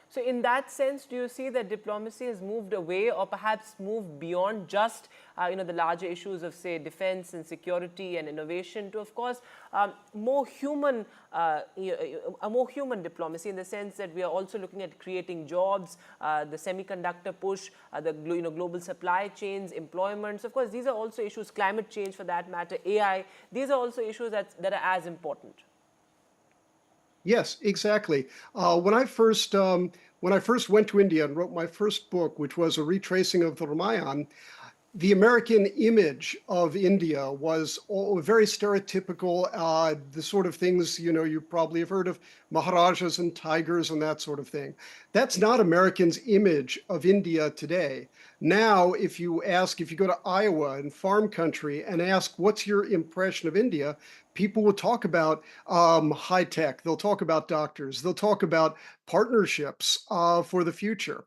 So in that sense, do you see that diplomacy has moved away or perhaps moved beyond just the larger issues of, say, defense and security and innovation to, of course, more human diplomacy, in the sense that we are also looking at creating jobs, the semiconductor push, the global supply chains, employment. So of course, these are also issues, climate change for that matter, AI. These are also issues that are as important. Yes, exactly. When I first went to India and wrote my first book, which was a retracing of the Ramayana, the American image of India was very stereotypical, the sort of things, you probably have heard of Maharajas and tigers and that sort of thing. That's not Americans' image of India today. Now, if you go to Iowa and farm country and ask, what's your impression of India? People will talk about high tech. They'll talk about doctors. They'll talk about partnerships for the future.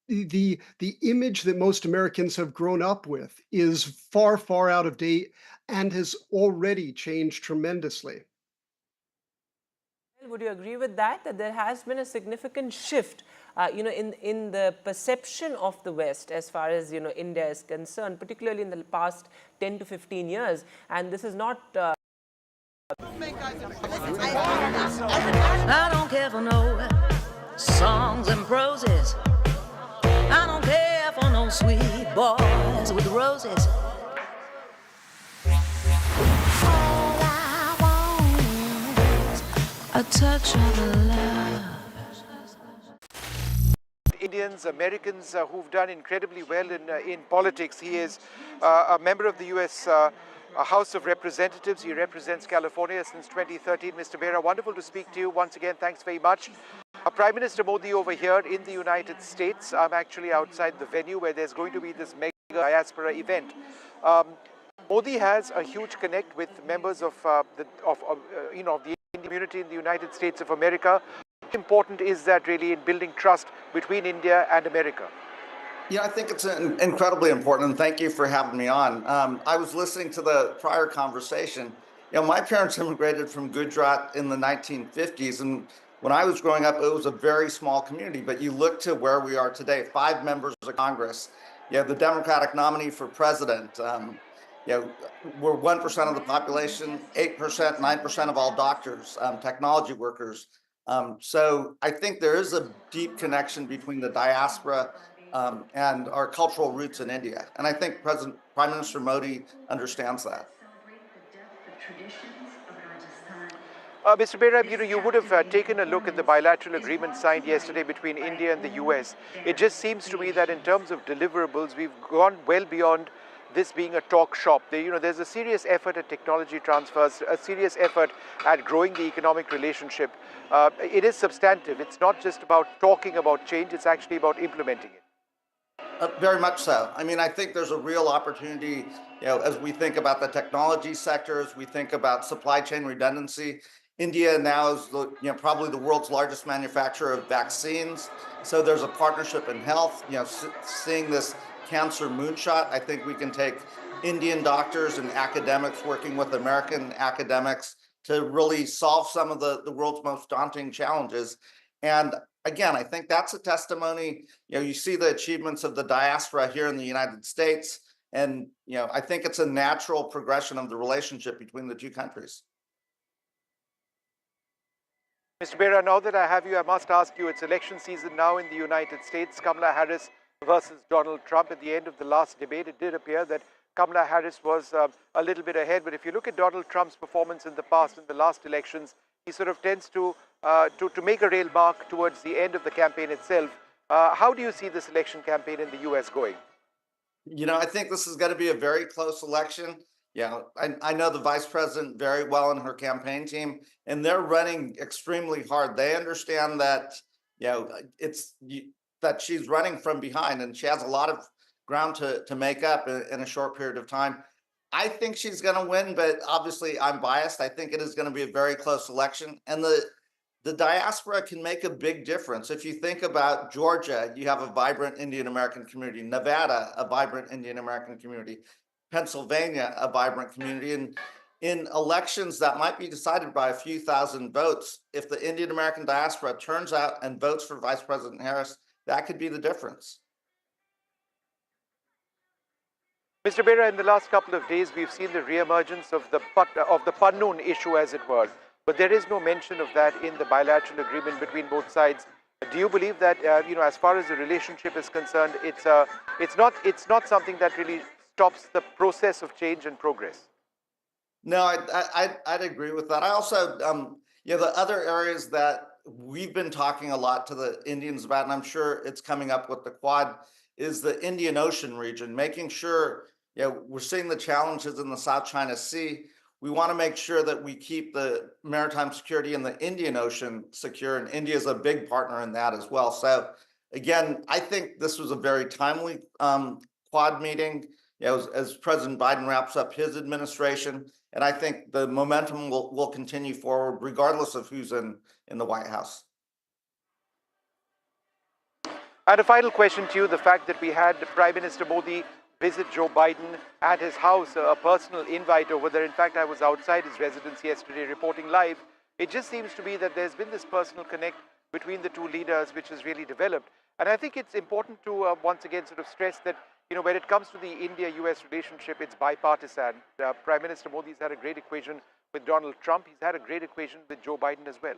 The image that most Americans have grown up with is far, far out of date and has already changed tremendously. Would you agree with that? That there has been a significant shift, in the perception of the West as far as India is concerned, particularly in the past 10 to 15 years, and this is not. I don't care for no songs and proses. I don't care for no sweet boys with roses. All I want is a touch of love. Indians, Americans who've done incredibly well in politics. He is a member of the U.S. House of Representatives. He represents California since 2013. Mr. Bera, wonderful to speak to you once again. Thanks very much. Prime Minister Modi over here in the United States. I'm actually outside the venue where there's going to be this mega diaspora event. Modi has a huge connect with members of the Indian community in the United States of America. How important is that really in building trust between India and America? Yeah, I think it's incredibly important, and thank you for having me on. I was listening to the prior conversation. My parents immigrated from Gujarat in the 1950s, and when I was growing up, it was a very small community, but you look to where we are today, 5 members of Congress, the Democratic nominee for president, we're 1% of the population, 8%, 9% of all doctors, technology workers. So I think there is a deep connection between the diaspora and our cultural roots in India. And I think Prime Minister Modi understands that. Mr. Bera, you would have taken a look at the bilateral agreement signed yesterday between India and the US. It just seems to me that in terms of deliverables, we've gone well beyond this being a talk shop. There's a serious effort at technology transfers, a serious effort at growing the economic relationship. It is substantive. It's not just about talking about change, it's actually about implementing it. Very much so. I mean, I think there's a real opportunity, as we think about the technology sector, as we think about supply chain redundancy. India now is probably the world's largest manufacturer of vaccines. So there's a partnership in health. Seeing this cancer moonshot, I think we can take Indian doctors and academics working with American academics to really solve some of the world's most daunting challenges. And again, I think that's a testimony. You see the achievements of the diaspora here in the United States, and I think it's a natural progression of the relationship between the two countries. Mr. Bera, now that I have you, I must ask you, it's election season now in the United States. Kamala Harris versus Donald Trump. At the end of the last debate, it did appear that Kamala Harris was a little bit ahead. But if you look at Donald Trump's performance in the past, in the last elections, he sort of tends to make a real mark towards the end of the campaign itself. How do you see this election campaign in the US going? I think this is going to be a very close election. I know the vice president very well and her campaign team, and they're running extremely hard. They understand that, that she's running from behind and she has a lot of ground to make up in a short period of time. I think she's going to win, but obviously I'm biased. I think it is going to be a very close election, and the diaspora can make a big difference. If you think about Georgia, you have a vibrant Indian American community. Nevada, a vibrant Indian American community. Pennsylvania, a vibrant community. And in elections that might be decided by a few thousand votes, if the Indian American diaspora turns out and votes for Vice President Harris, that could be the difference. Mr. Bera, in the last couple of days, we've seen the reemergence of the Pannoon issue, as it were. But there is no mention of that in the bilateral agreement between both sides. Do you believe that, as far as the relationship is concerned, it's not something that really stops the process of change and progress? No, I'd agree with that. I also, the other areas that we've been talking a lot to the Indians about, and I'm sure it's coming up with the Quad, is the Indian Ocean region, making sure, we're seeing the challenges in the South China Sea. We want to make sure that we keep the maritime security in the Indian Ocean secure, and India is a big partner in that as well. So again, I think this was a very timely Quad meeting, as President Biden wraps up his administration, and I think the momentum will continue forward regardless of who's in the White House. And a final question to you, the fact that we had Prime Minister Modi visit Joe Biden at his house, a personal invite over there. In fact, I was outside his residence yesterday reporting live. It just seems to be that there's been this personal connect between the two leaders, which has really developed. And I think it's important to once again sort of stress that, when it comes to the India-US relationship, it's bipartisan. Prime Minister Modi's had a great equation with Donald Trump. He's had a great equation with Joe Biden as well.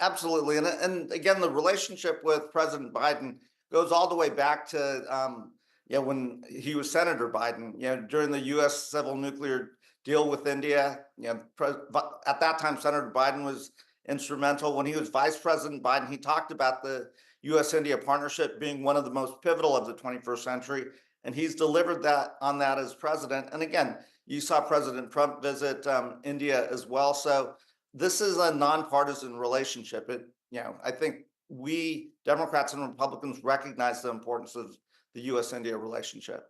Absolutely. And again, the relationship with President Biden goes all the way back to when he was Senator Biden, during the U.S. civil nuclear deal with India. At that time, Senator Biden was instrumental. When he was Vice President Biden, he talked about the U.S.-India partnership being one of the most pivotal of the 21st century, and he's delivered on that as president. And again, you saw President Trump visit India as well. So this is a nonpartisan relationship. I think we Democrats and Republicans recognize the importance of the U.S.-India relationship.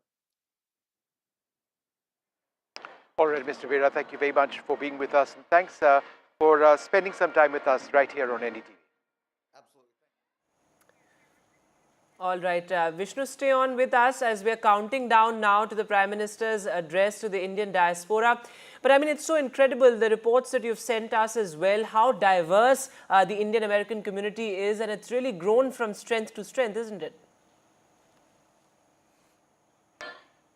All right, Mr. Vera, thank you very much for being with us, and thanks for spending some time with us right here on NDTV. All right, Vishnu, stay on with us as we're counting down now to the Prime Minister's address to the Indian diaspora. But I mean, it's so incredible, the reports that you've sent us as well, how diverse the Indian American community is, and it's really grown from strength to strength, isn't it?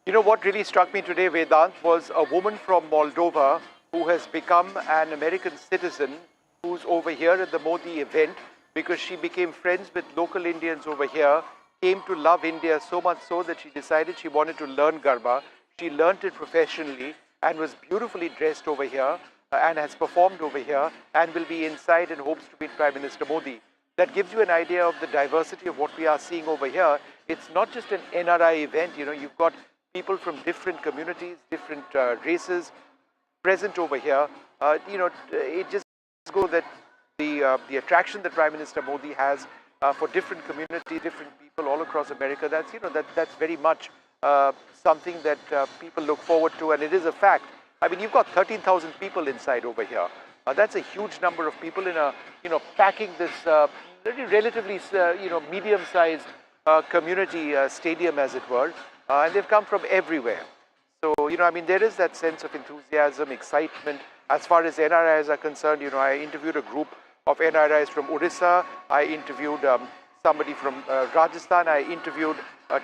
What really struck me today, Vedant, was a woman from Moldova who has become an American citizen who's over here at the Modi event because she became friends with local Indians over here, came to love India so much so that she decided she wanted to learn Garba. She learnt it professionally and was beautifully dressed over here and has performed over here and will be inside and hopes to meet Prime Minister Modi. That gives you an idea of the diversity of what we are seeing over here. It's not just an NRI event, you've got people from different communities, different races present over here. It just goes that the attraction that Prime Minister Modi has for different communities, different people all across America, that's very much something that people look forward to, and it is a fact. I mean, you've got 13,000 people inside over here. That's a huge number of people in a, packing this relatively, medium-sized community stadium, as it were, and they've come from everywhere. So, there is that sense of enthusiasm, excitement. As far as NRIs are concerned, I interviewed a group of NRIs from Odisha. I interviewed somebody from Rajasthan. I interviewed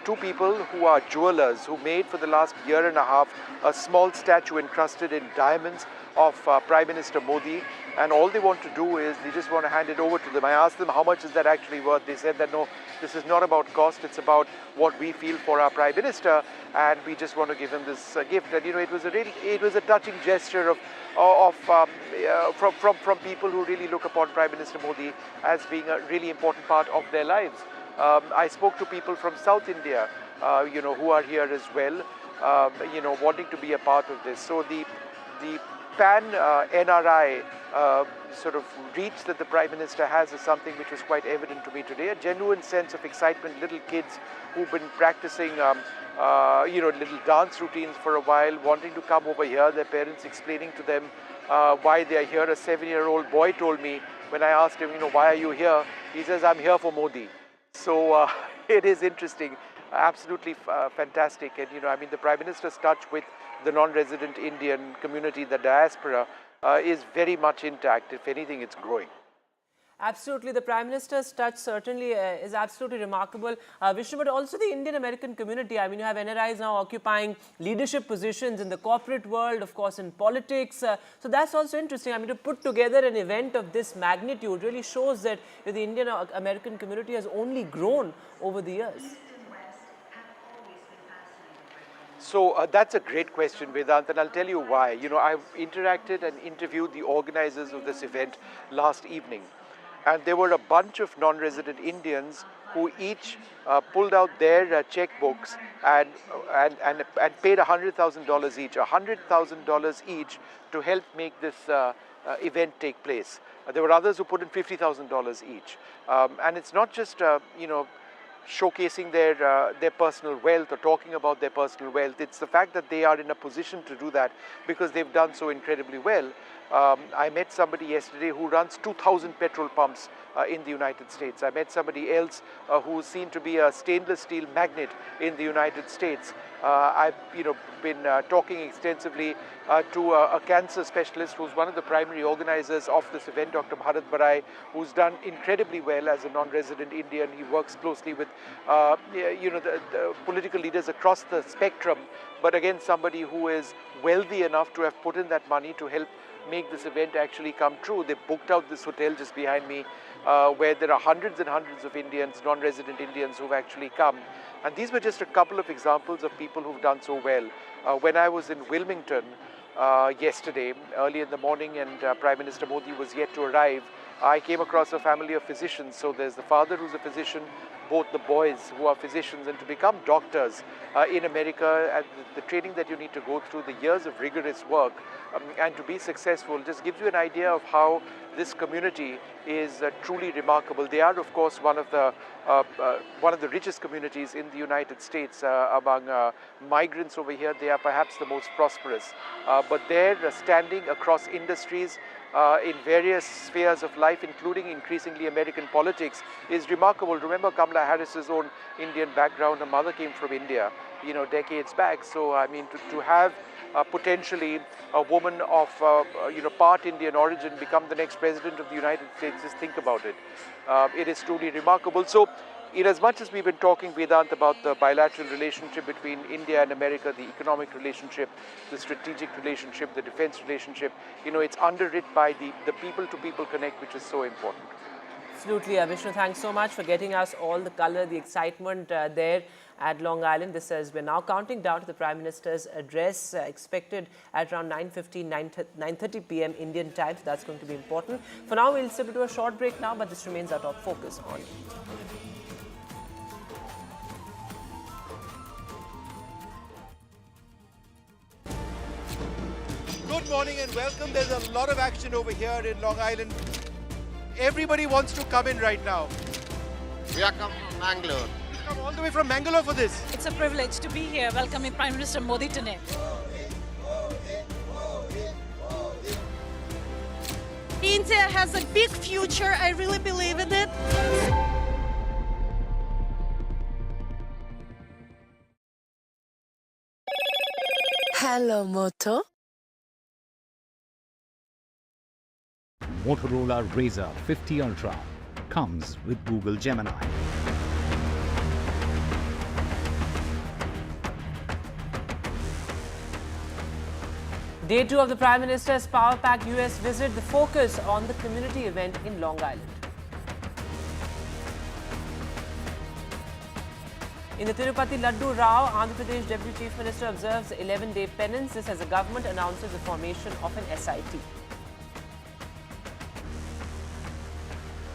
two people who are jewelers who made for the last year and a half a small statue encrusted in diamonds of Prime Minister Modi, and all they want to do is they just want to hand it over to them. I asked them how much is that actually worth. They said that no, this is not about cost, it's about what we feel for our Prime Minister, and we just want to give him this gift. And it was a touching gesture from people who really look upon Prime Minister Modi as being a really important part of their lives. I spoke to people from South India, who are here as well, wanting to be a part of this. So the pan-NRI sort of reach that the Prime Minister has is something which was quite evident to me today. A genuine sense of excitement, little kids who've been practicing, little dance routines for a while, wanting to come over here, their parents explaining to them why they are here. A 7-year-old boy told me, when I asked him, why are you here? He says, I'm here for Modi. So it is interesting, absolutely fantastic. And, the Prime Minister's touch with the non-resident Indian community, the diaspora, is very much intact. If anything, it's growing. Absolutely. The Prime Minister's touch certainly is absolutely remarkable. Vishnu, but also the Indian American community. I mean, you have NRIs now occupying leadership positions in the corporate world, of course, in politics. So that's also interesting. I mean, to put together an event of this magnitude really shows that the Indian American community has only grown over the years. So that's a great question, Vedant, and I'll tell you why. I've interacted and interviewed the organizers of this event last evening. And there were a bunch of non-resident Indians who each pulled out their checkbooks and paid $100,000 each, $100,000 each to help make this event take place. There were others who put in $50,000 each, and it's not just showcasing their personal wealth or talking about their personal wealth. It's the fact that they are in a position to do that because they've done so incredibly well. I met somebody yesterday who runs 2,000 petrol pumps in the United States. I met somebody else who's seen to be a stainless steel magnate in the United States. I've been talking extensively to a cancer specialist who's one of the primary organizers of this event, Dr. Bharat Barai, who's done incredibly well as a non-resident Indian. He works closely with the political leaders across the spectrum, but again somebody who is wealthy enough to have put in that money to help make this event actually come true. They booked out this hotel just behind me where there are hundreds and hundreds of Indians, non-resident Indians who've actually come. And these were just a couple of examples of people who've done so well. When I was in Wilmington yesterday, early in the morning, and Prime Minister Modi was yet to arrive, I came across a family of physicians. So there's the father who's a physician, both the boys who are physicians, and to become doctors in America, and the training that you need to go through, the years of rigorous work, and to be successful just gives you an idea of how this community is truly remarkable. They are, of course, one of the richest communities in the United States. Among migrants over here, they are perhaps the most prosperous. But their standing across industries in various spheres of life, including increasingly American politics, is remarkable. Remember Kamala Harris's own Indian background. Her mother came from India, decades back. So, I mean, to have potentially a woman of part Indian origin become the next president of the United States, just think about it. It is truly remarkable. So, in as much as we've been talking, Vedant, about the bilateral relationship between India and America, the economic relationship, the strategic relationship, the defense relationship, it's underwritten by the people-to-people connect, which is so important. Absolutely, Vishnu. Thanks so much for getting us all the color, the excitement there at Long Island. This says we're now counting down to the Prime Minister's address expected at around 9:30 p.m. Indian time. So that's going to be important. For now, we'll slip into a short break now, but this remains our top focus on. Good morning and welcome. There's a lot of action over here in Long Island. Everybody wants to come in right now. We are coming from Bangalore. You come all the way from Bangalore for this. It's a privilege to be here welcoming Prime Minister Modi today. India has a big future. I really believe in it. Hello, Moto. Motorola Razr 50 Ultra comes with Google Gemini. Day 2 of the Prime Minister's power-packed US visit, the focus on the community event in Long Island. In the Tirupati Laddu Rao, Andhra Pradesh Deputy Chief Minister observes 11-day penance. This as the government announces the formation of an SIT.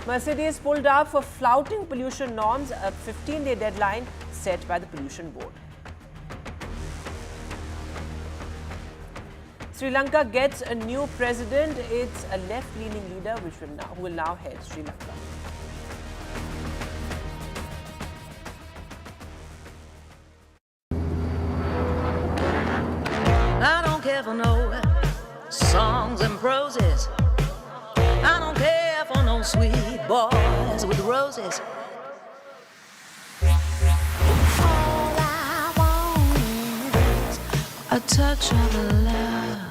Mercedes pulled up for flouting pollution norms, a 15-day deadline set by the Pollution Board. Sri Lanka gets a new president. It's a left-leaning leader who will now head Sri Lanka. I don't care for no songs and proses. I don't care for no sweet boys with roses. All I want is a touch of love.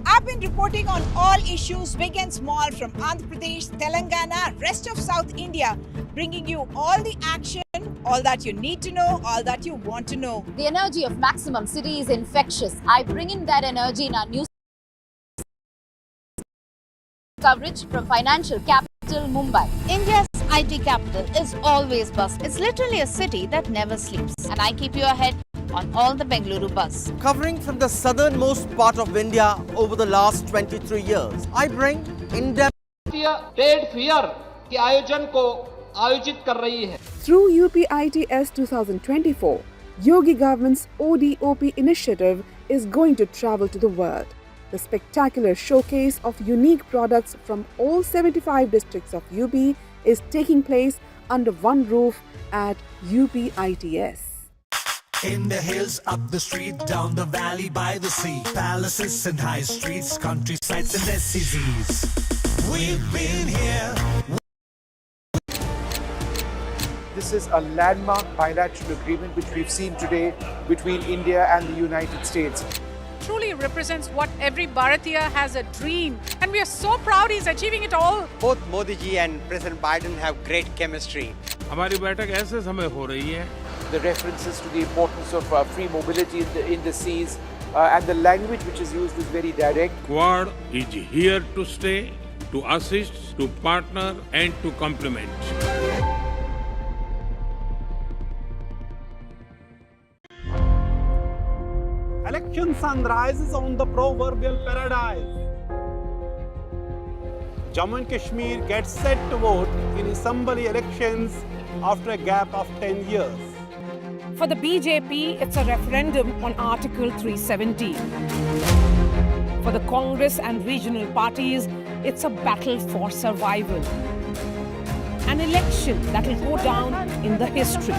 I've been reporting on all issues big and small from Andhra Pradesh, Telangana, rest of South India, bringing you all the action, all that you need to know, all that you want to know. The energy of Maximum City is infectious. I bring in that energy in our news coverage from financial capital Mumbai. India's IT capital is always buzz. It's literally a city that never sleeps. And I keep you ahead on all the Bengaluru buzz. Covering from the southernmost part of India over the last 23 years, I bring in-depth trade fair के आयोजन को आयोजित कर रही है। Through UPITS 2024, Yogi government's ODOP initiative is going to travel to the world. The spectacular showcase of unique products from all 75 districts of UP is taking place under one roof at UPITS. In the hills, up the street, down the valley, by the sea, palaces and high streets, countrysides and SCZs. We've been here. This is a landmark bilateral agreement which we've seen today between India and the United States. Truly represents what every Bharatiya has a dream, and we are so proud he's achieving it all. Both Modi ji and President Biden have great chemistry. हमारी बैठक ऐसे समय हो रही है. The references to the importance of free mobility in the seas and the language which is used is very direct. Quad is here to stay, to assist, to partner and to complement. Election sunrise is on the proverbial paradise. Jammu and Kashmir gets set to vote in assembly elections after a gap of 10 years. For the BJP, it's a referendum on Article 370. For the Congress and regional parties, it's a battle for survival. An election that will go down in the history.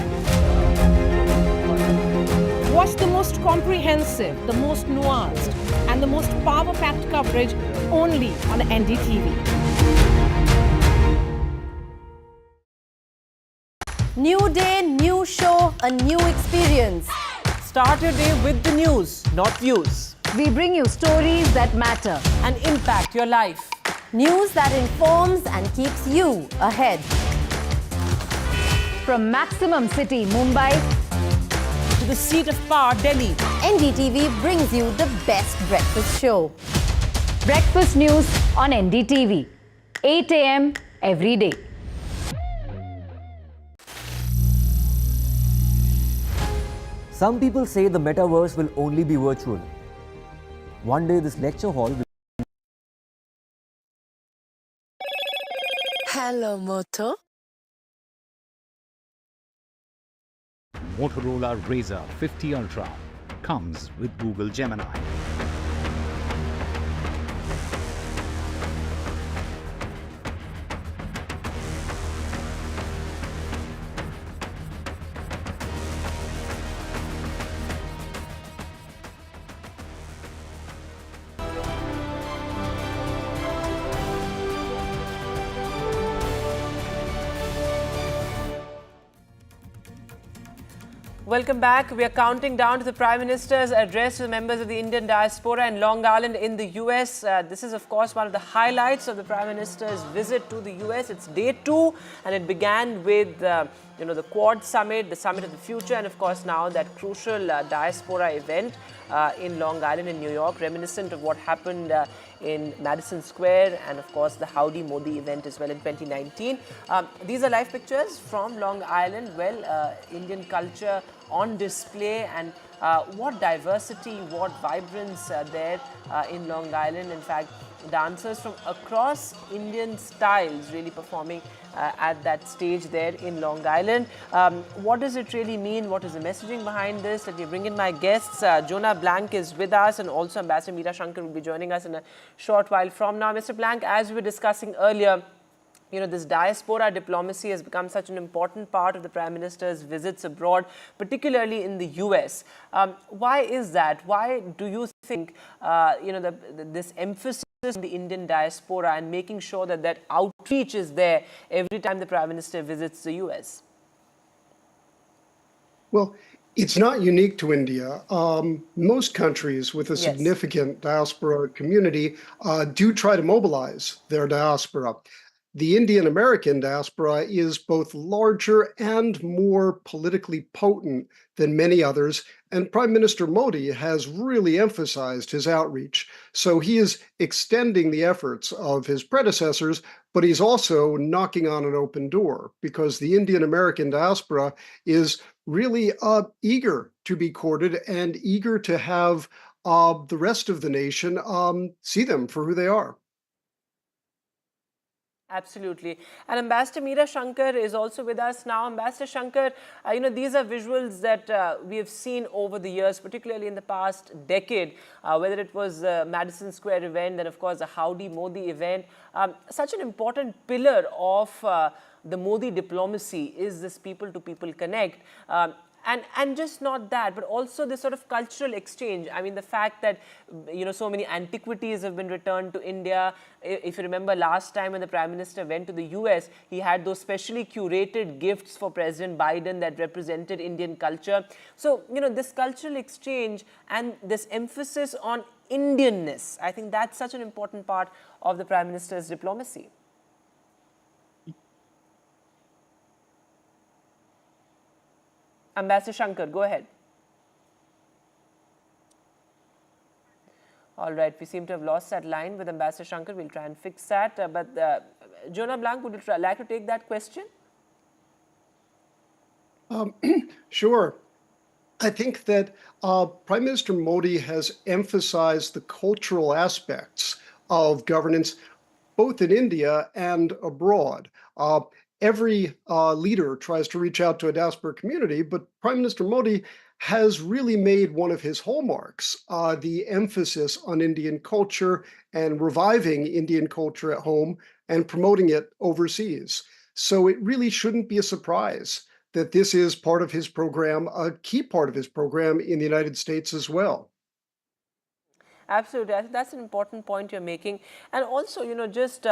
Watch the most comprehensive, the most nuanced, and the most power-packed coverage only on NDTV. New day, new show, a new experience. Start your day with the news, not views. We bring you stories that matter and impact your life. News that informs and keeps you ahead. From Maximum City, Mumbai, to the seat of power, Delhi, NDTV brings you the best breakfast show. Breakfast news on NDTV, 8 a.m. every day. Some people say the metaverse will only be virtual. One day this lecture hall will... Hello, Moto. Motorola Razr 50 Ultra comes with Google Gemini. Welcome back. We are counting down to the Prime Minister's address to the members of the Indian diaspora in Long Island in the US. This is, of course, one of the highlights of the Prime Minister's visit to the US. It's day 2, and it began with the Quad Summit, the Summit of the Future, and of course now that crucial diaspora event in Long Island in New York, reminiscent of what happened in Madison Square, and of course the Howdy Modi event as well in 2019. These are live pictures from Long Island. Well, Indian culture on display, and what diversity, what vibrance there in Long Island. In fact, dancers from across Indian styles really performing at that stage there in Long Island. What does it really mean? What is the messaging behind this? Let me bring in my guests. Jonah Blank is with us, and also Ambassador Meera Shankar will be joining us in a short while from now. Mr. Blank, as we were discussing earlier, this diaspora diplomacy has become such an important part of the Prime Minister's visits abroad, particularly in the US. Why is that? Why do you think, this emphasis on the Indian diaspora and making sure that that outreach is there every time the Prime Minister visits the US? Well, it's not unique to India. Most countries with a significant diaspora community do try to mobilize their diaspora. The Indian American diaspora is both larger and more politically potent than many others, and Prime Minister Modi has really emphasized his outreach. So he is extending the efforts of his predecessors, but he's also knocking on an open door, because the Indian American diaspora is really eager to be courted and eager to have the rest of the nation see them for who they are. Absolutely. And Ambassador Meera Shankar is also with us now. Ambassador Shankar, these are visuals that we have seen over the years, particularly in the past decade, whether it was the Madison Square event, then of course the Howdy Modi event. Such an important pillar of the Modi diplomacy is this people-to-people connect. And just not that, but also this sort of cultural exchange. I mean, the fact that, so many antiquities have been returned to India. If you remember last time when the Prime Minister went to the US, he had those specially curated gifts for President Biden that represented Indian culture. So, this cultural exchange and this emphasis on Indianness, I think that's such an important part of the Prime Minister's diplomacy. Ambassador Shankar, go ahead. All right, we seem to have lost that line with Ambassador Shankar. We'll try and fix that. Jonah Blanc, would you like to take that question? Sure. I think that Prime Minister Modi has emphasized the cultural aspects of governance, both in India and abroad. Every leader tries to reach out to a diaspora community, but Prime Minister Modi has really made one of his hallmarks the emphasis on Indian culture and reviving Indian culture at home and promoting it overseas. So it really shouldn't be a surprise that this is part of his program, a key part of his program in the United States as well. Absolutely. I think that's an important point you're making. And also, just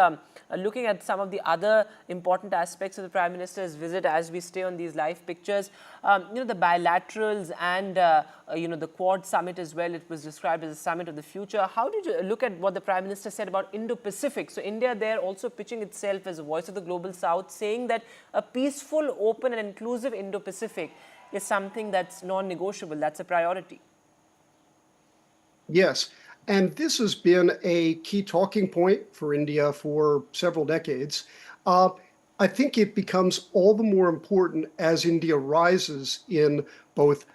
looking at some of the other important aspects of the Prime Minister's visit as we stay on these live pictures, the bilaterals and, the Quad summit as well. It was described as a summit of the future. How did you look at what the Prime Minister said about Indo-Pacific? So India there also pitching itself as a voice of the global South, saying that a peaceful, open and inclusive Indo-Pacific is something that's non-negotiable. That's a priority. Yes. And this has been a key talking point for India for several decades. I think it becomes all the more important as India rises in both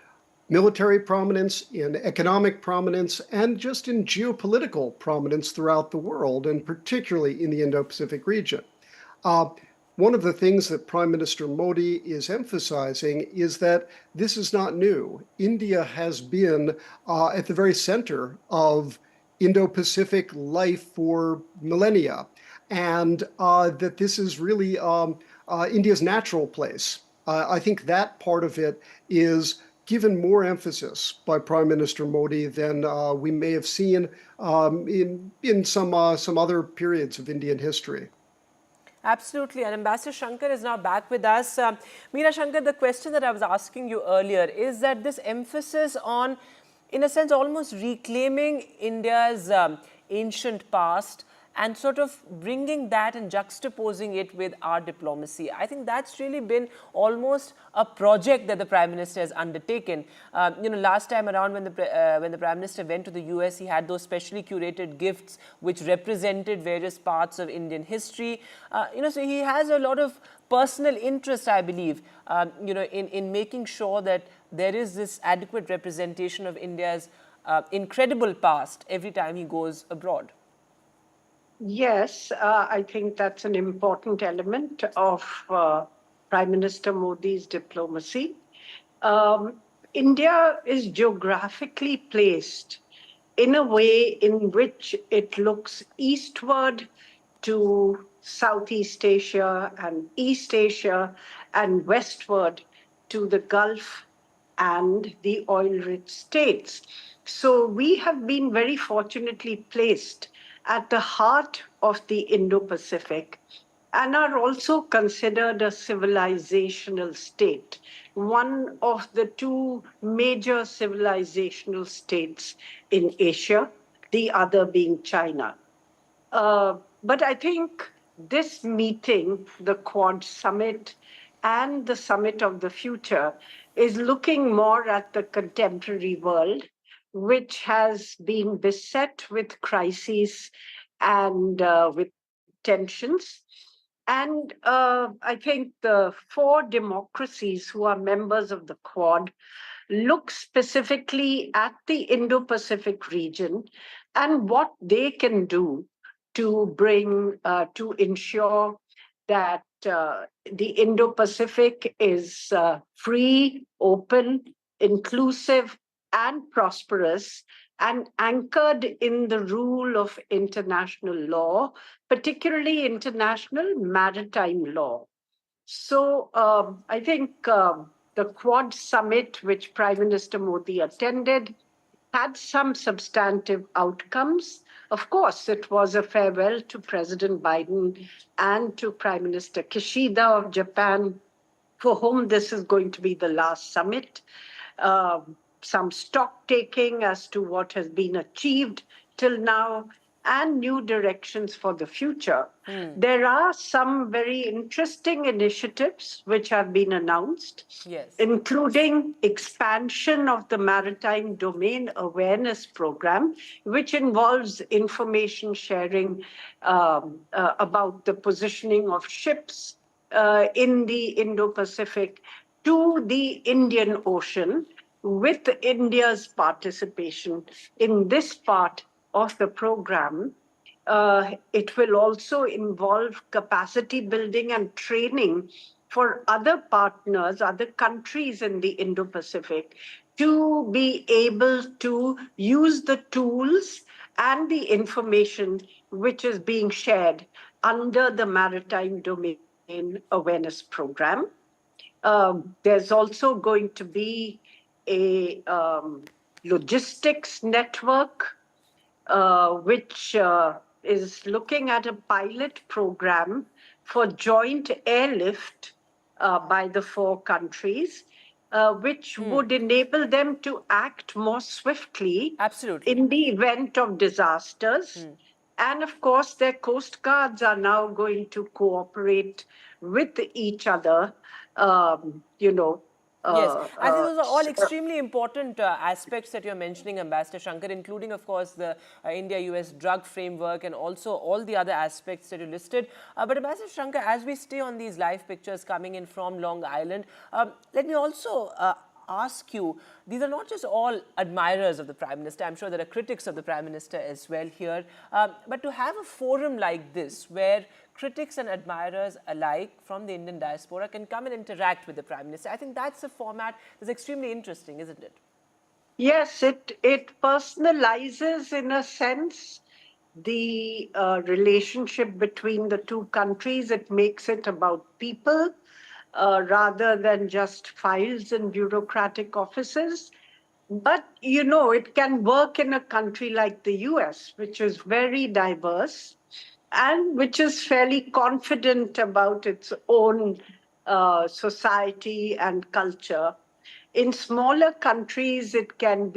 military prominence, in economic prominence, and just in geopolitical prominence throughout the world, and particularly in the Indo-Pacific region. One of the things that Prime Minister Modi is emphasizing is that this is not new. India has been at the very center of Indo-Pacific life for millennia, and that this is really India's natural place. I think that part of it is given more emphasis by Prime Minister Modi than we may have seen in some other periods of Indian history. Absolutely. And Ambassador Shankar is now back with us. Meera Shankar, the question that I was asking you earlier is that this emphasis on, in a sense, almost reclaiming India's ancient past and sort of bringing that and juxtaposing it with our diplomacy. I think that's really been almost a project that the Prime Minister has undertaken. Last time around when the Prime Minister went to the US, he had those specially curated gifts which represented various parts of Indian history. So he has a lot of personal interest, I believe, in making sure that there is this adequate representation of India's incredible past every time he goes abroad. Yes, I think that's an important element of Prime Minister Modi's diplomacy. India is geographically placed in a way in which it looks eastward to Southeast Asia and East Asia and westward to the Gulf and the oil-rich states. So we have been very fortunately placed at the heart of the Indo-Pacific and are also considered a civilizational state, one of the two major civilizational states in Asia, the other being China. But I think this meeting, the Quad Summit and the Summit of the Future, is looking more at the contemporary world, which has been beset with crises and with tensions. And I think the 4 democracies who are members of the Quad look specifically at the Indo-Pacific region and what they can do to bring, to ensure that the Indo-Pacific is free, open, inclusive, and prosperous, and anchored in the rule of international law, particularly international maritime law. So I think the Quad Summit, which Prime Minister Modi attended, had some substantive outcomes. Of course, it was a farewell to President Biden and to Prime Minister Kishida of Japan, for whom this is going to be the last summit. Some stock taking as to what has been achieved till now, and new directions for the future. There are some very interesting initiatives which have been announced, including expansion of the Maritime Domain Awareness Program, which involves information sharing about the positioning of ships in the Indo-Pacific to the Indian Ocean, with India's participation in this part of the program. It will also involve capacity building and training for other partners, other countries in the Indo-Pacific, to be able to use the tools and the information which is being shared under the Maritime Domain Awareness Program. There's also going to be a logistics network which is looking at a pilot program for joint airlift by the 4 countries, which would enable them to act more swiftly in the event of disasters. And of course, their coast guards are now going to cooperate with each other, Yes, I think those are all extremely important aspects that you're mentioning, Ambassador Shankar, including, of course, the India-US drug framework and also all the other aspects that you listed. But Ambassador Shankar, as we stay on these live pictures coming in from Long Island, let me also ask you, these are not just all admirers of the Prime Minister. I'm sure there are critics of the Prime Minister as well here. But to have a forum like this, where critics and admirers alike from the Indian diaspora can come and interact with the Prime Minister, I think that's a format that's extremely interesting, isn't it? Yes, it personalizes, in a sense, the relationship between the 2 countries. It makes it about people rather than just files and bureaucratic offices. But, it can work in a country like the US, which is very diverse and which is fairly confident about its own society and culture. In smaller countries, it can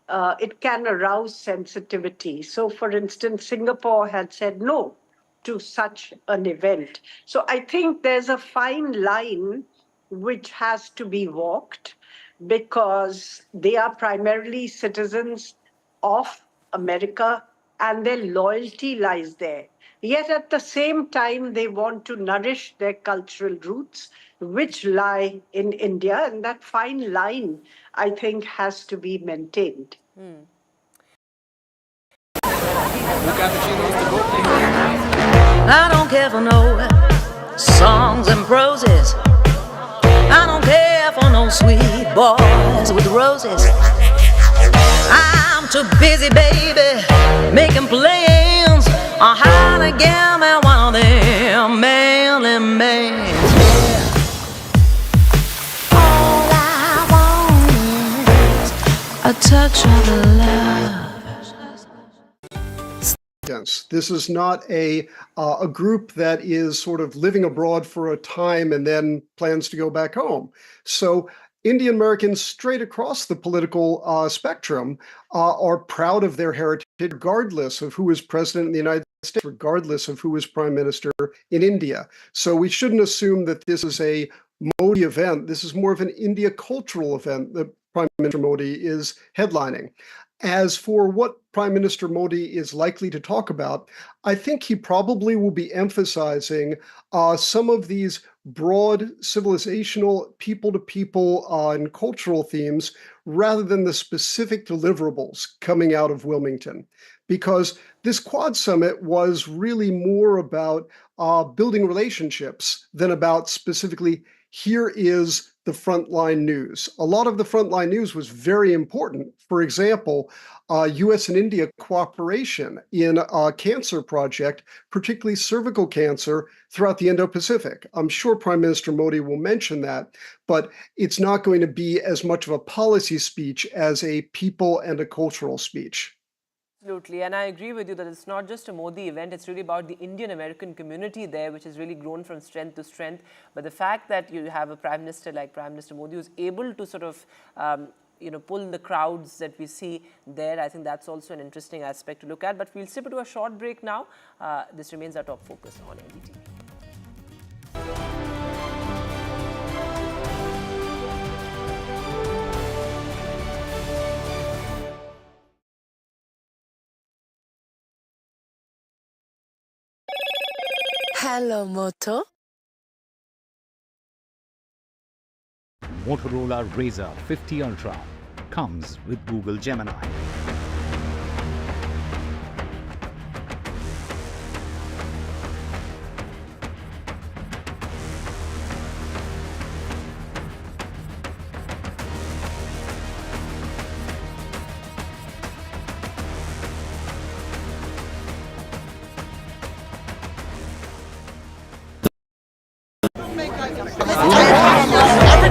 arouse sensitivity. So, for instance, Singapore had said no to such an event. So I think there's a fine line which has to be walked, because they are primarily citizens of America and their loyalty lies there. Yet at the same time, they want to nourish their cultural roots, which lie in India. And that fine line, I think, has to be maintained. I don't care for no songs and proses. I don't care for no sweet boys with roses. I'm too busy, baby, making plans on how to get me one of them manly men. All I want is a touch of love. This is not a group that is sort of living abroad for a time and then plans to go back home. So Indian Americans straight across the political spectrum are proud of their heritage, regardless of who is president in the United States, regardless of who is prime minister in India. So we shouldn't assume that this is a Modi event. This is more of an India cultural event that Prime Minister Modi is headlining. As for what Prime Minister Modi is likely to talk about, I think he probably will be emphasizing some of these broad civilizational, people-to-people and cultural themes rather than the specific deliverables coming out of Wilmington. Because this Quad Summit was really more about building relationships than about specifically, here is the frontline news. A lot of the frontline news was very important. For example, US and India cooperation in a cancer project, particularly cervical cancer, throughout the Indo-Pacific. I'm sure Prime Minister Modi will mention that, but it's not going to be as much of a policy speech as a people and a cultural speech. Absolutely, and I agree with you that it's not just a Modi event, it's really about the Indian-American community there, which has really grown from strength to strength. But the fact that you have a Prime Minister like Prime Minister Modi who's able to sort of pull the crowds that we see there, I think that's also an interesting aspect to look at. But we'll slip into a short break now. This remains our top focus on NDTV. Hello, Moto. Motorola Razr 50 Ultra comes with Google Gemini.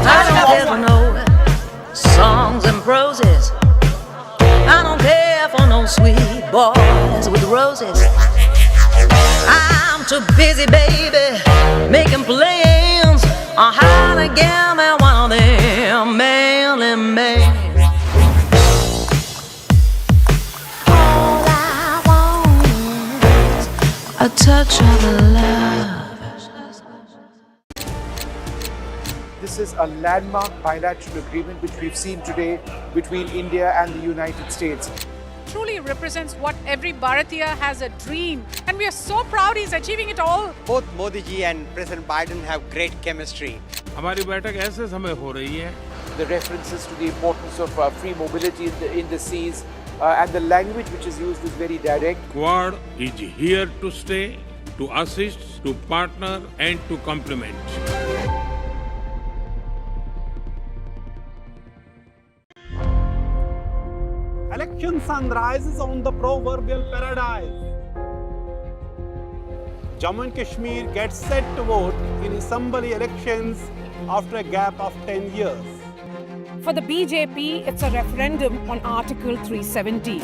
I don't care for no songs and proses. I don't care for no sweet boys with roses. I'm too busy, baby, making plans on how to get me one of them manly men. All I want is a touch of love. This is a landmark bilateral agreement which we've seen today between India and the United States. Truly represents what every Bharatiya has a dream, and we are so proud he's achieving it all. Both Modi ji and President Biden have great chemistry. हमारी बैठक ऐसे समय हो रही है. The references to the importance of free mobility in the seas and the language which is used is very direct. Quad is here to stay, to assist, to partner and to complement. Election sun rises on the proverbial paradise. Jammu and Kashmir gets set to vote in assembly elections after a gap of 10 years. For the BJP, it's a referendum on Article 370.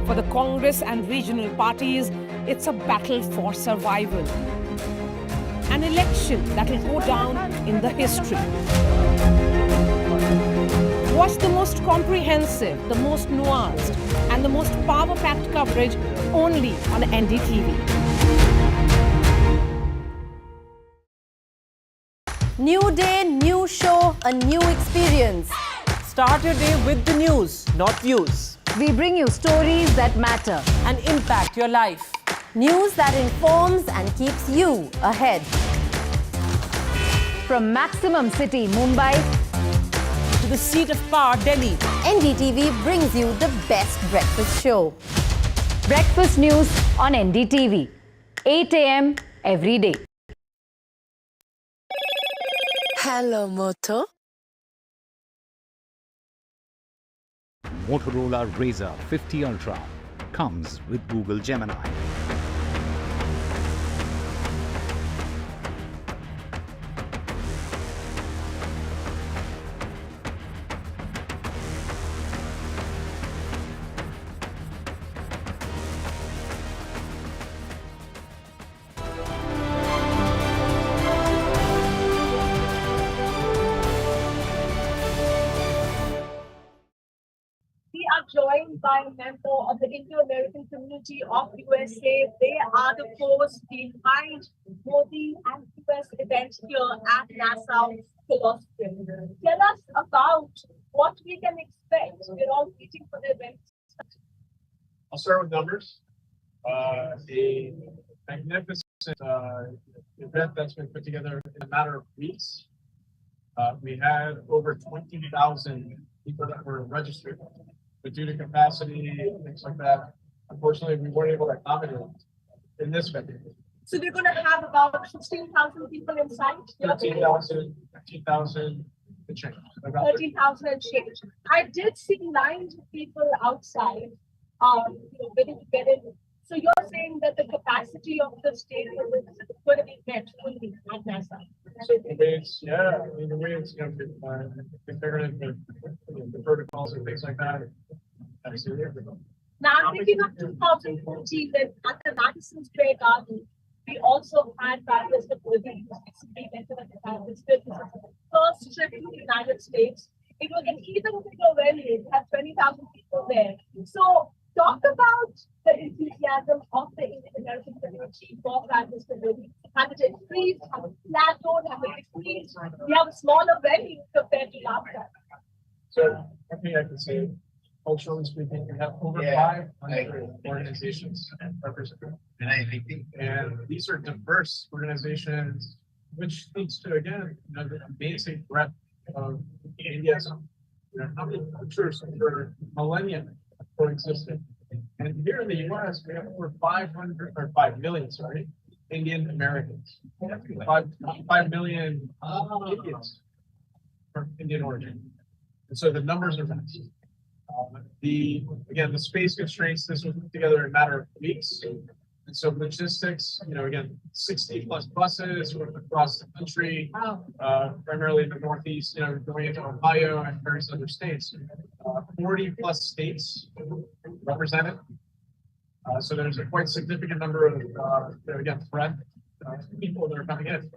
For the Congress and regional parties, it's a battle for survival. An election that will go down in the history. Watch the most comprehensive, the most nuanced, and the most power-packed coverage only on NDTV. New day, new show, a new experience. Start your day with the news, not views. We bring you stories that matter and impact your life. News that informs and keeps you ahead. From Maximum City, Mumbai, to the seat of power, Delhi, NDTV brings you the best breakfast show. Breakfast news on NDTV, 8 a.m. every day. Hello, Moto. Motorola Razr 50 Ultra comes with Google Gemini. Joined by a member of the Indo-American community of USA. They are the force behind Modi and US events here at Nassau Colosseum. Tell us about what we can expect. We're all waiting for the event. I'll start with numbers. A magnificent event event that's been put together in a matter of weeks. We had over 20,000 people that were registered, but due to capacity and things like that, unfortunately, we weren't able to accommodate in this venue. So we're going to have about 16,000 people inside? 13,000 to change. 13,000 and change. I did see lines of people outside, waiting to get in. So you're saying that the capacity of the stadium is going to be met fully at NASA? So the way it's, configured the protocols and things like that. Absolutely. Now I'm thinking of 2014 when at the Madison Square Garden, we also had Mr. Modi recently went to the first trip to the United States. It was an even bigger venue, it had 20,000 people there. So talk about the enthusiasm of the Indian American community for Mr. Modi. Has it increased? Has it plateaued? Has it decreased? We have a smaller venue compared to last time. So one thing I can say, culturally speaking, we have over 500 organizations represented. And these are diverse organizations, which speaks to, again, the amazing breadth of India's, how many cultures for millennia coexisted. And here in the US, we have over 5 million, Indian Americans. 5 million Indians from Indian origin. And so the numbers are vast. The space constraints, this was put together in a matter of weeks. And so logistics, again, 60 plus buses across the country, primarily in the Northeast, going into Ohio and various other states, 40 plus states represented. So there's a quite significant number of, breadth people that are coming in.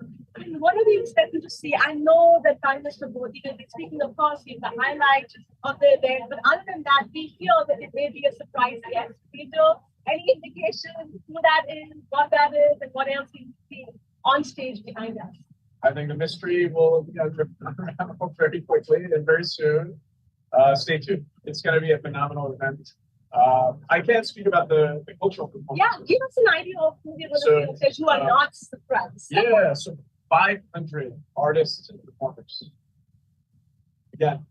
What are we expecting to see? I know that Prime Minister Modi will be speaking, of course, in the highlight of the event, but other than that, we hear that it may be a surprise guest. Peter, any indication who that is, what that is, and what else we see on stage behind us? I think the mystery will drip around very quickly and very soon. Stay tuned. It's going to be a phenomenal event. I can't speak about the cultural component. Yeah, give us an idea of who we're going to see on stage who are not surprised. Yeah, so 500 artists and performers. Again,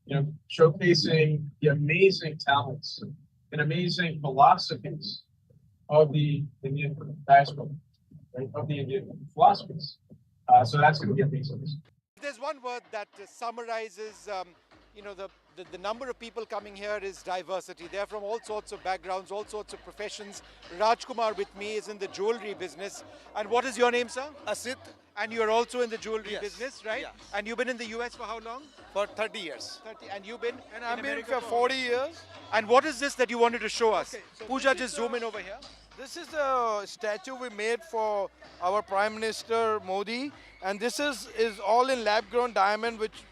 showcasing the amazing talents and amazing philosophies of the Indian diaspora, right? Of the Indian philosophies. So that's going to be amazing. There's one word that summarizes, the number of people coming here is diversity. They're from all sorts of backgrounds, all sorts of professions. Rajkumar with me is in the jewelry business. And what is your name, sir? Asit. And you're also in the jewelry business, right? Yes. And you've been in the US for how long? For 30 years. 30. And you've been And I've been America for 40 years. And what is this that you wanted to show us? Okay, so Pooja, just zoom in over here. This is a statue we made for our Prime Minister Modi. And this is all in lab-grown diamond, which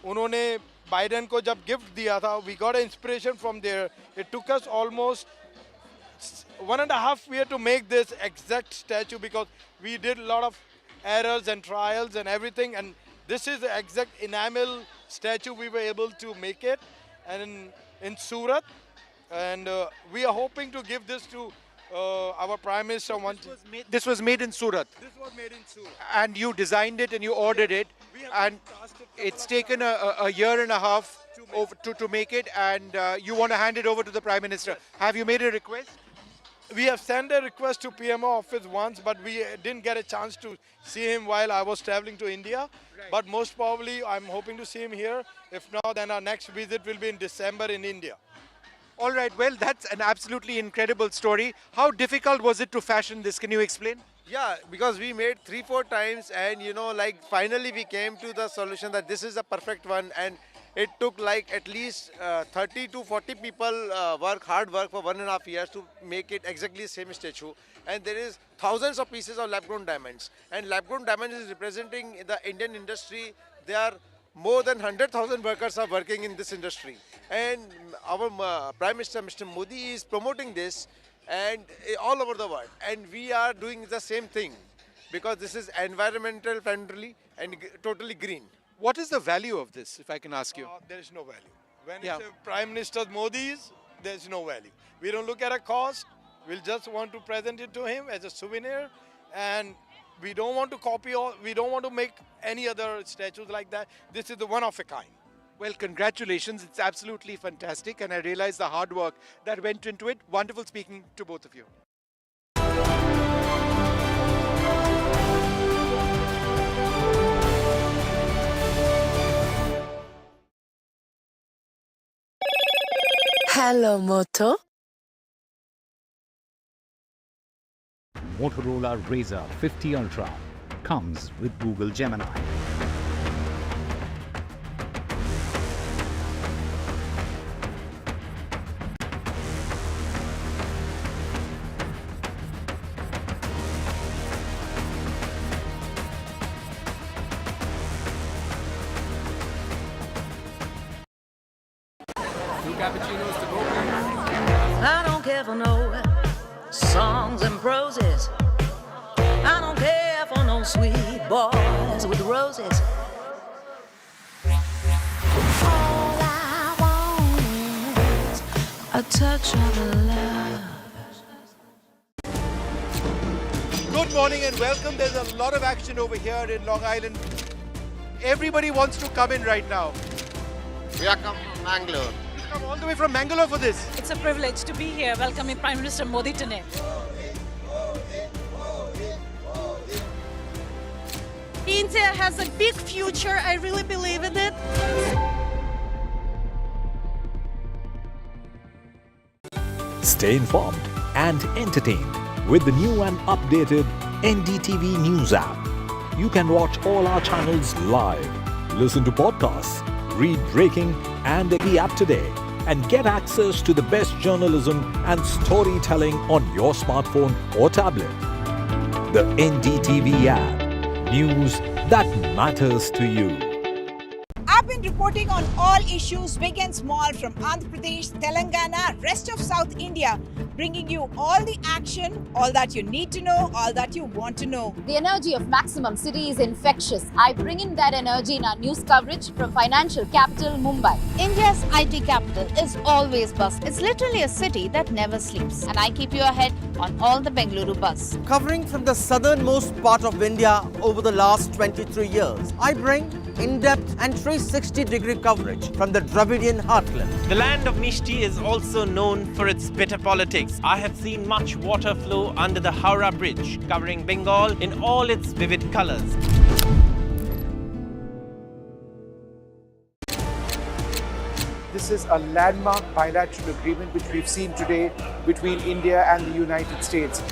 उन्होंने Biden को जब gift दिया था, we got an inspiration from there. It took us almost 1.5 years to make this exact statue because we did a lot of errors and trials and everything. And this is the exact enamel statue we were able to make it, and in Surat. And we are hoping to give this to our Prime Minister. This was made in Surat. This was made in Surat. And you designed it and you ordered it. And it's taken a year and a half to make it, and you want to hand it over to the Prime Minister. Have you made a request? We have sent a request to PMO office once, but we didn't get a chance to see him while I was traveling to India. Right. But most probably, I'm hoping to see him here. If not, then our next visit will be in December in India. All right, well, that's an absolutely incredible story. How difficult was it to fashion this? Can you explain? Yeah, because we made 3-4 times, and finally we came to the solution that this is a perfect one, and it took like at least 30 to 40 people hard work for 1.5 years to make it exactly the same statue. And there is thousands of pieces of lab-grown diamonds, and lab-grown diamonds is representing the Indian industry. There are more than 100,000 workers are working in this industry, and our Prime Minister, Mr. Modi, is promoting this and all over the world, and we are doing the same thing because this is environmental friendly and totally green. What is the value of this, if I can ask you? There is no value. When it's Prime Minister Modi's, there's no value. We don't look at a cost. We'll just want to present it to him as a souvenir, and We don't want to copy or we don't want to make any other statues like that. This is the one of a kind. Well, congratulations. It's absolutely fantastic. And I realize the hard work that went into it. Wonderful speaking to both of you. Hello, Moto. Motorola Razr 50 Ultra comes with Google Gemini. Cappuccinos to go. I don't care for no songs and proses. I don't care for no sweet boys with roses. All I want is a touch of love. Good morning and welcome. There's a lot of action over here in Long Island. Everybody wants to come in right now. We are coming from Bangalore. Come all the way from Bangalore for this. It's a privilege to be here welcoming Prime Minister Modi today. India has a big future. I really believe in it. Stay informed and entertained with the new and updated NDTV News app. You can watch all our channels live, listen to podcasts, read breaking and be up to date, and get access to the best journalism and storytelling on your smartphone or tablet. The NDTV app. News that matters to you. I've been reporting on all issues big and small from Andhra Pradesh, Telangana, rest of South India, bringing you all the action, all that you need to know, all that you want to know. The energy of Maximum City is infectious. I bring in that energy in our news coverage from financial capital Mumbai. India's IT capital is always buzz. It's literally a city that never sleeps. And I keep you ahead on all the Bengaluru buzz. Covering from the southernmost part of India over the last 23 years, I bring in-depth and 360-degree coverage from the Dravidian heartland. The land of Mishti is also known for its bitter politics. I have seen much water flow under the Howrah Bridge, covering Bengal in all its vivid colors. This is a landmark bilateral agreement which we've seen today between India and the United States.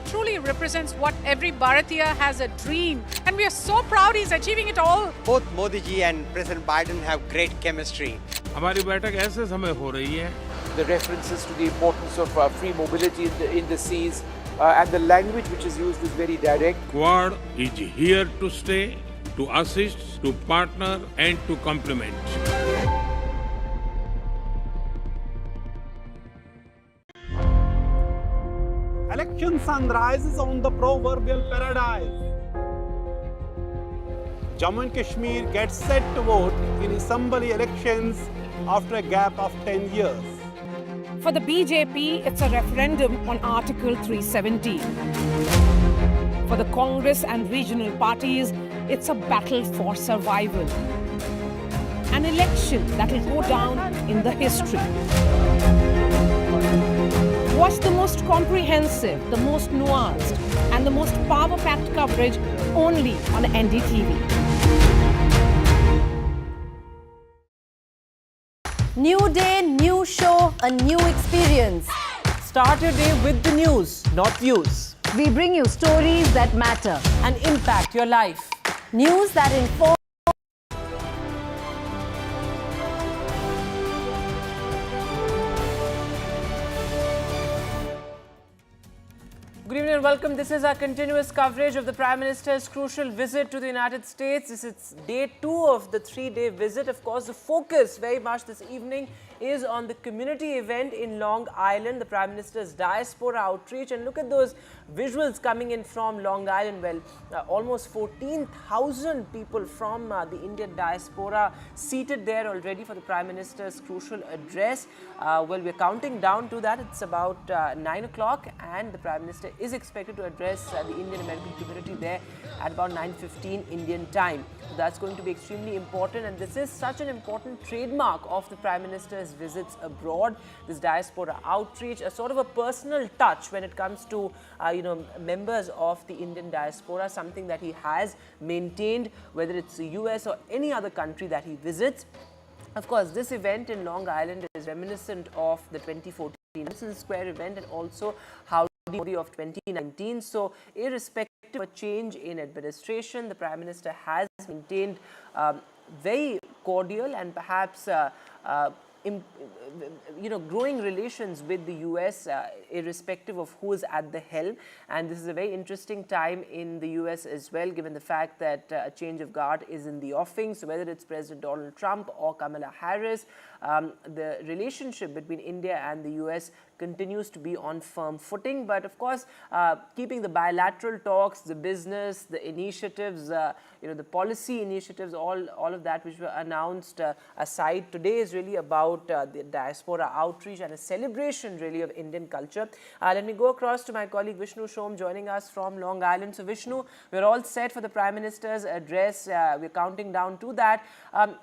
Truly represents what every Bharatiya has a dream, and we are so proud he's achieving it all. Both Modi ji and President Biden have great chemistry. हमारी बैठक ऐसे समय हो रही है. The references to the importance of free mobility in the seas and the language which is used is very direct. Quad is here to stay, to assist, to partner and to complement. Election sunrise is on the proverbial paradise. Jammu and Kashmir gets set to vote in assembly elections after a gap of 10 years. For the BJP, it's a referendum on Article 370. For the Congress and regional parties, it's a battle for survival. An election that will go down in the history. Watch the most comprehensive, the most nuanced, and the most power-packed coverage only on NDTV. New day, new show, a new experience. Start your day with the news, not views. We bring you stories that matter and impact your life. News that inform. Good evening and welcome. This is our continuous coverage of the Prime Minister's crucial visit to the United States. This is day 2 of the 3-day visit. Of course, the focus very much this evening is on the community event in Long Island, the Prime Minister's Diaspora outreach. And look at those visuals coming in from Long Island. Well, almost 14,000 people from the Indian diaspora seated there already for the Prime Minister's crucial address. Well, we're counting down to that. It's about 9 o'clock and the Prime Minister is expected to address the Indian American community there at about 9:15 Indian time. So that's going to be extremely important, and this is such an important trademark of the Prime Minister's visits abroad. This diaspora outreach, a sort of a personal touch when it comes to members of the Indian diaspora, something that he has maintained, whether it's the US or any other country that he visits. Of course, this event in Long Island is reminiscent of the 2014 Madison Square event and also Howdy Modi of 2019. So, irrespective of a change in administration, the Prime Minister has maintained very cordial and perhaps growing relations with the US, irrespective of who is at the helm. And this is a very interesting time in the US as well, given the fact that a change of guard is in the offing. So whether it's President Donald Trump or Kamala Harris, the relationship between India and the US continues to be on firm footing. But of course, keeping the bilateral talks, the business, the initiatives, the policy initiatives, all of that which were announced aside, today is really about the diaspora outreach and a celebration really of Indian culture. Let me go across to my colleague Vishnu Shom joining us from Long Island. So Vishnu, we're all set for the Prime Minister's address. We're counting down to that.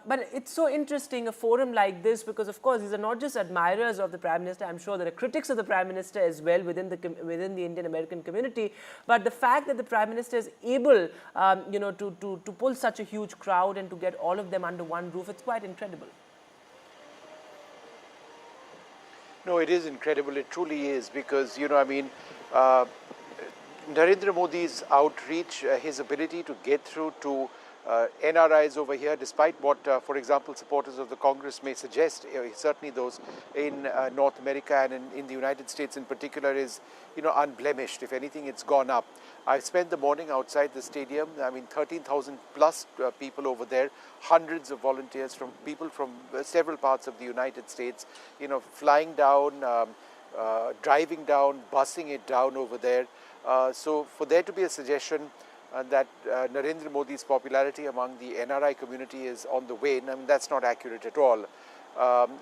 But it's so interesting, a forum like this, because of course these are not just admirers of the Prime Minister. I'm sure there are critics of the Prime Minister as well within the Indian American community. But the fact that the Prime Minister is able, to pull such a huge crowd and to get all of them under one roof, it's quite incredible. No, it is incredible. It truly is, because, Narendra Modi's outreach, his ability to get through to NRIs over here, despite what, for example, supporters of the Congress may suggest, certainly those in North America and in the United States in particular, is, unblemished. If anything, it's gone up. I spent the morning outside the stadium. 13,000 plus people over there, hundreds of volunteers from people from several parts of the United States, flying down, driving down, busing it down over there. So for there to be a suggestion that Narendra Modi's popularity among the NRI community is on the wane, that's not accurate at all.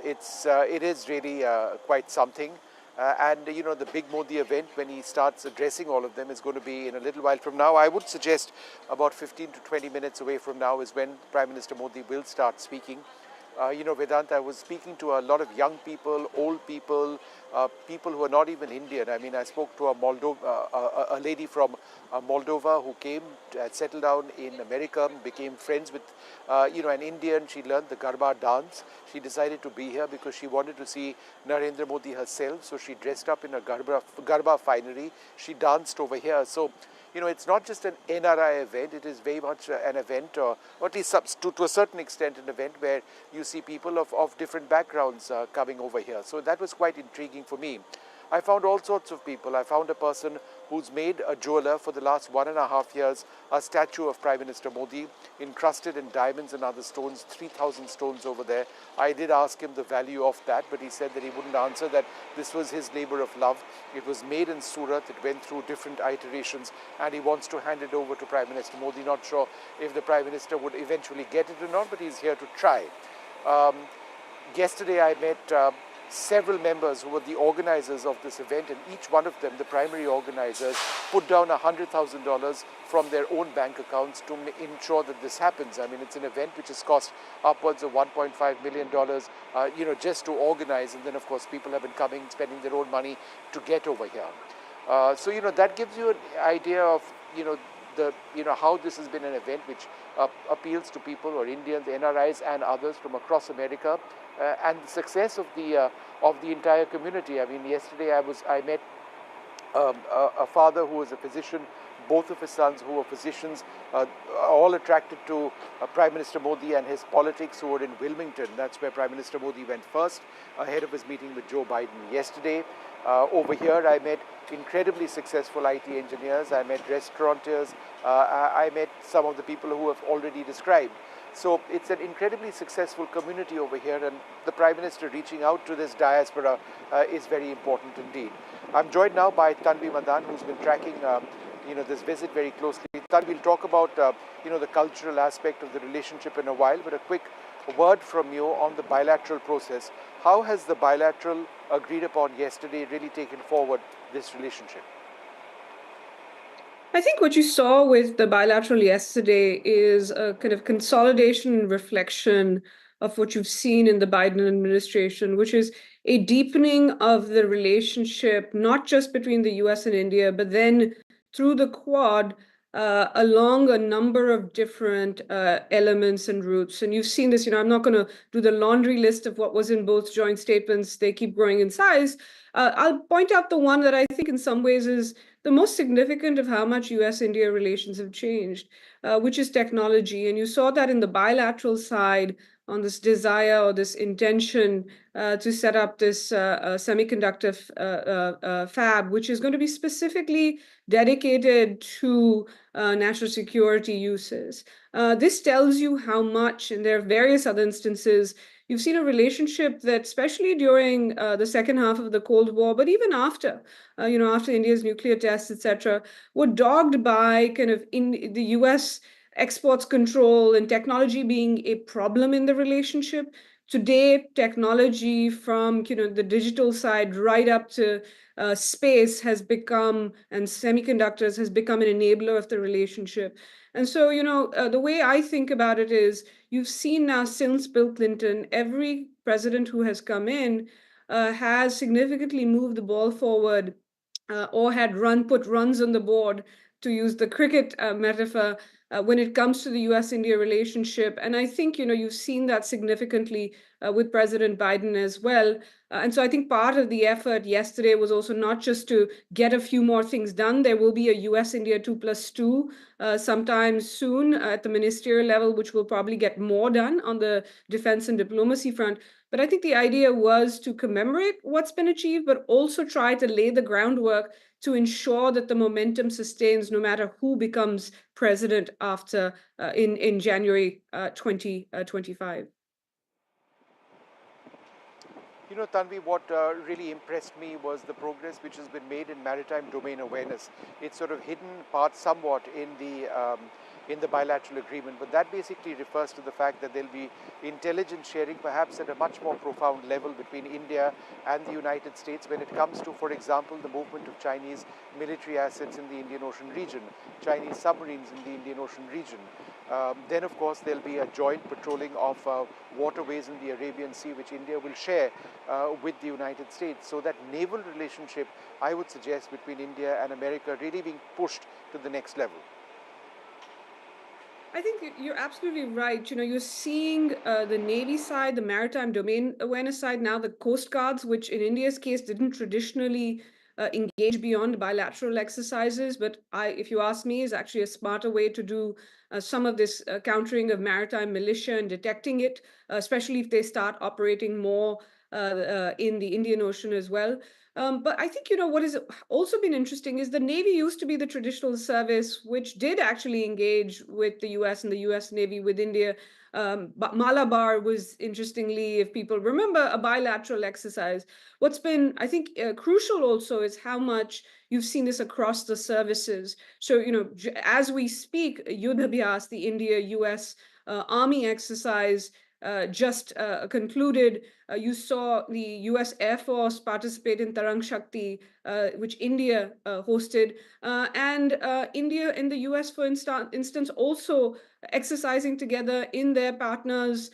It is really quite something. And the big Modi event, when he starts addressing all of them, is going to be in a little while from now. I would suggest about 15 to 20 minutes away from now is when Prime Minister Modi will start speaking. Vedant, I was speaking to a lot of young people, old people, people who are not even Indian. I spoke to a lady from Moldova who came, settled down in America, became friends with, an Indian. She learned the Garba dance. She decided to be here because she wanted to see Narendra Modi herself. So she dressed up in a Garba finery. She danced over here. So, it's not just an NRI event, it is very much an event, or at least to a certain extent an event where you see people of different backgrounds coming over here. So that was quite intriguing for me. I found all sorts of people. I found a person who's made a jeweler for the last 1.5 years, a statue of Prime Minister Modi, encrusted in diamonds and other stones, 3,000 stones over there. I did ask him the value of that, but he said that he wouldn't answer, that this was his labor of love. It was made in Surat, it went through different iterations, and he wants to hand it over to Prime Minister Modi. Not sure if the Prime Minister would eventually get it or not, but he's here to try. Yesterday I met several members who were the organizers of this event, and each one of them, the primary organizers, put down $100,000 from their own bank accounts to ensure that this happens. It's an event which has cost upwards of $1.5 million, just to organize, and then of course people have been coming, spending their own money to get over here. So that gives you an idea of how this has been an event which appeals to people, or Indians, NRIs and others from across America, and the success of the entire community. Yesterday I met a father who was a physician, both of his sons who were physicians, all attracted to Prime Minister Modi and his politics, who were in Wilmington. That's where Prime Minister Modi went first, ahead of his meeting with Joe Biden yesterday. Over here I met incredibly successful IT engineers, I met restaurateurs, I met some of the people who have already described. So it's an incredibly successful community over here, and the Prime Minister reaching out to this diaspora is very important indeed. I'm joined now by Tanvi Madan, who's been tracking this visit very closely. Tanvi, we'll talk about the cultural aspect of the relationship in a while, but a quick word from you on the bilateral process. How has the bilateral agreed upon yesterday really taken forward this relationship? I think what you saw with the bilateral yesterday is a kind of consolidation and reflection of what you've seen in the Biden administration, which is a deepening of the relationship, not just between the US and India, but then through the Quad, along a number of different elements and routes. And you've seen this, I'm not going to do the laundry list of what was in both joint statements. They keep growing in size. I'll point out the one that I think in some ways is the most significant of how much US-India relations have changed, which is technology. And you saw that in the bilateral side on this desire or this intention to set up this semiconductor fab, which is going to be specifically dedicated to national security uses. This tells you how much, and there are various other instances, you've seen a relationship that, especially during the second half of the Cold War, but even after, after India's nuclear tests, etc., were dogged by kind of in the US exports control and technology being a problem in the relationship. Today, technology from the digital side right up to space has become, and semiconductors has become an enabler of the relationship. And so, the way I think about it is, you've seen now since Bill Clinton, every president who has come in has significantly moved the ball forward or had put runs on the board, to use the cricket metaphor, when it comes to the US-India relationship. And I think, you've seen that significantly with President Biden as well. And so I think part of the effort yesterday was also not just to get a few more things done. There will be a US-India 2+2 sometime soon at the ministerial level, which will probably get more done on the defense and diplomacy front. But I think the idea was to commemorate what's been achieved, but also try to lay the groundwork to ensure that the momentum sustains no matter who becomes president after in January 2025. Tanvi, what really impressed me was the progress which has been made in maritime domain awareness. It's sort of hidden part somewhat in the bilateral agreement, but that basically refers to the fact that there'll be intelligence sharing perhaps at a much more profound level between India and the United States when it comes to, for example, the movement of Chinese military assets in the Indian Ocean region, Chinese submarines in the Indian Ocean region. Then, of course, there'll be a joint patrolling of waterways in the Arabian Sea, which India will share with the United States. So that naval relationship, I would suggest, between India and America really being pushed to the next level. I think you're absolutely right. You're seeing the Navy side, the maritime domain awareness side, now the Coast Guards, which in India's case didn't traditionally engage beyond bilateral exercises, but if you ask me, is actually a smarter way to do some of this countering of maritime militia and detecting it, especially if they start operating more in the Indian Ocean as well. But I think, what has also been interesting is the Navy used to be the traditional service, which did actually engage with the US and the US Navy with India. But Malabar was, interestingly, if people remember, a bilateral exercise. What's been, I think, crucial also is how much you've seen this across the services. So, as we speak, Yudh Abhyas, the India-US Army exercise, just concluded. You saw the US Air Force participate in Tarang Shakti, which India hosted, and India and the US, for instance, also exercising together in their partners'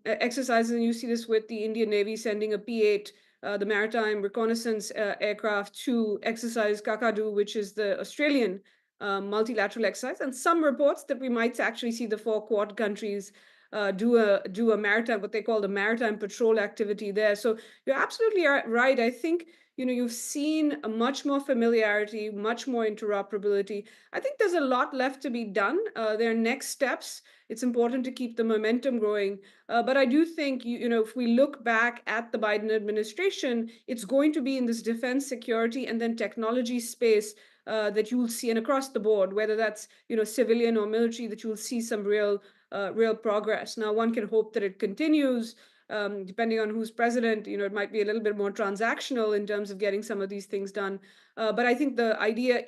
exercises. And you see this with the Indian Navy sending a P-8, the maritime reconnaissance aircraft, to exercise Kakadu, which is the Australian multilateral exercise. And some reports that we might actually see the 4 Quad countries do a maritime, what they call the maritime patrol activity there. So you're absolutely right. I think, you've seen a much more familiarity, much more interoperability. I think there's a lot left to be done. There are next steps. It's important to keep the momentum growing. But I do think, if we look back at the Biden administration, it's going to be in this defense, security, and then technology space that you will see, and across the board, whether that's, civilian or military, that you will see some real progress. Now, one can hope that it continues. Depending on who's president, it might be a little bit more transactional in terms of getting some of these things done. But I think the idea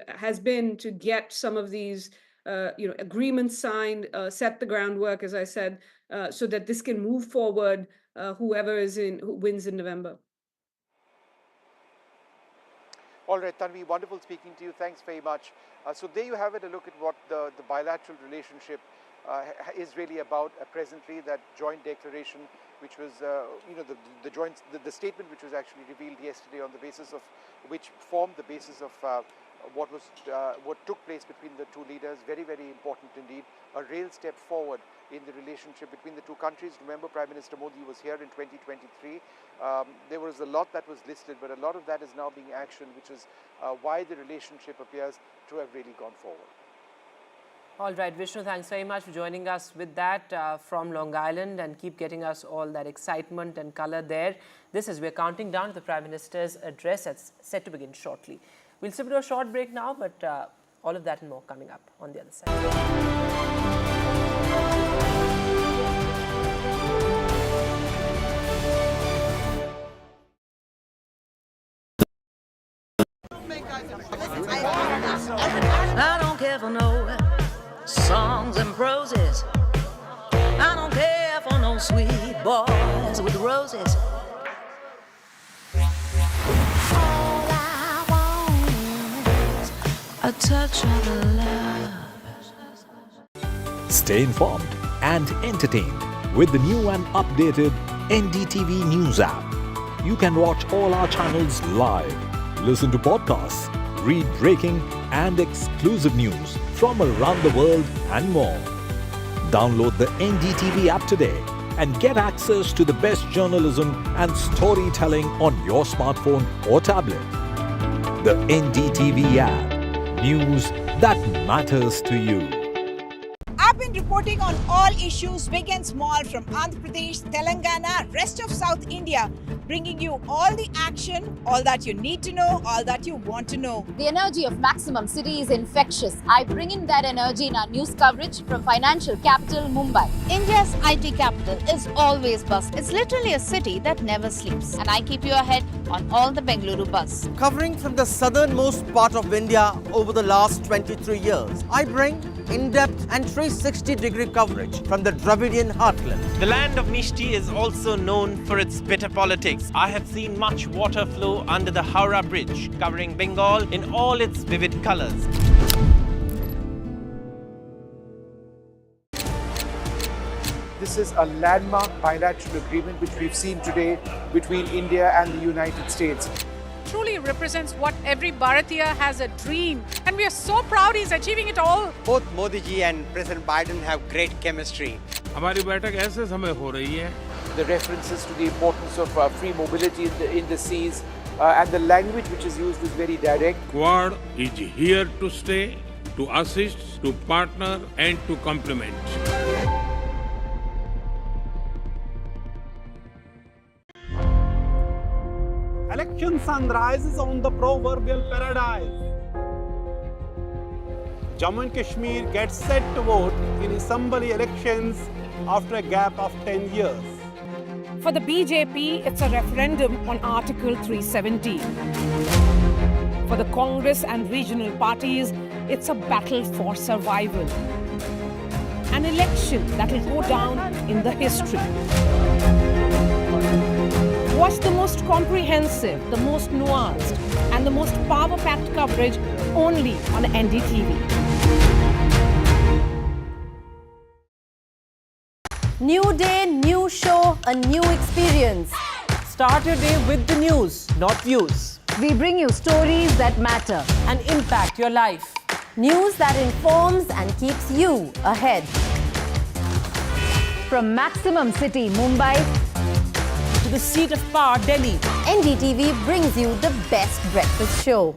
has been to get some of these, agreements signed, set the groundwork, as I said, so that this can move forward. Who wins in November. All right, Tanvi, wonderful speaking to you. Thanks very much. So there you have it, a look at what the bilateral relationship is really about presently. That joint declaration, which was, the statement which was actually revealed yesterday, on the basis of which formed the basis of what took place between the two leaders. Very, very important indeed. A real step forward in the relationship between the two countries. Remember, Prime Minister Modi was here in 2023. There was a lot that was listed, but a lot of that is now being actioned, which is why the relationship appears to have really gone forward. All right, Vishnu, thanks very much for joining us with that from Long Island, and keep getting us all that excitement and color there. We're counting down to the Prime Minister's address that's set to begin shortly. We'll slip to a short break now, but all of that and more coming up on the other side. I don't care for no songs and proses. I don't care for no sweet boys with roses. All I want is a touch of love. Stay informed and entertained with the new and updated NDTV News app. You can watch all our channels live, listen to podcasts, read breaking and exclusive news from around the world and more. Download the NDTV app today and get access to the best journalism and storytelling on your smartphone or tablet. The NDTV app. News that matters to you. I've been reporting on all issues big and small from Andhra Pradesh, Telangana, rest of South India, bringing you all the action, all that you need to know, all that you want to know. The energy of Maximum City is infectious. I bring in that energy in our news coverage from financial capital Mumbai. India's IT capital is always buzz. It's literally a city that never sleeps. And I keep you ahead on all the Bengaluru buzz. Covering from the southernmost part of India over the last 23 years, I bring in-depth and 360-degree coverage from the Dravidian heartland. The land of Mishti is also known for its bitter politics. I have seen much water flow under the Howrah Bridge, covering Bengal in all its vivid colors. This is a landmark bilateral agreement which we've seen today between India and the United States. Truly represents what every Bharatiya has a dream, and we are so proud he's achieving it all. Both Modi ji and President Biden have great chemistry. हमारी बैठक ऐसे समय हो रही है. The references to the importance of free mobility in the seas and the language which is used is very direct. Quad is here to stay, to assist, to partner and to complement. Election sunrise is on the proverbial paradise. Jammu and Kashmir gets set to vote in assembly elections after a gap of 10 years. For the BJP, it's a referendum on Article 370. For the Congress and regional parties, it's a battle for survival. An election that will go down in the history. Watch the most comprehensive, the most nuanced, and the most power-packed coverage only on NDTV. New day, new show, a new experience. Start your day with the news, not views. We bring you stories that matter and impact your life. News that informs and keeps you ahead. From Maximum City, Mumbai, to the seat of power, Delhi, NDTV brings you the best breakfast show.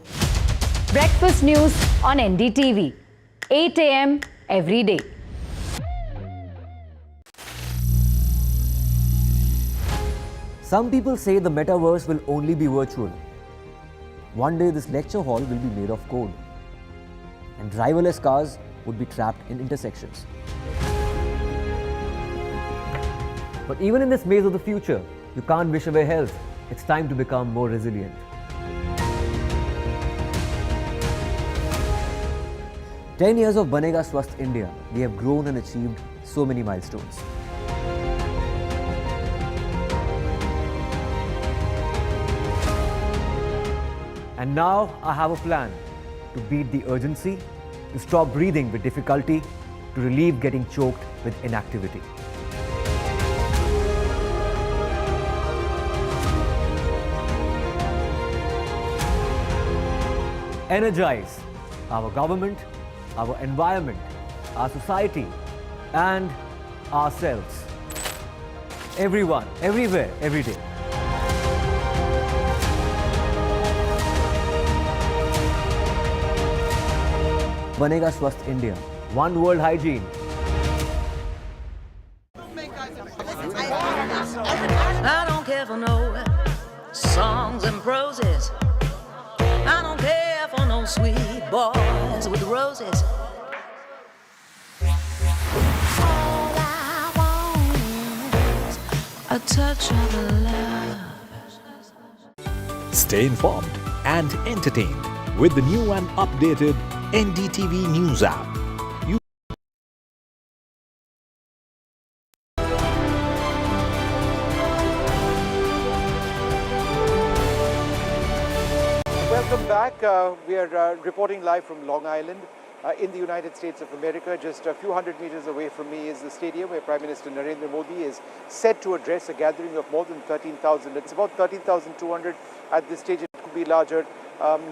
Breakfast news on NDTV, 8 a.m. every day. Some people say the metaverse will only be virtual. One day this lecture hall will be made of code, and driverless cars would be trapped in intersections. But even in this maze of the future, you can't wish away health. It's time to become more resilient. "10 years of Banega Swasth India, we have grown and achieved so many milestones. And now I have a plan to beat the urgency, to stop breathing with difficulty, to relieve getting choked with inactivity. Energize our government, our environment, our society, and ourselves. Everyone, everywhere, every day. बनेगा स्वस्थ India, one world hygiene. I don't care for no songs and proses. I don't care for no sweet boys with roses. All I want is a touch of love. Stay informed and entertained with the new and updated NDTV News app. Welcome back. We are reporting live from Long Island in the United States of America. Just a few hundred meters away from me is the stadium where Prime Minister Narendra Modi is set to address a gathering of more than 13,000. It's about 13,200 at this stage. It could be larger.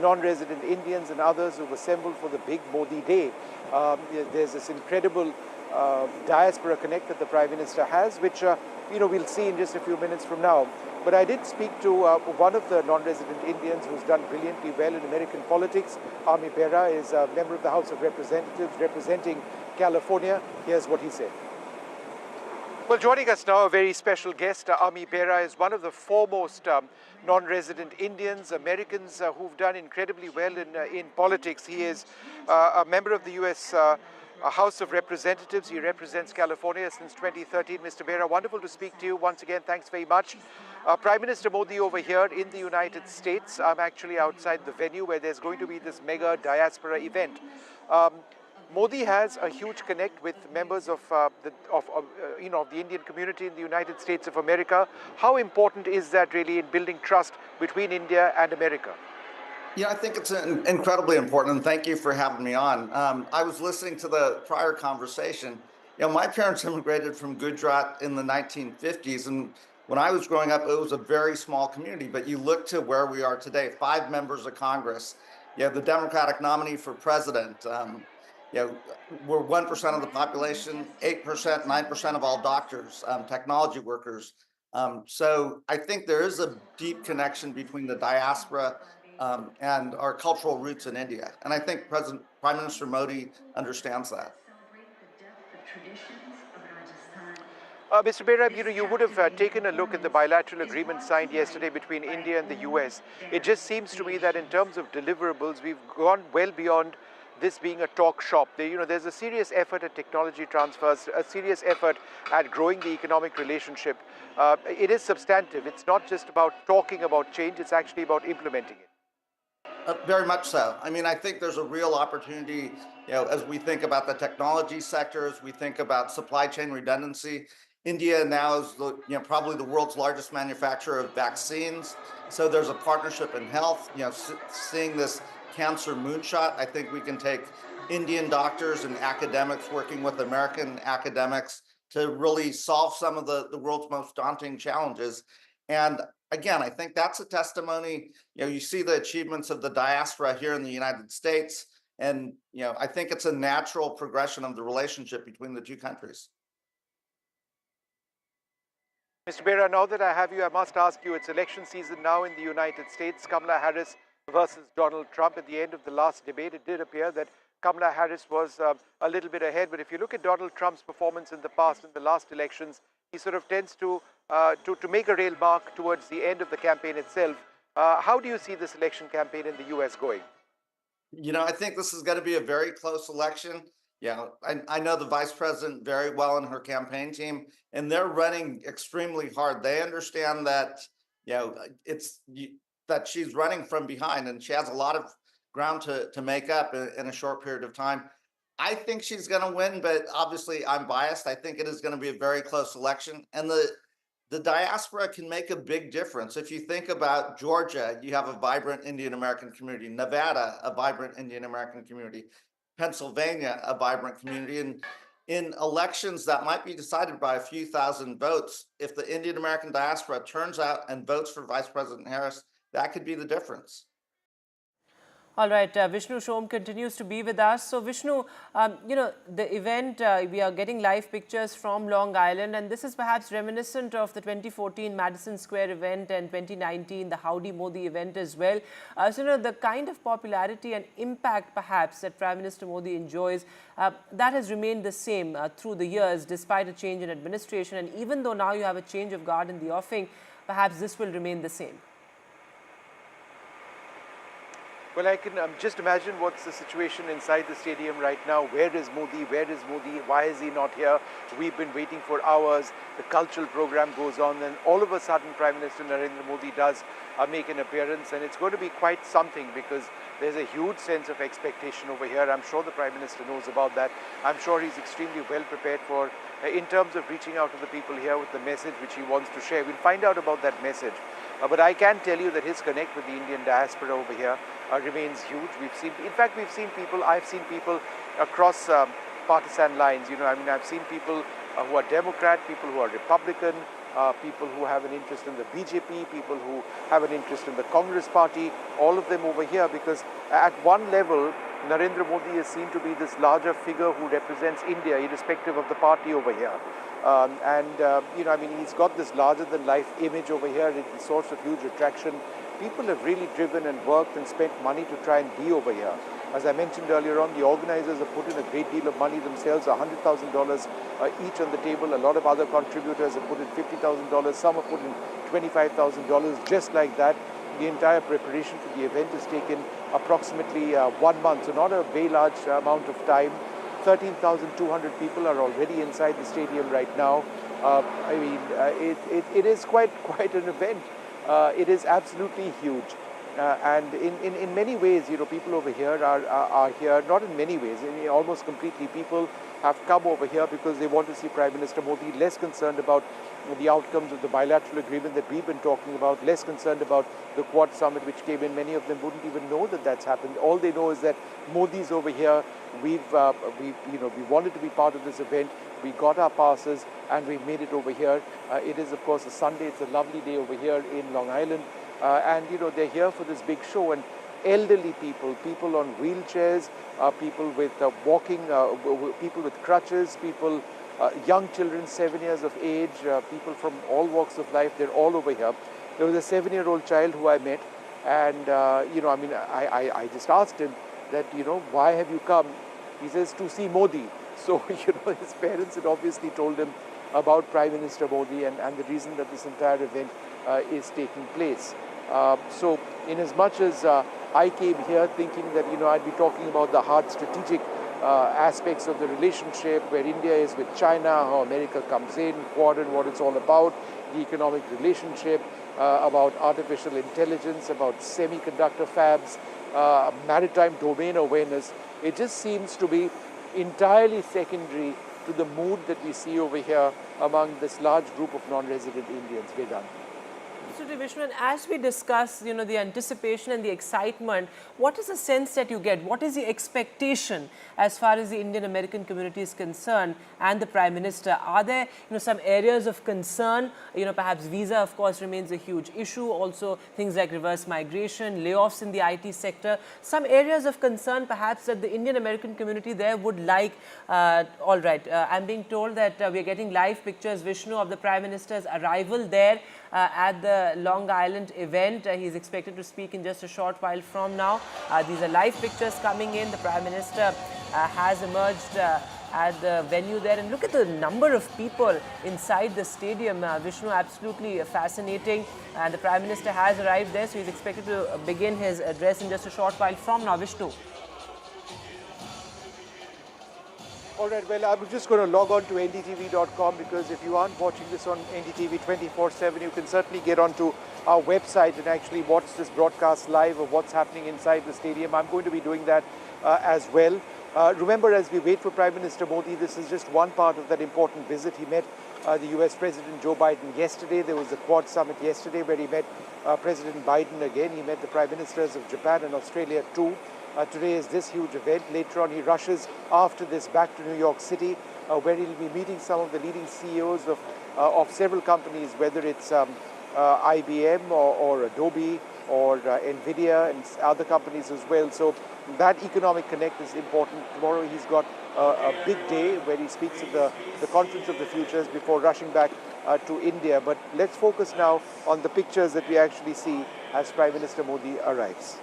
Non-resident Indians and others who've assembled for the big Modi Day. There's this incredible Diaspora Connect that the Prime Minister has, which we'll see in just a few minutes from now. But I did speak to one of the non-resident Indians who's done brilliantly well in American politics. Ami Bera is a member of the House of Representatives representing California. Here's what he said. Well, joining us now, a very special guest. Ami Bera is one of the foremost non-resident Indians, Americans who've done incredibly well in politics. He is a member of the U.S. House of Representatives. He represents California since 2013. Mr. Bera, wonderful to speak to you once again. Thanks very much. Prime Minister Modi over here in the United States. I'm actually outside the venue where there's going to be this mega diaspora event. Modi has a huge connect with members of the Indian community in the United States of America. How important is that really in building trust between India and America? Yeah, I think it's incredibly important, and thank you for having me on. I was listening to the prior conversation. My parents immigrated from Gujarat in the 1950s, and when I was growing up, it was a very small community. But you look to where we are today: 5 members of Congress. You have the Democratic nominee for president. We're 1% of the population, 8%, 9% of all doctors, technology workers. So I think there is a deep connection between the diaspora and our cultural roots in India. And I think Prime Minister Modi understands that. Mr. Bera, you would have taken a look at the bilateral agreement signed yesterday between India and the US. It just seems to me that in terms of deliverables, we've gone well beyond this being a talk shop. There's a serious effort at technology transfers, a serious effort at growing the economic relationship. It is substantive. It's not just about talking about change, it's actually about implementing it. Very much so. I mean, I think there's a real opportunity, as we think about the technology sector, as we think about supply chain redundancy. India now is probably the world's largest manufacturer of vaccines. So there's a partnership in health. Seeing this cancer moonshot, I think we can take Indian doctors and academics working with American academics to really solve some of the world's most daunting challenges. And again, I think that's a testimony. You see the achievements of the diaspora here in the United States. And, I think it's a natural progression of the relationship between the two countries. Mr. Bera, now that I have you, I must ask you, it's election season now in the United States. Kamala Harris versus Donald Trump. At the end of the last debate, it did appear that Kamala Harris was a little bit ahead. But if you look at Donald Trump's performance in the past, in the last elections, he sort of tends to make a real mark towards the end of the campaign itself. How do you see this election campaign in the U.S. going? I think this is going to be a very close election. I know the vice president very well and her campaign team, and they're running extremely hard. They understand that, that she's running from behind and she has a lot of ground to make up in a short period of time. I think she's going to win, but obviously I'm biased. I think it is going to be a very close election. And the the diaspora can make a big difference. If you think about Georgia, you have a vibrant Indian American community, Nevada, a vibrant Indian American community, Pennsylvania, a vibrant community. And in elections that might be decided by a few thousand votes, if the Indian American diaspora turns out and votes for Vice President Harris, that could be the difference. All right, Vishnu Shom continues to be with us. So Vishnu, the event, we are getting live pictures from Long Island, and this is perhaps reminiscent of the 2014 Madison Square event and 2019, the Howdy Modi event as well. The kind of popularity and impact perhaps that Prime Minister Modi enjoys, that has remained the same through the years, despite a change in administration. And even though now you have a change of guard in the offing, perhaps this will remain the same. Well, I can just imagine what's the situation inside the stadium right now. Where is Modi? Where is Modi? Why is he not here? We've been waiting for hours. The cultural program goes on, and all of a sudden Prime Minister Narendra Modi does make an appearance, and it's going to be quite something because there's a huge sense of expectation over here. I'm sure the Prime Minister knows about that. I'm sure he's extremely well prepared for, in terms of reaching out to the people here with the message which he wants to share. We'll find out about that message. But I can tell you that his connect with the Indian diaspora over here remains huge. I've seen people across partisan lines. I've seen people who are Democrat, people who are Republican, people who have an interest in the BJP, people who have an interest in the Congress party, all of them over here, because at one level, Narendra Modi is seen to be this larger figure who represents India, irrespective of the party over here. He's got this larger-than-life image over here. It's a source of huge attraction. People have really driven and worked and spent money to try and be over here. As I mentioned earlier on, the organizers have put in a great deal of money themselves, $100,000 each on the table. A lot of other contributors have put in $50,000. Some have put in $25,000, just like that. The entire preparation for the event has taken approximately 1 month, so not a very large amount of time. 13,200 people are already inside the stadium right now. It is quite an event. It is absolutely huge. And in many ways, people over here are here, not in many ways, almost completely. People have come over here because they want to see Prime Minister Modi, less concerned about the outcomes of the bilateral agreement that we've been talking about, less concerned about the Quad Summit which came in. Many of them wouldn't even know that that's happened. All they know is that Modi's over here. We wanted to be part of this event. We got our passes and we made it over here. It is, of course, a Sunday. It's a lovely day over here in Long Island. They're here for this big show. And elderly people, people on wheelchairs, people with walking, people with crutches, people, young children, 7 years of age, people from all walks of life, they're all over here. There was a 7-year-old child who I met, and I just asked him that, why have you come? He says, to see Modi. So, his parents had obviously told him about Prime Minister Modi and the reason that this entire event is taking place. So, in as much as I came here thinking that, I'd be talking about the hard strategic aspects of the relationship, where India is with China, how America comes in, Quad and what it's all about, the economic relationship, about artificial intelligence, about semiconductor fabs, maritime domain awareness. It just seems to be entirely secondary to the mood that we see over here among this large group of non-resident Indians. Vedant. Absolutely, Vishnu. And as we discuss, the anticipation and the excitement, what is the sense that you get? What is the expectation as far as the Indian American community is concerned and the Prime Minister? Are there, some areas of concern? Perhaps visa, of course, remains a huge issue. Also, things like reverse migration, layoffs in the IT sector. Some areas of concern, perhaps, that the Indian American community there would like. All right, I'm being told that we're getting live pictures, Vishnu, of the Prime Minister's arrival there at the Long Island event. He's expected to speak in just a short while from now. These are live pictures coming in. The Prime Minister has emerged at the venue there. And look at the number of people inside the stadium. Vishnu, absolutely fascinating. And the Prime Minister has arrived there, so he's expected to begin his address in just a short while from now. Vishnu. All right, well, I'm just going to log on to NDTV.com because if you aren't watching this on NDTV 24/7, you can certainly get onto our website and actually watch this broadcast live of what's happening inside the stadium. I'm going to be doing that as well. Remember, as we wait for Prime Minister Modi, this is just one part of that important visit. He met the US President Joe Biden yesterday. There was the Quad Summit yesterday where he met President Biden again. He met the Prime Ministers of Japan and Australia too. Today is this huge event. Later on, he rushes after this back to New York City, where he'll be meeting some of the leading CEOs of several companies, whether it's IBM or Adobe or NVIDIA and other companies as well. So that economic connect is important. Tomorrow he's got a big day where he speaks at the Conference of the Futures before rushing back to India. But let's focus now on the pictures that we actually see as Prime Minister Modi arrives.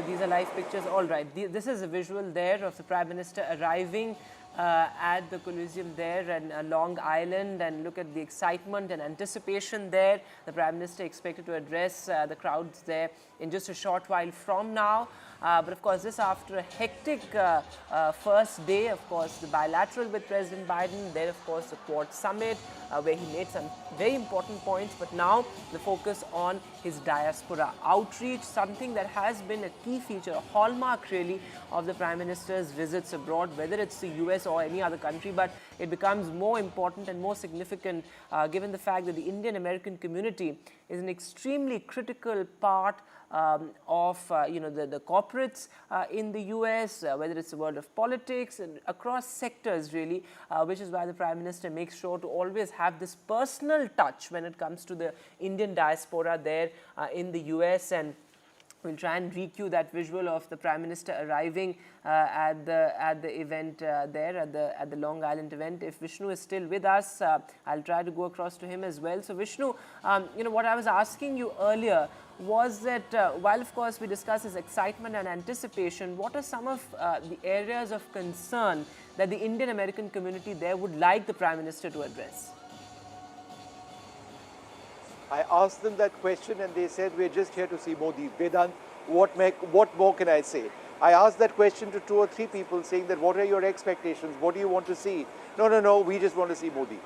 These are live pictures. All right. This is a visual there of the Prime Minister arriving at the Coliseum there and Long Island, and look at the excitement and anticipation there. The Prime Minister expected to address the crowds there in just a short while from now. But of course, this after a hectic first day, of course, the bilateral with President Biden, then of course the Quad Summit, where he made some very important points, but now the focus on his diaspora outreach, something that has been a key feature, a hallmark really of the Prime Minister's visits abroad, whether it's the US or any other country, but it becomes more important and more significant given the fact that the Indian American community is an extremely critical part of the corporates in the US, whether it's the world of politics and across sectors really, which is why the Prime Minister makes sure to always have this personal touch when it comes to the Indian diaspora there in the US. And we'll try and recue that visual of the Prime Minister arriving at the event there at the Long Island event. If Vishnu is still with us, I'll try to go across to him as well. So Vishnu, what I was asking you earlier was that while of course we discuss his excitement and anticipation, what are some of the areas of concern that the Indian American community there would like the Prime Minister to address? I asked them that question and they said, we're just here to see Modi. Vedant, what more can I say? I asked that question to 2 or 3 people saying that, what are your expectations? What do you want to see? No, we just want to see Modi.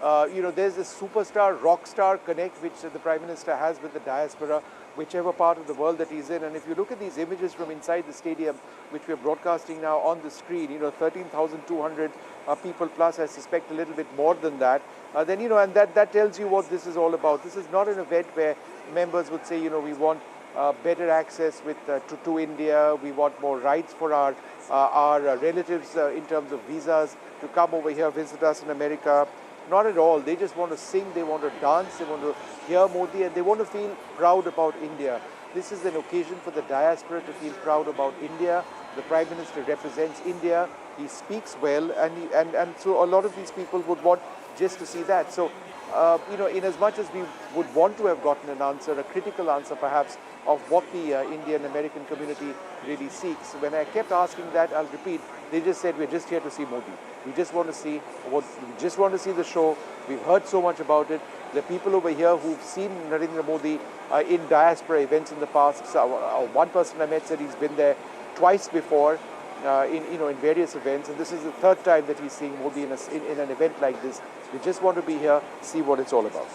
There's this superstar, rock star connect which the Prime Minister has with the diaspora, whichever part of the world that he's in. And if you look at these images from inside the stadium, which we're broadcasting now on the screen, 13,200 people plus, I suspect a little bit more than that. And that tells you what this is all about. This is not an event where members would say, we want better access to India, we want more rights for our relatives in terms of visas to come over here, visit us in America. Not at all. They just want to sing, they want to dance, they want to hear Modi, and they want to feel proud about India. This is an occasion for the diaspora to feel proud about India. The Prime Minister represents India. He speaks well, and so a lot of these people would want just to see that. So, in as much as we would want to have gotten an answer, a critical answer perhaps, of what the Indian American community really seeks, when I kept asking that, I'll repeat, they just said, we're just here to see Modi. We just want to see the show. We've heard so much about it. The people over here who've seen Narendra Modi in diaspora events in the past. So, one person I met said he's been there twice before in various events, and this is the 3rd time that he's seeing Modi in an event like this. We just want to be here, see what it's all about.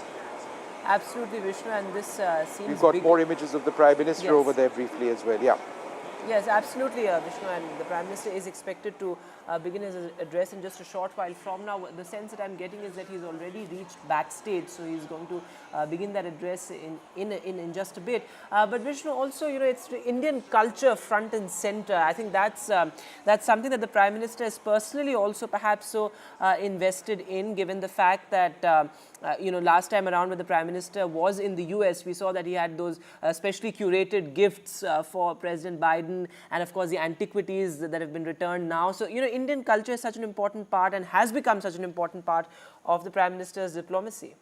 Absolutely, Vishnu, and this seems We've got more images of the Prime Minister over there briefly as well. Yeah. Yes, absolutely, Vishnu, and the Prime Minister is expected to begin his address in just a short while from now. The sense that I'm getting is that he's already reached backstage, so he's going to begin that address in just a bit. But Vishnu, also, it's Indian culture front and center. I think that's something that the Prime Minister is personally also perhaps so invested in, given the fact that last time around when the Prime Minister was in the US, we saw that he had those specially curated gifts for President Biden, and of course the antiquities that have been returned now. So, Indian culture is such an important part and has become such an important part of the Prime Minister's diplomacy.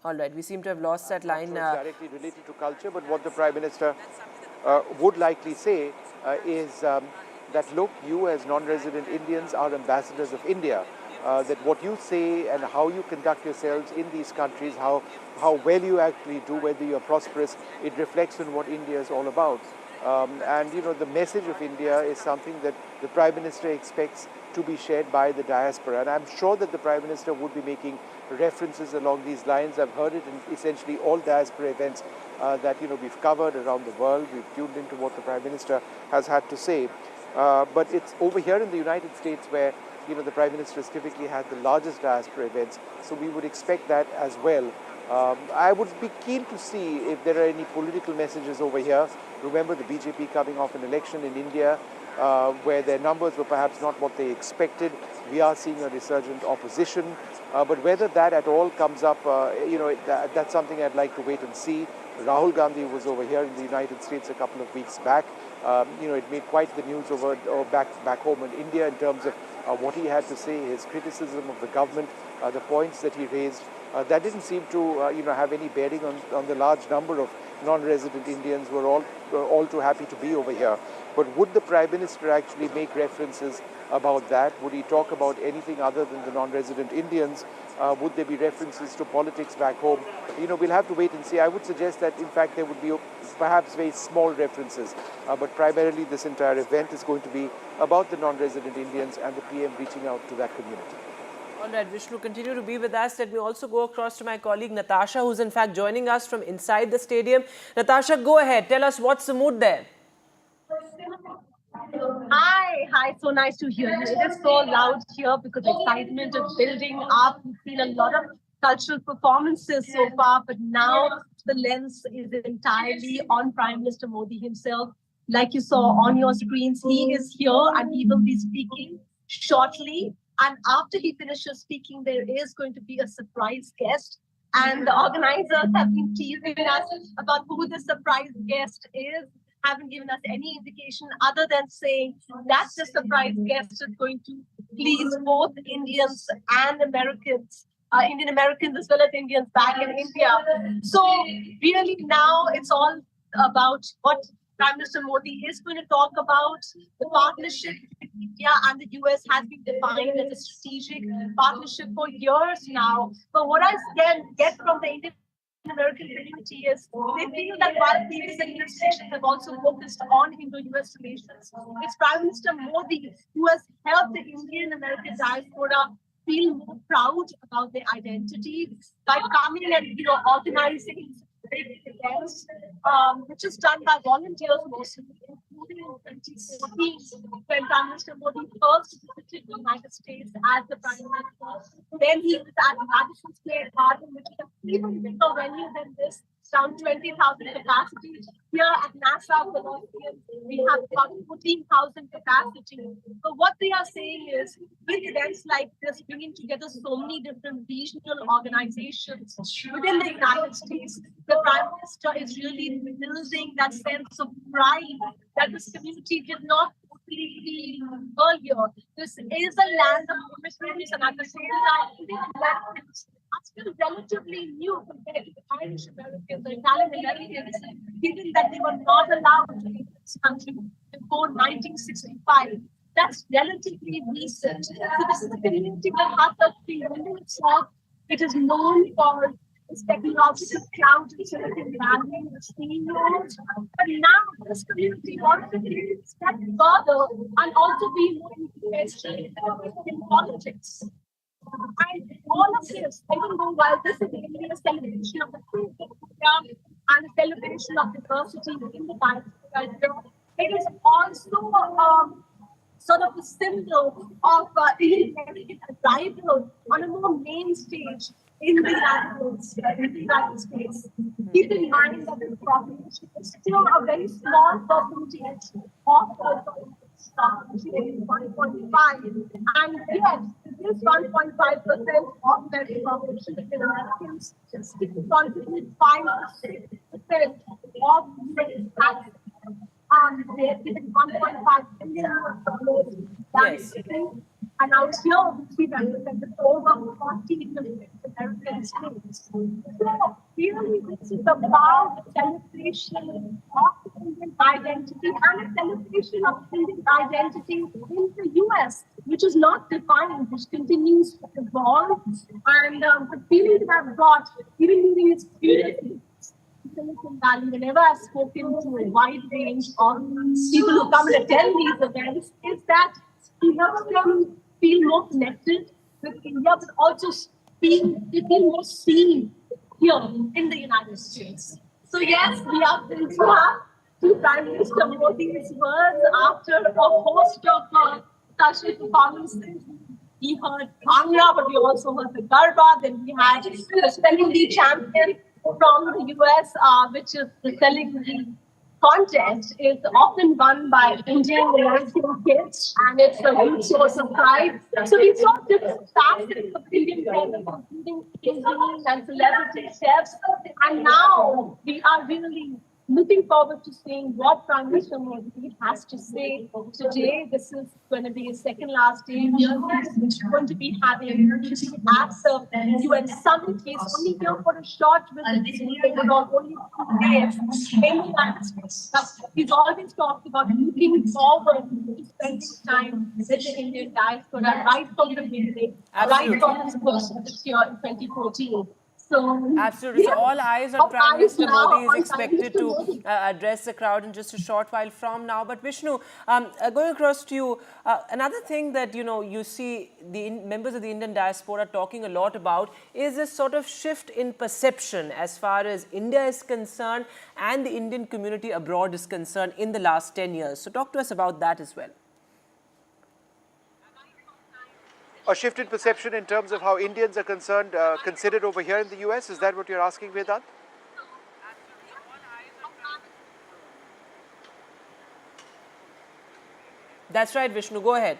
All right, we seem to have lost that line. It's directly related to culture, but what the Prime Minister would likely say is that, look, you as non-resident Indians are ambassadors of India. That what you say and how you conduct yourselves in these countries, how well you actually do, whether you're prosperous, it reflects on what India is all about. And the message of India is something that the Prime Minister expects to be shared by the diaspora. And I'm sure that the Prime Minister would be making references along these lines. I've heard it in essentially all diaspora events that we've covered around the world. We've tuned into what the Prime Minister has had to say. But it's over here in the United States where the Prime Minister has typically had the largest diaspora events. So we would expect that as well. I would be keen to see if there are any political messages over here. Remember the BJP coming off an election in India where their numbers were perhaps not what they expected. We are seeing a resurgent opposition. But whether that at all comes up, that's something I'd like to wait and see. Rahul Gandhi was over here in the United States a couple of weeks back. It made quite the news back home in India in terms of what he had to say, his criticism of the government, the points that he raised. That didn't seem to have any bearing on the large number of non-resident Indians who are all too happy to be over here. But would the Prime Minister actually make references about that? Would he talk about anything other than the non-resident Indians? Would there be references to politics back home? We'll have to wait and see. I would suggest that, in fact, there would be perhaps very small references. But primarily, this entire event is going to be about the non-resident Indians and the PM reaching out to that community. All right, Vishnu, continue to be with us. Let me also go across to my colleague Natasha, who's in fact joining us from inside the stadium. Natasha, go ahead. Tell us what's the mood there. Hi, so nice to hear you. It is so loud here because excitement is building up. We've seen a lot of cultural performances so far, but now the lens is entirely on Prime Minister Modi himself. Like you saw on your screens, he is here and he will be speaking shortly. And after he finishes speaking, there is going to be a surprise guest. And the organizers have been teasing us about who the surprise guest is. Haven't given us any indication other than saying that the surprise guest is going to please both Indians and Americans, Indian Americans as well as Indians back in India. So really now it's all about what Prime Minister Modi is going to talk about. The partnership between India and the US has been defined as a strategic partnership for years now. But what I get from the Indian American community is they feel that while previous administrations have also focused on Indo-US relations, it's Prime Minister Modi who has helped the Indian American diaspora feel more proud about their identity by coming and organizing events, which is done by volunteers mostly, including in 2014 when Prime Minister Modi first visited the United States as the Prime Minister. Then he was at Madison Square Garden, which is an even bigger venue than this, around 20,000 capacity. Here at NASA Coliseum, we have about 14,000 capacity. But what they are saying is, with events like this, bringing together so many different regional organizations within the United States, the Prime Minister is really building that sense of pride that this community did not totally feel earlier. This is a land of immigrants, and at the same time, Indian Americans are still relatively new compared to the Irish Americans or Italian Americans, given that they were not allowed to leave this country before 1965. That's relatively recent. So this is a community that has a feeling itself. It is known for its technological cloud in Silicon Valley, the CEOs. But now this community wants to take it a step further and also be more interested in politics. And all of this, even though while this is really a celebration of the truth of India and a celebration of diversity in the diaspora, it is also sort of a symbol of Indian arrival on a more main stage in the United States. Keep in mind that the population is still a very small percentage of the population, 1.5, and yet this 1.5% of the population of Americans still contribute 5 to 6% of the tax. They have given $1.5 billion. Yes. And out here, we represented over 40 different American states. So, really, this is about celebration of Indian identity and a celebration of Indian identity in the US, which is not defined, which continues to evolve. And the feeling that I've got, even during its experience, Silicon Valley, whenever I've spoken to a wide range of people who come and attend these events, is that it helps them feel more connected with India, but also feel more seen here in the United States. So yes, we are thrilled to have Prime Minister Modi's words after a host of cultural performances. We heard Bhangra, but we also heard the Garba. Then we had the spelling bee champion from the US, which is the spelling bee contest is often won by Indian American kids, and it's a huge source of pride. So we saw different facets of Indian culture, including cuisine and celebrity chefs, and now we are really looking forward to seeing what Prime Minister Modi has to say today. This is going to be his second last day here. He's going to be having at the UN summit. He's only here for a short visit. Only 2 days in the United States. He's always talked about looking forward to spending time with the Indian diaspora right from the beginning, right from his first visit here in 2014. Absolutely. So all eyes on Prime Minister Modi is expected to address the crowd in just a short while from now. But Vishnu, going across to you, another thing that you see the members of the Indian diaspora talking a lot about is this sort of shift in perception as far as India is concerned and the Indian community abroad is concerned in the last 10 years. So talk to us about that as well. A shift in perception in terms of how Indians are concerned, considered over here in the US? Is that what you're asking, Vedant? That's right, Vishnu. Go ahead.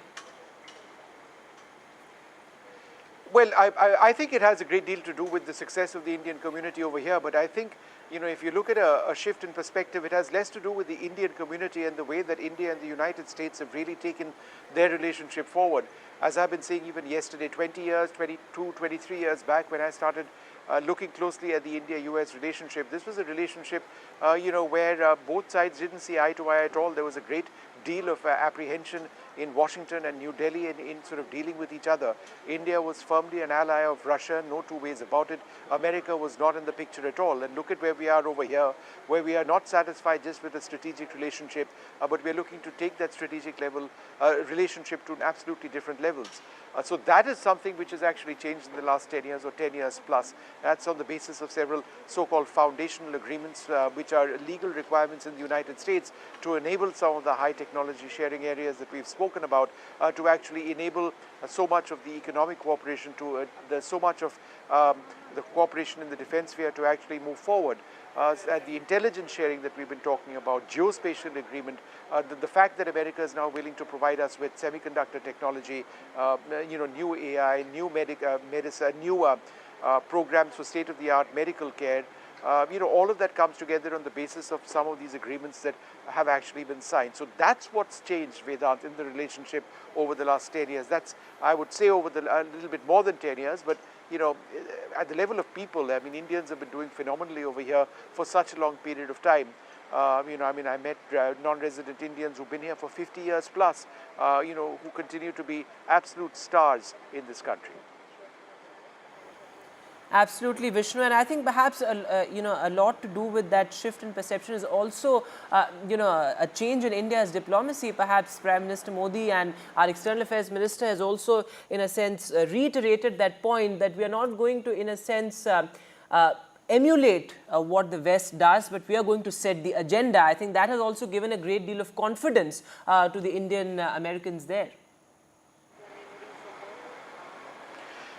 Well, I think it has a great deal to do with the success of the Indian community over here, but I think, if you look at a shift in perspective, it has less to do with the Indian community and the way that India and the United States have really taken their relationship forward. As I've been saying even yesterday, 20 years, 22, 23 years back when I started looking closely at the India-US relationship, this was a relationship, where both sides didn't see eye to eye at all. There was a great deal of apprehension in Washington and New Delhi in sort of dealing with each other. India was firmly an ally of Russia, no two ways about it. America was not in the picture at all. And look at where we are over here, where we are not satisfied just with a strategic relationship, but we are looking to take that strategic level relationship to absolutely different levels. So that is something which has actually changed in the last 10 years or 10 years plus. That's on the basis of several so-called foundational agreements, which are legal requirements in the United States to enable some of the high technology sharing areas that we've spoken about, to actually enable so much of the economic cooperation, to so much of the cooperation in the defense sphere to actually move forward. And the intelligence sharing that we've been talking about, geospatial agreement, the fact that America is now willing to provide us with semiconductor technology, new AI, new medicine, new programs for state-of-the-art medical care. All of that comes together on the basis of some of these agreements that have actually been signed. So that's what's changed, Vedant, in the relationship over the last 10 years. That's, I would say, over a little bit more than 10 years, but at the level of people, I mean, Indians have been doing phenomenally over here for such a long period of time. I met non-resident Indians who've been here for 50 years plus, who continue to be absolute stars in this country. Absolutely, Vishnu, and I think perhaps a lot to do with that shift in perception is also a change in India's diplomacy. Perhaps Prime Minister Modi and our External Affairs Minister has also, in a sense, reiterated that point that we are not going to, in a sense, emulate what the West does, but we are going to set the agenda. I think that has also given a great deal of confidence to the Indian Americans there.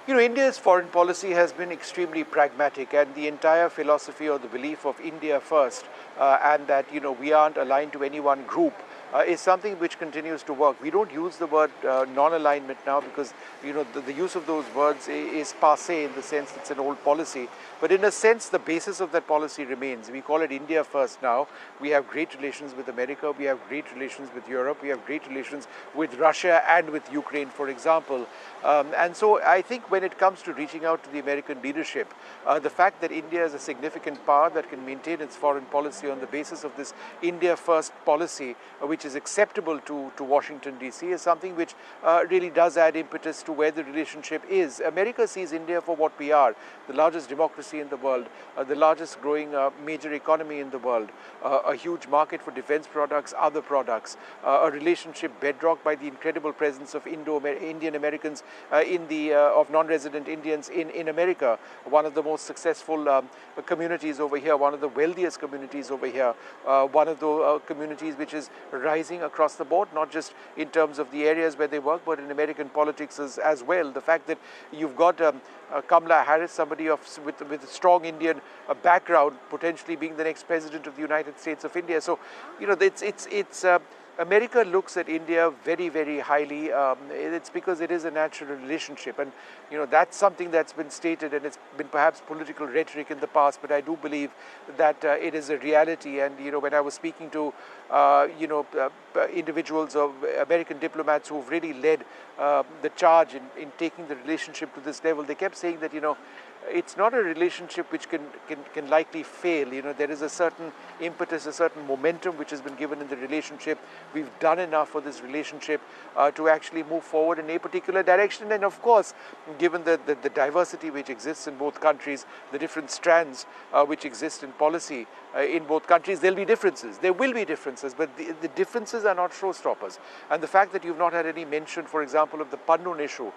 India's foreign policy has been extremely pragmatic, and the entire philosophy or the belief of India first, and that, we aren't aligned to any one group, is something which continues to work. We don't use the word non-alignment now because, the use of those words is passé in the sense it's an old policy. But in a sense, the basis of that policy remains. We call it India first now. We have great relations with America. We have great relations with Europe. We have great relations with Russia and with Ukraine, for example. And so I think when it comes to reaching out to the American leadership, the fact that India is a significant power that can maintain its foreign policy on the basis of this India first policy, which which is acceptable to Washington DC is something which really does add impetus to where the relationship is. America sees India for what we are, the largest democracy in the world, the largest growing major economy in the world, a huge market for defense products, other products, a relationship bedrocked by the incredible presence of Indian Americans of non-resident Indians in America, one of the most successful communities over here, one of the wealthiest communities over here, one of the communities which is rising across the board, not just in terms of the areas where they work, but in American politics as well. The fact that you've got Kamala Harris, somebody with a strong Indian background, potentially being the next president of the United States of India. So, you know, it's America looks at India very, very highly. It's because it is a natural relationship, and you know that's something that's been stated, and it's been perhaps political rhetoric in the past. But I do believe that it is a reality. And you know, when I was speaking to individuals of American diplomats who've really led the charge in taking the relationship to this level, they kept saying that it's not a relationship which can likely fail. You know, there is a certain impetus, a certain momentum which has been given in the relationship. We've done enough for this relationship to actually move forward in a particular direction. And of course, given the diversity which exists in both countries, the different strands which exist in policy in both countries, there'll be differences. There will be differences, but the differences are not showstoppers. And the fact that you've not had any mention, for example, of the Pannoon issue,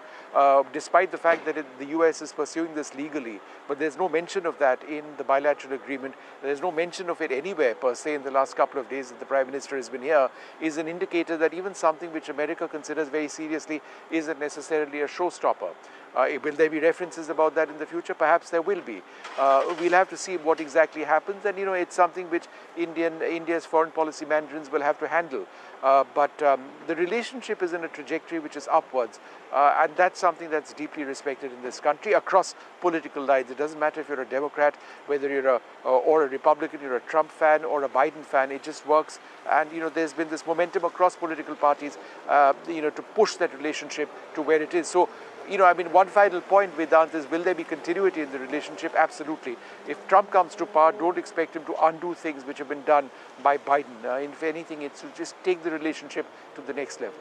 despite the fact that the US is pursuing this legally, but there's no mention of that in the bilateral agreement. There's no mention of it anywhere per se in the last couple of days that the Prime Minister has been here, is an indicator that even something which America considers very seriously isn't necessarily a showstopper. Will there be references about that in the future? Perhaps there will be. We'll have to see what exactly happens, and it's something which India's foreign policy mandarins will have to handle. But the relationship is in a trajectory which is upwards, and that's something that's deeply respected in this country across political lines. It doesn't matter if you're a Democrat, whether you're or a Republican, you're a Trump fan or a Biden fan. It just works, and there's been this momentum across political parties, to push that relationship to where it is. So. One final point, Vedant, is will there be continuity in the relationship? Absolutely. If Trump comes to power, don't expect him to undo things which have been done by Biden. If anything, it's to just take the relationship to the next level.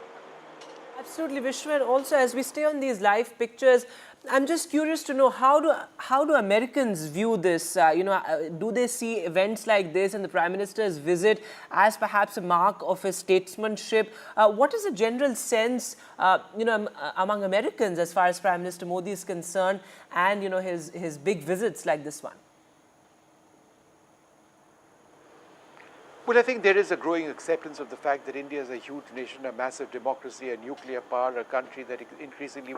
Absolutely, Vishnu. And also, as we stay on these live pictures, I'm just curious to know how do Americans view this? Do they see events like this and the Prime Minister's visit as perhaps a mark of his statesmanship? What is the general sense, among Americans as far as Prime Minister Modi is concerned, and his big visits like this one? Well, I think there is a growing acceptance of the fact that India is a huge nation, a massive democracy, a nuclear power, a country that increasingly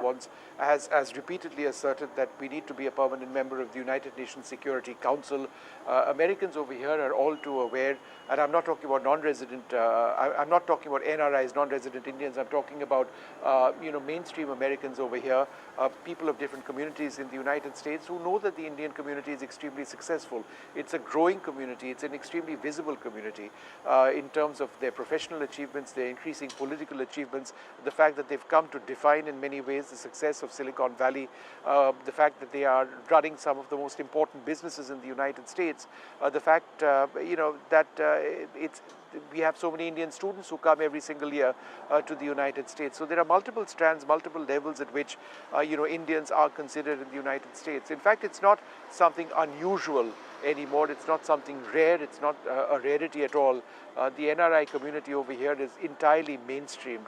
has repeatedly asserted that we need to be a permanent member of the United Nations Security Council. Americans over here are all too aware, and I'm not talking about non-resident, I'm not talking about NRIs, non-resident Indians, I'm talking about, mainstream Americans over here, people of different communities in the United States who know that the Indian community is extremely successful. It's a growing community, it's an extremely visible community. In terms of their professional achievements, their increasing political achievements, the fact that they've come to define in many ways the success of Silicon Valley, the fact that they are running some of the most important businesses in the United States, the fact that we have so many Indian students who come every single year to the United States. So there are multiple strands, multiple levels at which Indians are considered in the United States. In fact, it's not something unusual anymore. It's not something rare. It's not a rarity at all. The NRI community over here is entirely mainstreamed.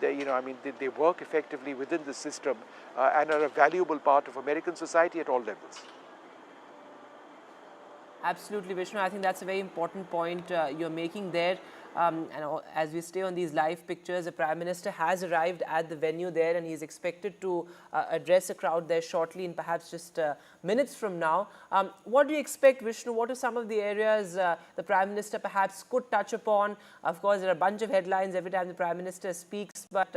They work effectively within the system and are a valuable part of American society at all levels. Absolutely, Vishnu. I think that's a very important point you're making there. And as we stay on these live pictures, the Prime Minister has arrived at the venue there, and he's expected to address a crowd there shortly in perhaps just minutes from now. What do you expect, Vishnu? What are some of the areas the Prime Minister perhaps could touch upon? Of course, there are a bunch of headlines every time the Prime Minister speaks, but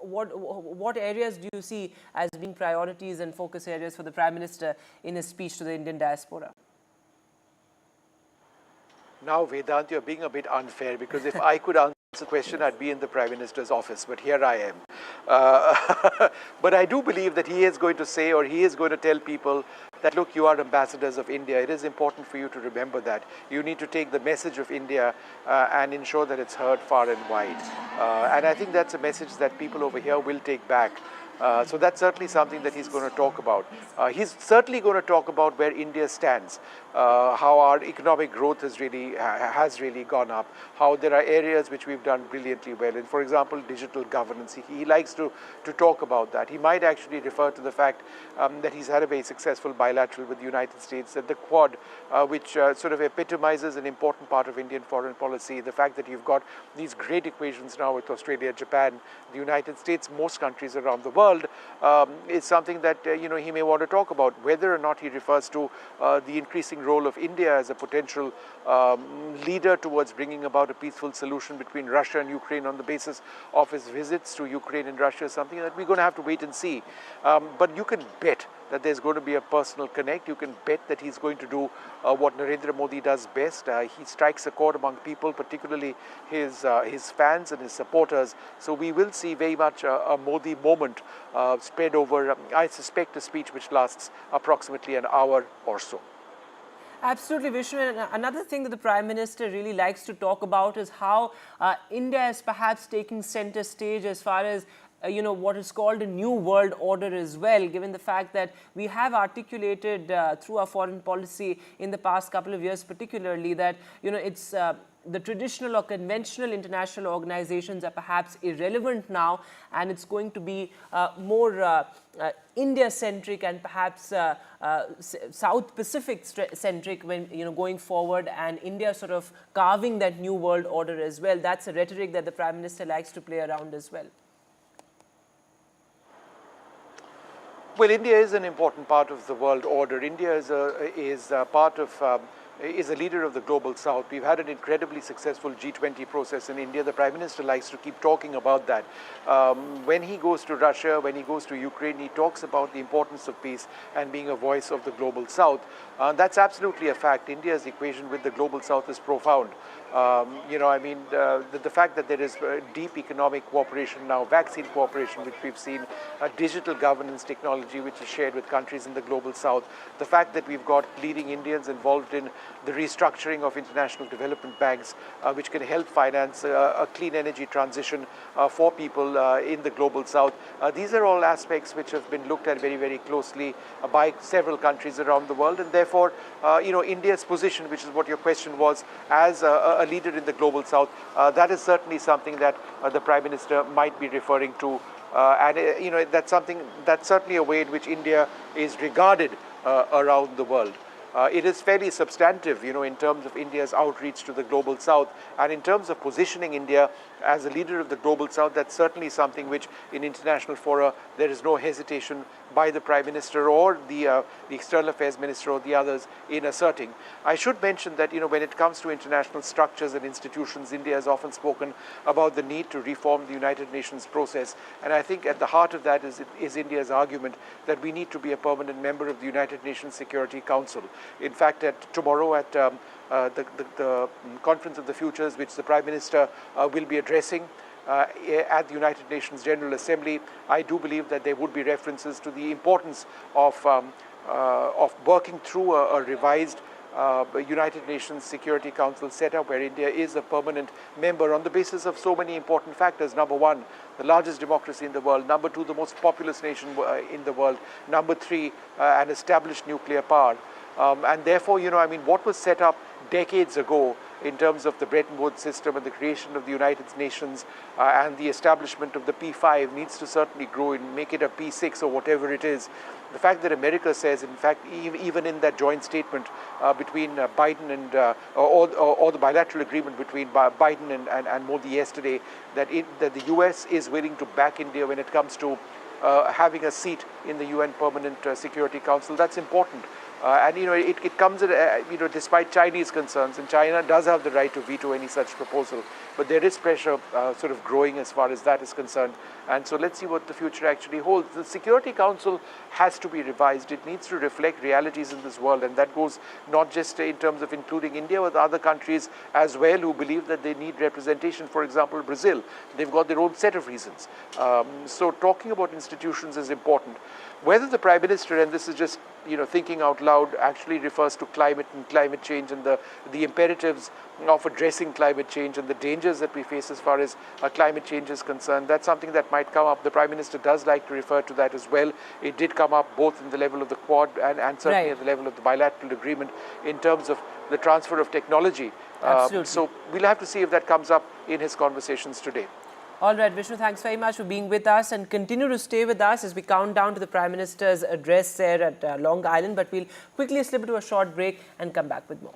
what areas do you see as being priorities and focus areas for the Prime Minister in his speech to the Indian diaspora? Now, Vedant, you're being a bit unfair, because if I could answer the question, I'd be in the Prime Minister's office, but here I am. But I do believe that he is going to say, or he is going to tell people that, look, you are ambassadors of India. It is important for you to remember that. You need to take the message of India and ensure that it's heard far and wide. And I think that's a message that people over here will take back. So that's certainly something that he's going to talk about. He's certainly going to talk about where India stands, how our economic growth has really gone up, how there are areas which we've done brilliantly well in. For example, digital governance. He likes to talk about that. He might actually refer to the fact that he's had a very successful bilateral with the United States, and the Quad, which sort of epitomizes an important part of Indian foreign policy. The fact that you've got these great equations now with Australia, Japan, the United States, most countries around the world, is something that he may want to talk about. Whether or not he refers to the increasing role of India as a potential leader towards bringing about a peaceful solution between Russia and Ukraine on the basis of his visits to Ukraine and Russia is something that we're going to have to wait and see. But you can bet that there's going to be a personal connect. You can bet that he's going to do what Narendra Modi does best. He strikes a chord among people, particularly his fans and his supporters. So we will see very much a Modi moment spread over, I suspect, a speech which lasts approximately an hour or so. Absolutely, Vishnu. And another thing that the Prime Minister really likes to talk about is how India is perhaps taking center stage as far as what is called a new world order as well, given the fact that we have articulated through our foreign policy in the past couple of years particularly that, it's the traditional or conventional international organizations are perhaps irrelevant now, and it's going to be more India-centric and perhaps South Pacific-centric when going forward, and India sort of carving that new world order as well. That's a rhetoric that the Prime Minister likes to play around as well. Well, India is an important part of the world order. India is a leader of the global south. We've had an incredibly successful G20 process in India. The Prime Minister likes to keep talking about that. When he goes to Russia, when he goes to Ukraine, he talks about the importance of peace and being a voice of the global south. That's absolutely a fact. India's equation with the global south is profound. The fact that there is deep economic cooperation now, vaccine cooperation, which we've seen, digital governance technology, which is shared with countries in the global south, the fact that we've got leading Indians involved in the restructuring of international development banks, which can help finance a clean energy transition for people in the global south. These are all aspects which have been looked at very, very closely by several countries around the world, and therefore, India's position, which is what your question was, as a leader in the global south, that is certainly something that the Prime Minister might be referring to, and that's certainly a way in which India is regarded around the world. It is fairly substantive, in terms of India's outreach to the global south, and in terms of positioning India as a leader of the global south. That's certainly something which, in international fora, there is no hesitation by the Prime Minister or the External Affairs Minister or the others in asserting. I should mention that, when it comes to international structures and institutions, India has often spoken about the need to reform the United Nations process, and I think at the heart of that is India's argument that we need to be a permanent member of the United Nations Security Council. In fact, tomorrow at the Conference of the Futures, which the Prime Minister will be addressing at the United Nations General Assembly, I do believe that there would be references to the importance of working through a revised United Nations Security Council setup where India is a permanent member on the basis of so many important factors. Number one, the largest democracy in the world. Number two, the most populous nation in the world. Number three, an established nuclear power. And therefore, what was set up decades ago in terms of the Bretton Woods system and the creation of the United Nations and the establishment of the P5 needs to certainly grow and make it a P6 or whatever it is. The fact that America says, in fact, even in that joint statement between Biden and or the bilateral agreement between Biden and Modi yesterday, that the US is willing to back India when it comes to having a seat in the UN Permanent Security Council, that's important. And it comes at, despite Chinese concerns, and China does have the right to veto any such proposal. But there is pressure sort of growing as far as that is concerned. And so let's see what the future actually holds. The Security Council has to be revised. It needs to reflect realities in this world. And that goes not just in terms of including India, but other countries as well who believe that they need representation. For example, Brazil, they've got their own set of reasons. So talking about institutions is important. Whether the Prime Minister, and this is just thinking out loud, actually refers to climate and climate change and the imperatives of addressing climate change and the dangers that we face as far as climate change is concerned, that's something that might come up. The Prime Minister does like to refer to that as well. It did come up both in the level of the Quad and certainly at the level of the bilateral agreement in terms of the transfer of technology. So we'll have to see if that comes up in his conversations today. All right, Vishnu, thanks very much for being with us, and continue to stay with us as we count down to the Prime Minister's address there at Long Island. But we'll quickly slip into a short break and come back with more.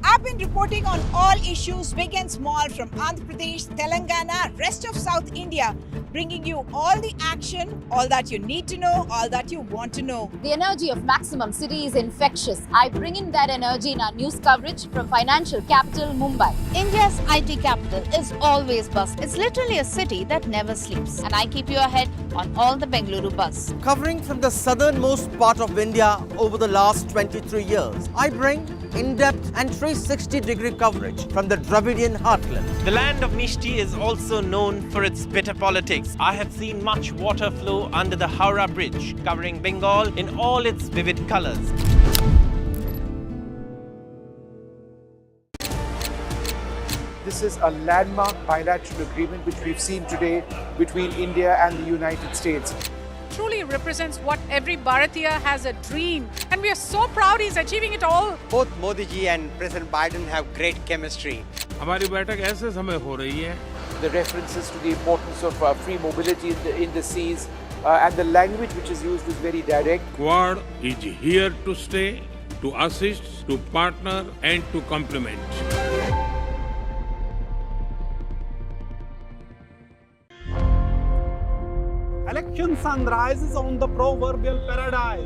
I've been reporting on all issues big and small from Andhra Pradesh, Telangana, rest of South India, bringing you all the action, all that you need to know, all that you want to know. The energy of Maximum City is infectious. I bring in that energy in our news coverage from financial capital Mumbai. India's IT capital is always buzz. It's literally a city that never sleeps. And I keep you ahead on all the Bengaluru buzz. Covering from the southernmost part of India over the last 23 years, I bring in-depth and 360-degree coverage from the Dravidian heartland. The land of Mishti is also known for its bitter politics. I have seen much water flow under the Howrah Bridge, covering Bengal in all its vivid colors. This is a landmark bilateral agreement which we've seen today between India and the United States. Truly represents what every Bharatiya has a dream, and we are so proud he's achieving it all. Both Modi ji and President Biden have great chemistry. हमारी बैठक ऐसे समय हो रही है. The references to the importance of free mobility in the seas and the language which is used is very direct. Quad is here to stay, to assist, to partner and to complement. Election sunrises on the proverbial paradise.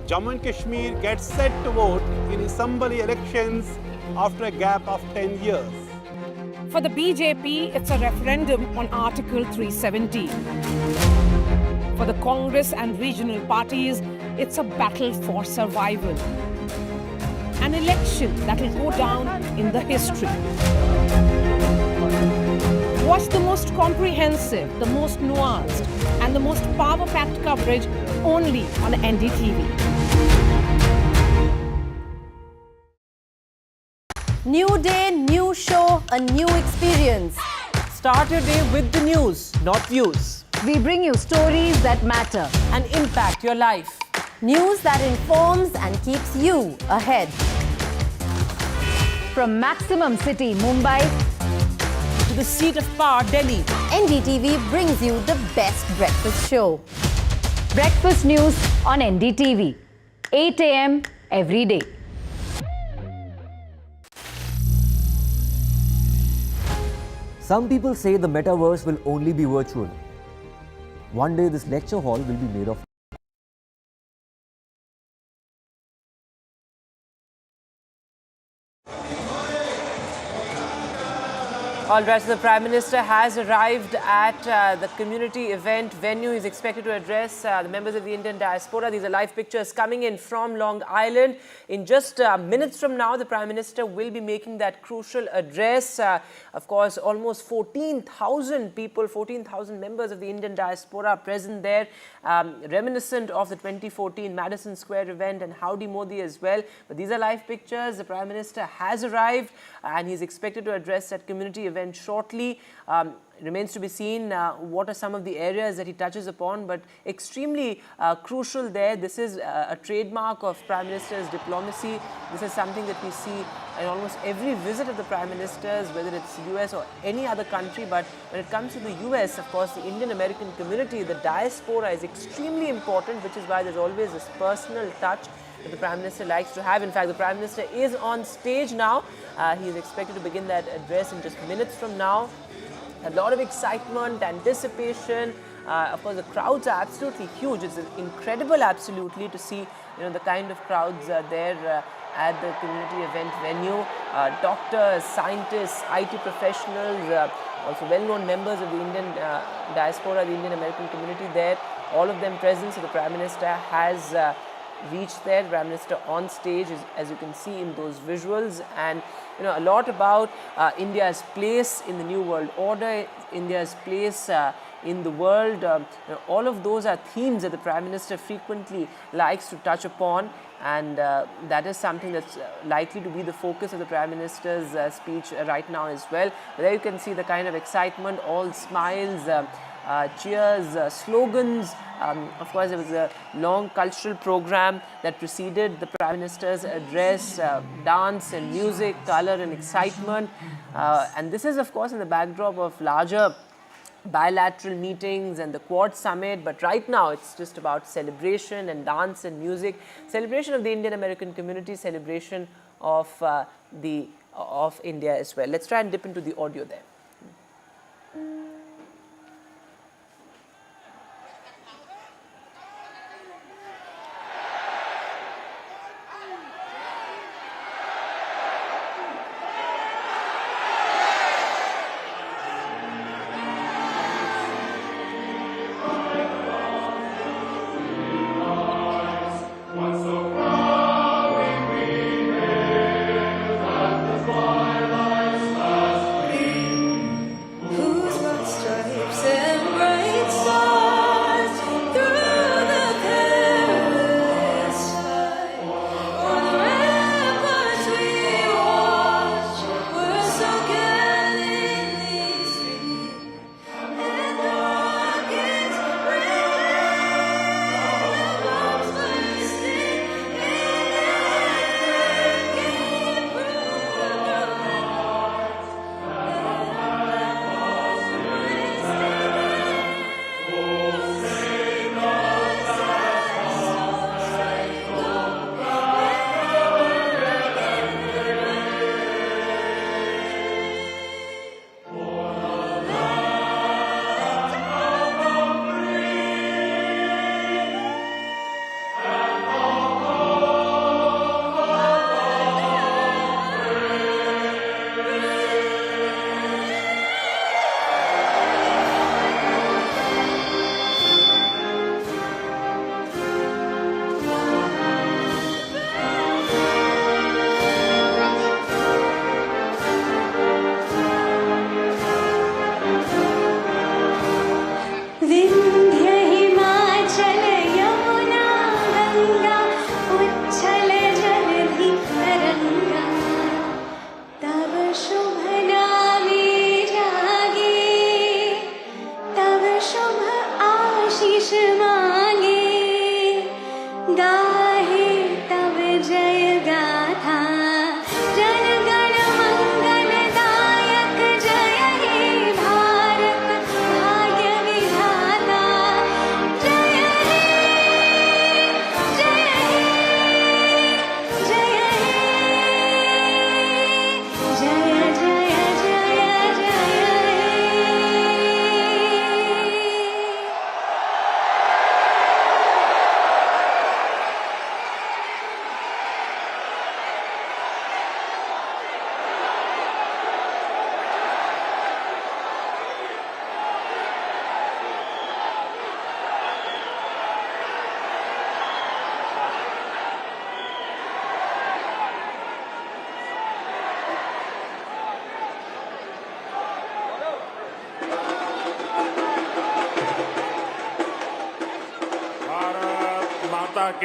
Jammu and Kashmir gets set to vote in assembly elections after a gap of 10 years. For the BJP, it's a referendum on Article 370. For the Congress and regional parties, it's a battle for survival. An election that will go down in the history. Watch the most comprehensive, the most nuanced, and the most power-packed coverage only on NDTV. New day, new show, a new experience. Start your day with the news, not views. We bring you stories that matter and impact your life. News that informs and keeps you ahead. From Maximum City, Mumbai, to the seat of power, Delhi, NDTV brings you the best breakfast show. Breakfast news on NDTV, 8 a.m. every day. Some people say the metaverse will only be virtual. One day this lecture hall will be made of All right, so the Prime Minister has arrived at the community event venue. He's expected to address the members of the Indian Diaspora. These are live pictures coming in from Long Island. In just minutes from now, the Prime Minister will be making that crucial address. Of course, almost 14,000 people, 14,000 members of the Indian Diaspora are present there, reminiscent of the 2014 Madison Square event and Howdy Modi as well. But these are live pictures. The Prime Minister has arrived and he's expected to address that community event shortly. remains to be seen what are some of the areas that he touches upon, but extremely crucial there. This is a trademark of Prime Minister's diplomacy. This is something that we see in almost every visit of the Prime Ministers, whether it's US or any other country. But when it comes to the US, of course, the Indian American community, the diaspora is extremely important, which is why there's always this personal touch that the Prime Minister likes to have. In fact, the Prime Minister is on stage now. He is expected to begin that address in just minutes from now. A lot of excitement, anticipation. Of course, the crowds are absolutely huge. It's incredible, absolutely, to see the kind of crowds there at the community event venue. Doctors, scientists, IT professionals, also well-known members of the Indian diaspora, the Indian American community there. All of them present. So the Prime Minister has reached there. Prime Minister on stage, as you can see in those visuals, and a lot about India's place in the New World Order, India's place in the world. All of those are themes that the Prime Minister frequently likes to touch upon, and that is something that's likely to be the focus of the Prime Minister's speech right now as well. But there you can see the kind of excitement, all smiles, cheers, slogans. Of course, there was a long cultural program that preceded the Prime Minister's address, dance and music, color and excitement. And this is, of course, in the backdrop of larger bilateral meetings and the Quad Summit. But right now, it's just about celebration and dance and music, celebration of the Indian American community, celebration of India as well. Let's try and dip into the audio there.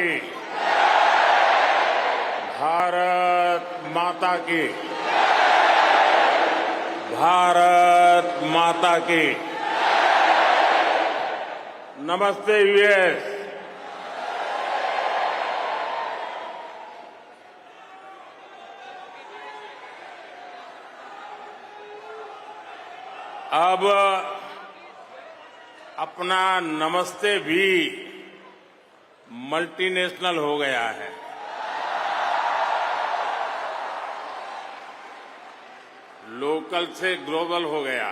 की भारत माता की भारत माता की। नमस्ते US. अब अपना नमस्ते भी मल्टीनेशनल हो गया है। लोकल से ग्लोबल हो गया।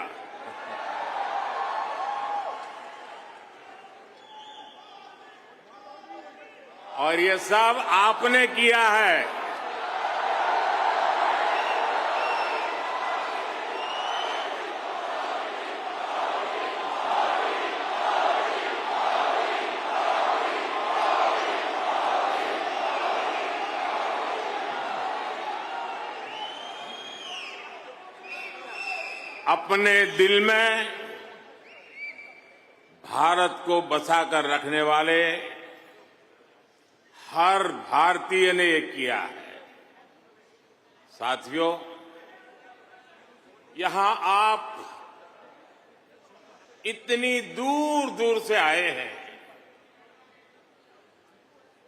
और ये सब आपने किया है। अपने दिल में भारत को बसाकर रखने वाले हर भारतीय ने ये किया है। साथियों, यहां आप इतनी दूर दूर से आए हैं।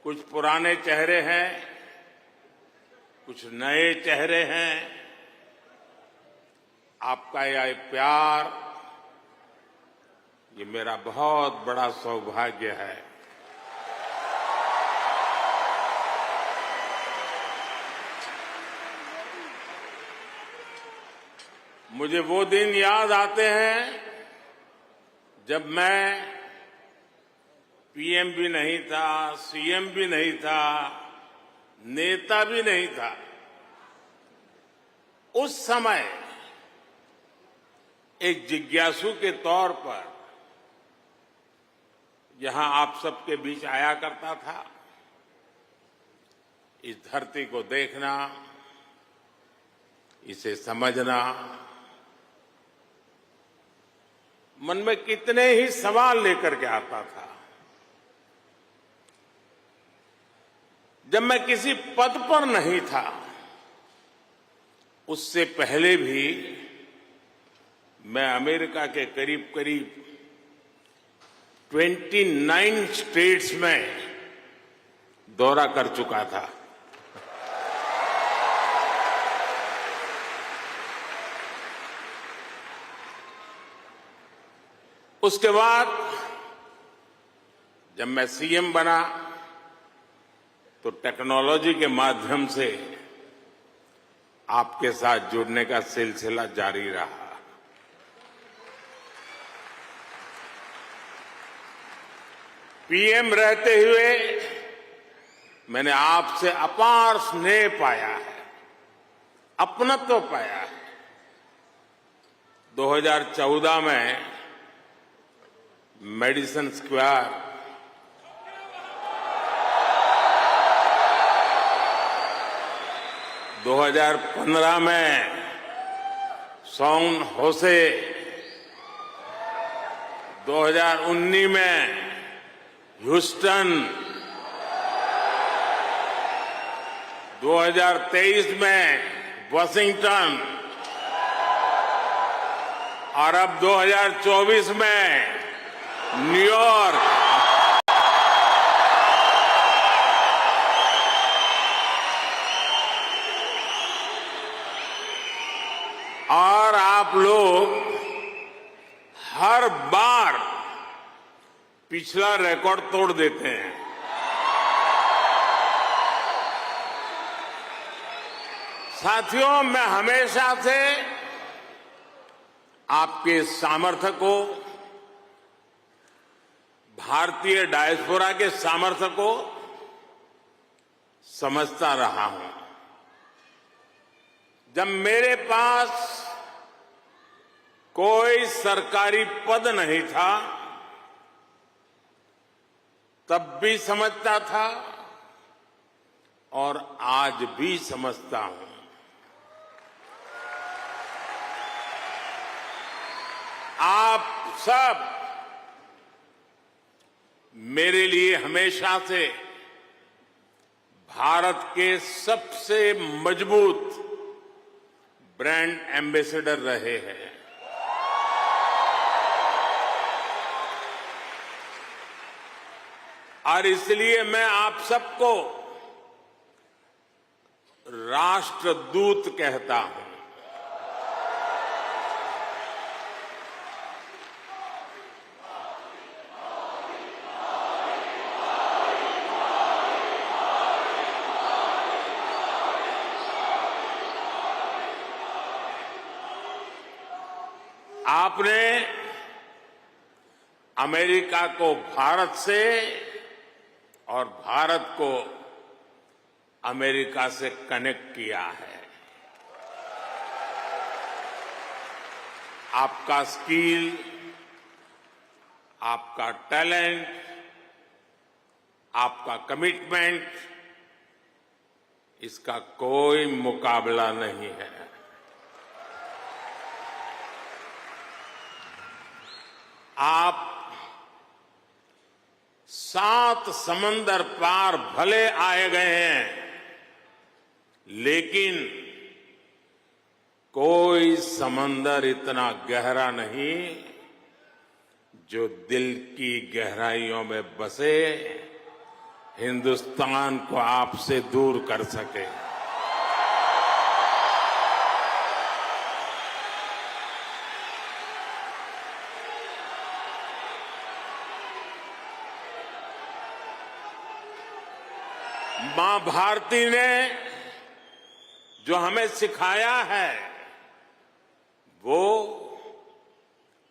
कुछ पुराने चेहरे हैं, कुछ नए चेहरे हैं। आपका यह प्यार, ये मेरा बहुत बड़ा सौभाग्य है। मुझे वो दिन याद आते हैं जब मैं पीएम भी नहीं था, सीएम भी नहीं था, नेता भी नहीं था। उस समय एक जिज्ञासु के तौर पर यहां आप सबके बीच आया करता था। इस धरती को देखना, इसे समझना, मन में कितने ही सवाल लेकर के आता था। जब मैं किसी पद पर नहीं था, उससे पहले भी मैं अमेरिका के करीब करीब 29 स्टेट्स में दौरा कर चुका था। उसके बाद जब मैं सीएम बना तो टेक्नोलॉजी के माध्यम से आपके साथ जुड़ने का सिलसिला जारी रहा। पीएम रहते हुए मैंने आपसे अपार स्नेह पाया है, अपनत्व पाया है। 2014 में मेडिसन स्क्वायर, 2015 में सॉन होसे, 2019 में ह्यूस्टन, 2023 में वाशिंगटन और अब 2024 में न्यूयॉर्क। और आप लोग हर बार पिछला रिकॉर्ड तोड़ देते हैं। साथियों, मैं हमेशा से आपके सामर्थ्य को, भारतीय डायस्पोरा के सामर्थ्य को समझता रहा हूं। जब मेरे पास कोई सरकारी पद नहीं था, तब भी समझता था और आज भी समझता हूं। आप सब मेरे लिए हमेशा से भारत के सबसे मजबूत ब्रांड एम्बेसडर रहे हैं। और इसलिए मैं आप सबको राष्ट्रदूत कहता हूं। आपने अमेरिका को भारत से और भारत को अमेरिका से कनेक्ट किया है। आपका स्किल, आपका टैलेंट, आपका कमिटमेंट, इसका कोई मुकाबला नहीं है। आप 7 समंदर पार भले आए गए हैं, लेकिन कोई समंदर इतना गहरा नहीं जो दिल की गहराइयों में बसे हिंदुस्तान को आपसे दूर कर सके। मां भारती ने जो हमें सिखाया है वो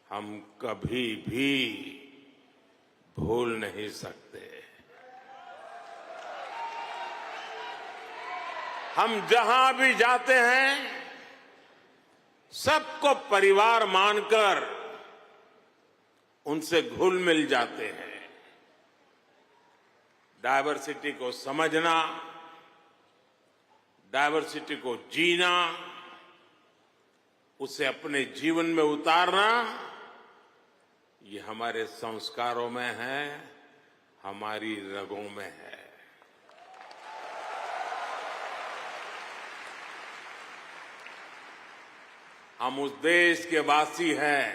हम कभी भी भूल नहीं सकते। हम जहां भी जाते हैं सबको परिवार मानकर उनसे घुल मिल जाते हैं। डायवर्सिटी को समझना, डायवर्सिटी को जीना, उसे अपने जीवन में उतारना, ये हमारे संस्कारों में है, हमारी रगों में है। हम उस देश के वासी हैं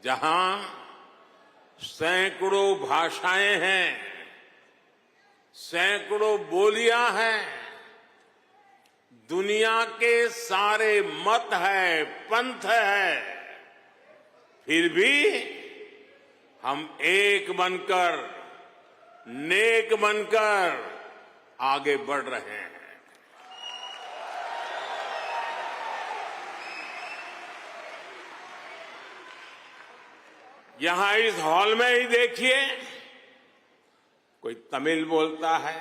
जहां सैकड़ों भाषाएं हैं, सैकड़ों बोलियां हैं, दुनिया के सारे मत है, पंथ है, फिर भी हम एक बनकर, नेक बनकर आगे बढ़ रहे हैं। यहां इस हॉल में ही देखिए, कोई तमिल बोलता है,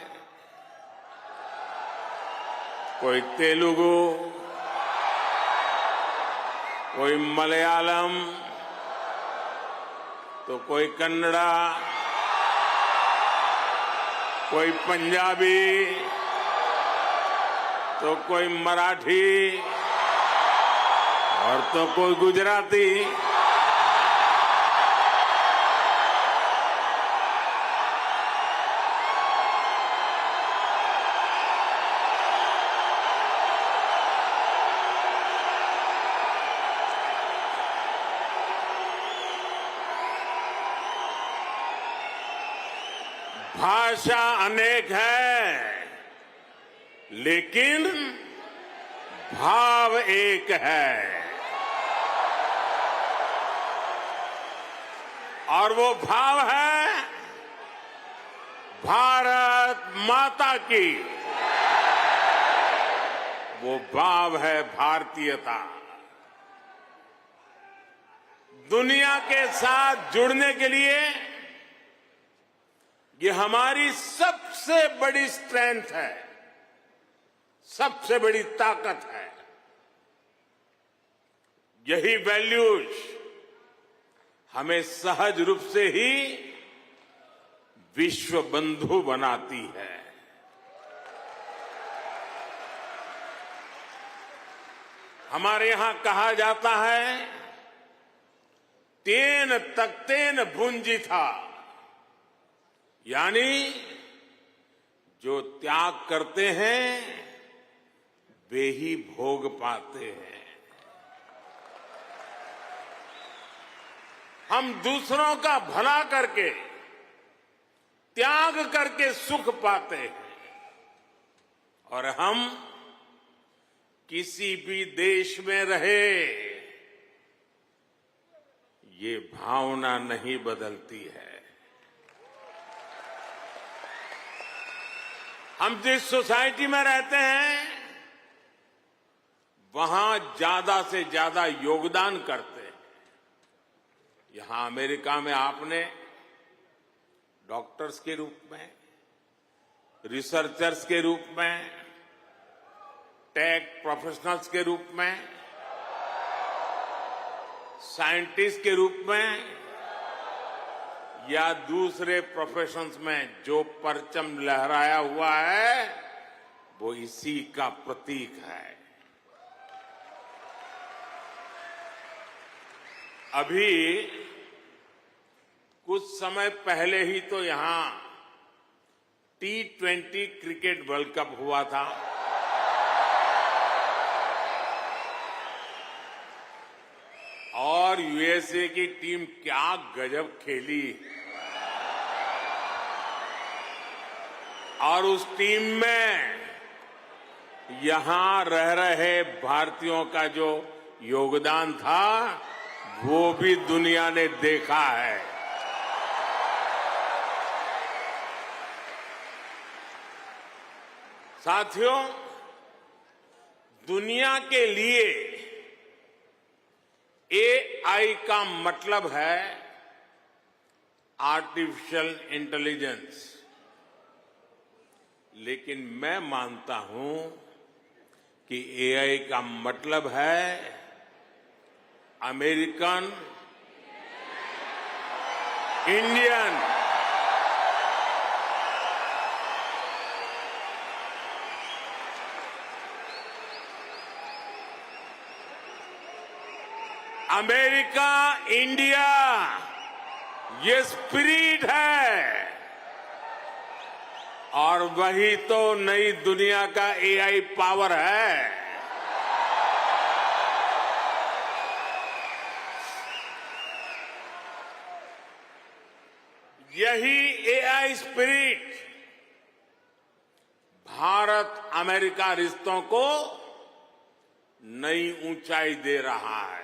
कोई तेलुगु, कोई मलयालम, तो कोई कन्नड़ा, कोई पंजाबी, तो कोई मराठी और तो कोई गुजराती। भाषा अनेक है, लेकिन भाव एक है, और वो भाव है भारत माता की। वो भाव है भारतीयता। दुनिया के साथ जुड़ने के लिए ये हमारी सबसे बड़ी स्ट्रेंथ है, सबसे बड़ी ताकत है। यही वैल्यूज हमें सहज रूप से ही विश्व बंधु बनाती है। हमारे यहां कहा जाता है, तेन तख्तेन भुंजी था, यानी जो त्याग करते हैं वे ही भोग पाते हैं। हम दूसरों का भला करके, त्याग करके सुख पाते हैं और हम किसी भी देश में रहे, ये भावना नहीं बदलती है। हम जिस सोसाइटी में रहते हैं वहां ज्यादा से ज्यादा योगदान करते हैं। यहां अमेरिका में आपने डॉक्टर्स के रूप में, रिसर्चर्स के रूप में, टेक प्रोफेशनल्स के रूप में, साइंटिस्ट के रूप में या दूसरे प्रोफेशंस में जो परचम लहराया हुआ है वो इसी का प्रतीक है। अभी कुछ समय पहले ही तो यहां T20 क्रिकेट वर्ल्ड कप हुआ था। और यूएसए की टीम क्या गजब खेली और उस टीम में यहां रह रहे भारतीयों का जो योगदान था वो भी दुनिया ने देखा है। साथियों, दुनिया के लिए एआई का मतलब है आर्टिफिशियल इंटेलिजेंस, लेकिन मैं मानता हूं कि एआई का मतलब है अमेरिकन इंडियन अमेरिका इंडिया, ये स्पिरिट है और वही तो नई दुनिया का एआई पावर है। यही एआई स्पिरिट भारत अमेरिका रिश्तों को नई ऊंचाई दे रहा है।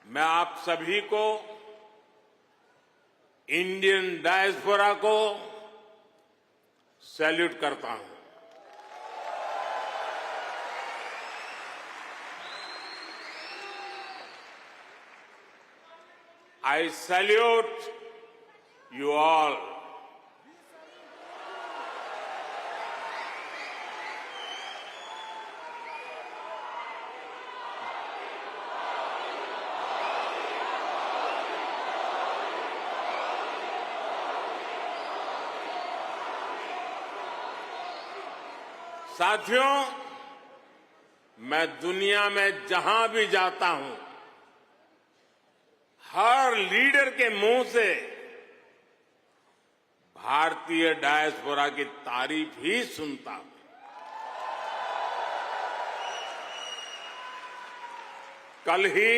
मैं आप सभी को, इंडियन डायस्पोरा को सैल्यूट करता हूं। I salute you all. साथियों, मैं दुनिया में जहां भी जाता हूं, हर लीडर के मुंह से भारतीय डायस्पोरा की तारीफ ही सुनता हूं। कल ही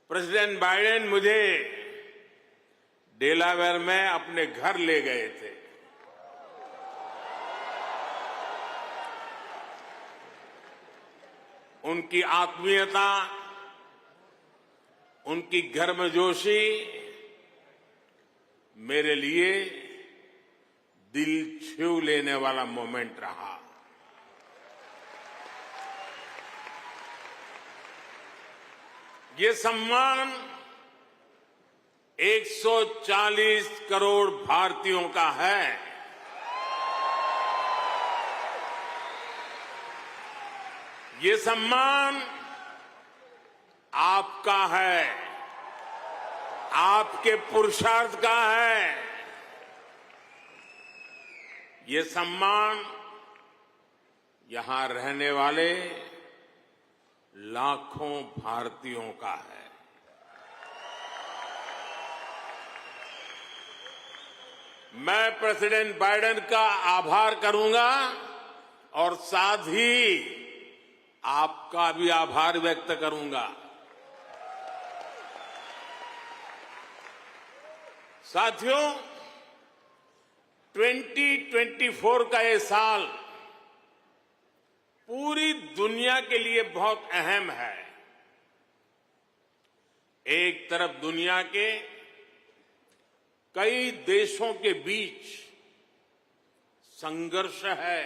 प्रेसिडेंट बाइडेन मुझे डेलावेयर में अपने घर ले गए थे। उनकी आत्मीयता, उनकी गर्मजोशी मेरे लिए दिल छू लेने वाला मोमेंट रहा। ये सम्मान 140 करोड़ भारतीयों का है। ये सम्मान आपका है, आपके पुरुषार्थ का है। ये सम्मान यहां रहने वाले लाखों भारतीयों का है। मैं प्रेसिडेंट बाइडेन का आभार करूंगा और साथ ही आपका भी आभार व्यक्त करूंगा। साथियों, 2024 का ये साल पूरी दुनिया के लिए बहुत अहम है। एक तरफ दुनिया के कई देशों के बीच संघर्ष है,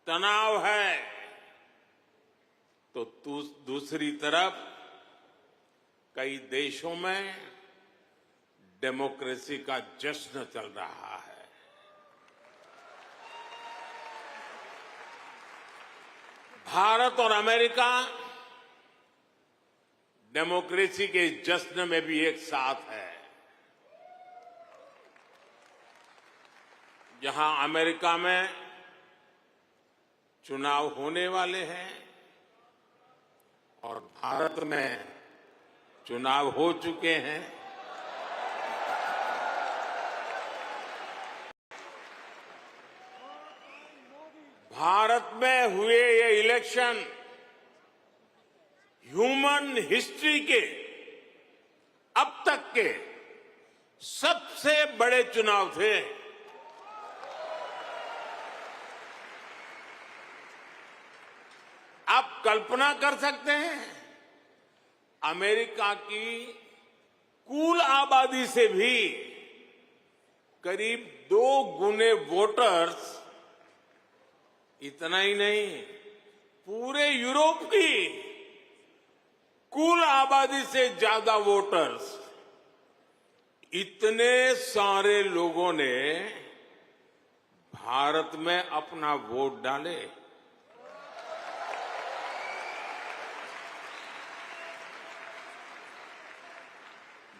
तनाव है, तो दूसरी तरफ कई देशों में डेमोक्रेसी का जश्न चल रहा है। भारत और अमेरिका डेमोक्रेसी के जश्न में भी एक साथ है। जहां अमेरिका में चुनाव होने वाले हैं और भारत में चुनाव हो चुके हैं, भारत में हुए ये इलेक्शन ह्यूमन हिस्ट्री के अब तक के सबसे बड़े चुनाव थे। आप कल्पना कर सकते हैं, अमेरिका की कुल आबादी से भी करीब 2 गुने वोटर्स, इतना ही नहीं, पूरे यूरोप की कुल आबादी से ज्यादा वोटर्स, इतने सारे लोगों ने भारत में अपना वोट डाले।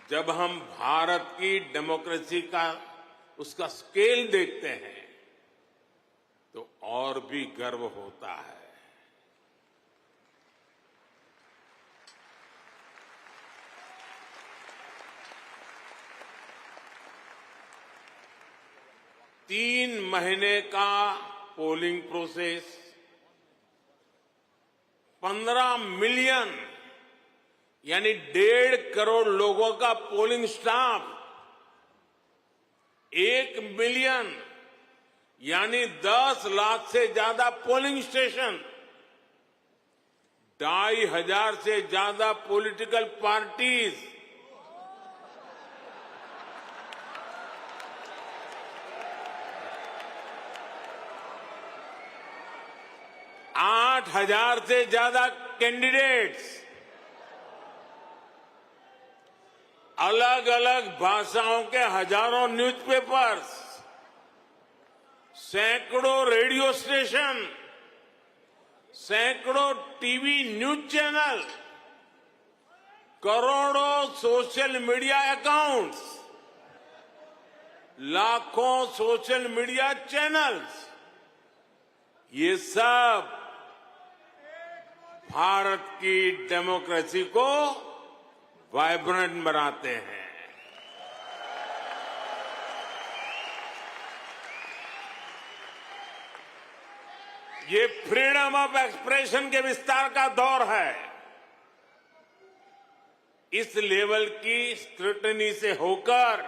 जब हम भारत की डेमोक्रेसी का उसका स्केल देखते हैं तो और भी गर्व होता है। तीन महीने का पोलिंग प्रोसेस, 15 मिलियन यानी 1.5 करोड़ लोगों का पोलिंग स्टाफ, 1 मिलियन यानी 10 लाख से ज्यादा पोलिंग स्टेशन, 2,500 से ज्यादा पॉलिटिकल पार्टीज, आठ 8,000 से ज्यादा कैंडिडेट्स, अलग अलग भाषाओं के हजारों न्यूज़पेपर्स, सैकड़ों रेडियो स्टेशन, सैकड़ों टीवी न्यूज चैनल, करोड़ों सोशल मीडिया अकाउंट्स, लाखों सोशल मीडिया चैनल्स, ये सब भारत की डेमोक्रेसी को वाइब्रेंट बनाते हैं। ये फ्रीडम ऑफ एक्सप्रेशन के विस्तार का दौर है। इस लेवल की स्क्रूटनी से होकर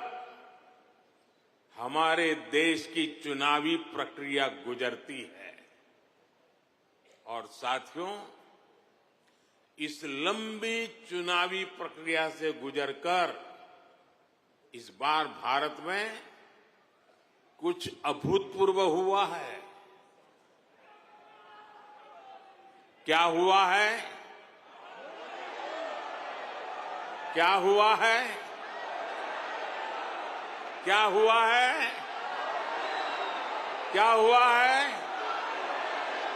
हमारे देश की चुनावी प्रक्रिया गुजरती है। और साथियों, इस लंबी चुनावी प्रक्रिया से गुजरकर इस बार भारत में कुछ अभूतपूर्व हुआ है। क्या हुआ है? क्या हुआ है? क्या हुआ है? क्या हुआ है?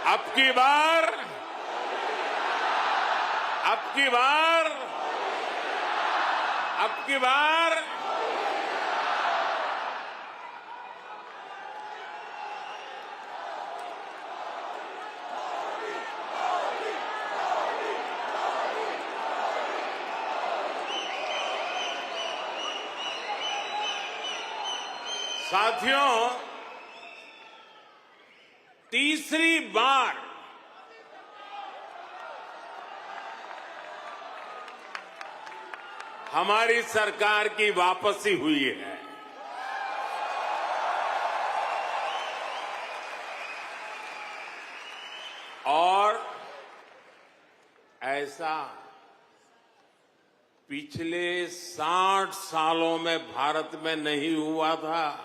अब की बार साथियों, तीसरी बार हमारी सरकार की वापसी हुई है। और ऐसा पिछले 60 सालों में भारत में नहीं हुआ था।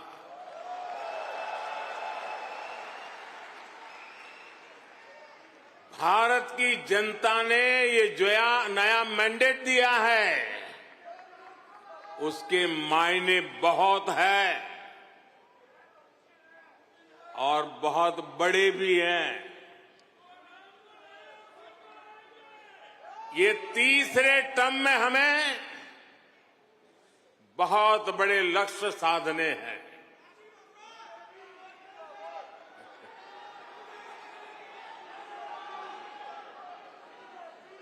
भारत की जनता ने ये जो नया मैंडेट दिया है, उसके मायने बहुत है और बहुत बड़े भी हैं। ये तीसरे टर्म में हमें बहुत बड़े लक्ष्य साधने हैं।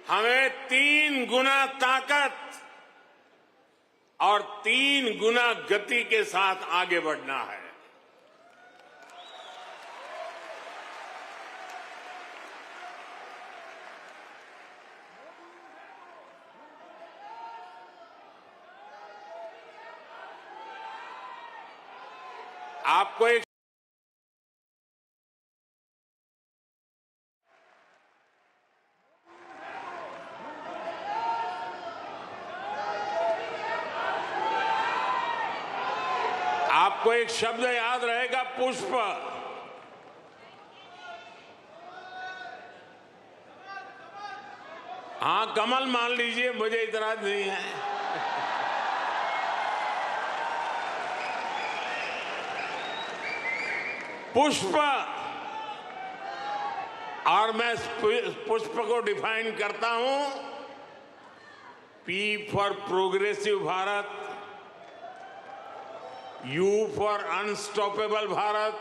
हमें 3 गुना ताकत और 3 गुना गति के साथ आगे बढ़ना है। आपको एक शब्द याद रहेगा, पुष्प। हाँ, कमल मान लीजिए, मुझे इतराज नहीं है। पुष्प। और मैं पुष्प को डिफाइन करता हूं, P for progressive Bharat, U for unstoppable Bharat,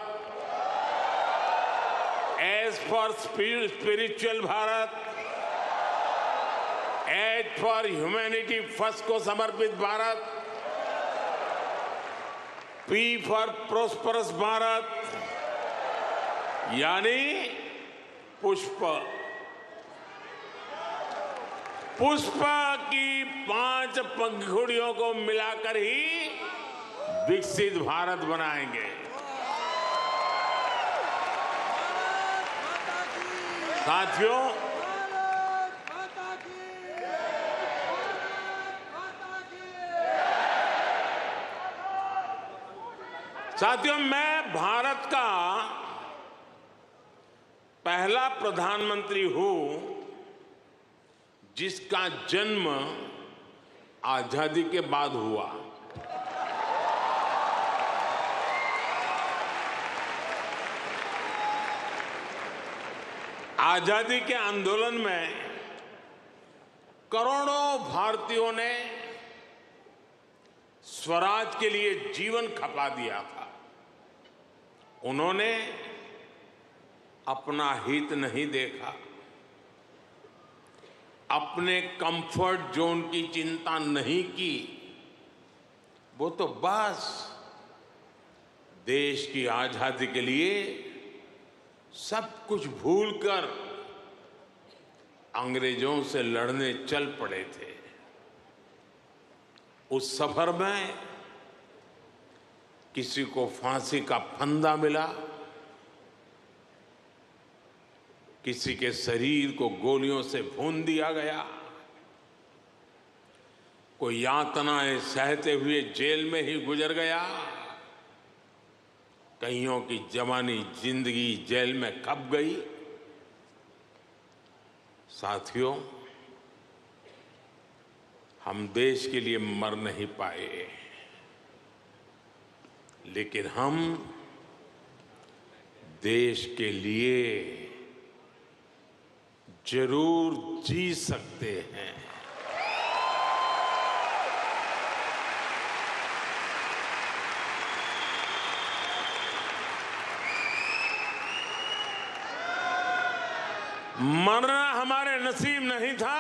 S for spiritual Bharat, H for humanity first को समर्पित Bharat, P for prosperous Bharat, यानी पुष्प। पुष्प की 5 पंखुड़ियों को मिलाकर ही विकसित भारत बनाएंगे। साथियों, मैं भारत का पहला प्रधानमंत्री हूं जिसका जन्म आजादी के बाद हुआ। आजादी के आंदोलन में करोड़ों भारतीयों ने स्वराज के लिए जीवन खपा दिया था। उन्होंने अपना हित नहीं देखा, अपने कंफर्ट जोन की चिंता नहीं की। वो तो बस देश की आजादी के लिए सब कुछ भूलकर अंग्रेजों से लड़ने चल पड़े थे। उस सफर में किसी को फांसी का फंदा मिला, किसी के शरीर को गोलियों से भून दिया गया, कोई यातनाएं सहते हुए जेल में ही गुजर गया, कईयों की जवानी जिंदगी जेल में खप गई। साथियों, हम देश के लिए मर नहीं पाए, लेकिन हम देश के लिए जरूर जी सकते हैं। मरना हमारे नसीब नहीं था,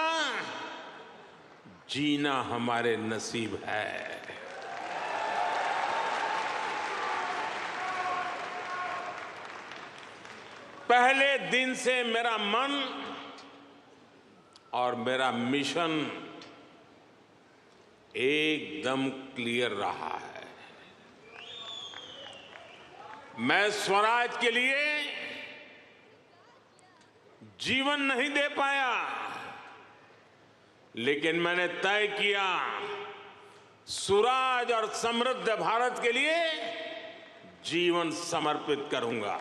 जीना हमारे नसीब है। पहले दिन से मेरा मन और मेरा मिशन एकदम क्लियर रहा है। मैं स्वराज के लिए जीवन नहीं दे पाया, लेकिन मैंने तय किया सुराज और समृद्ध भारत के लिए जीवन समर्पित करूंगा।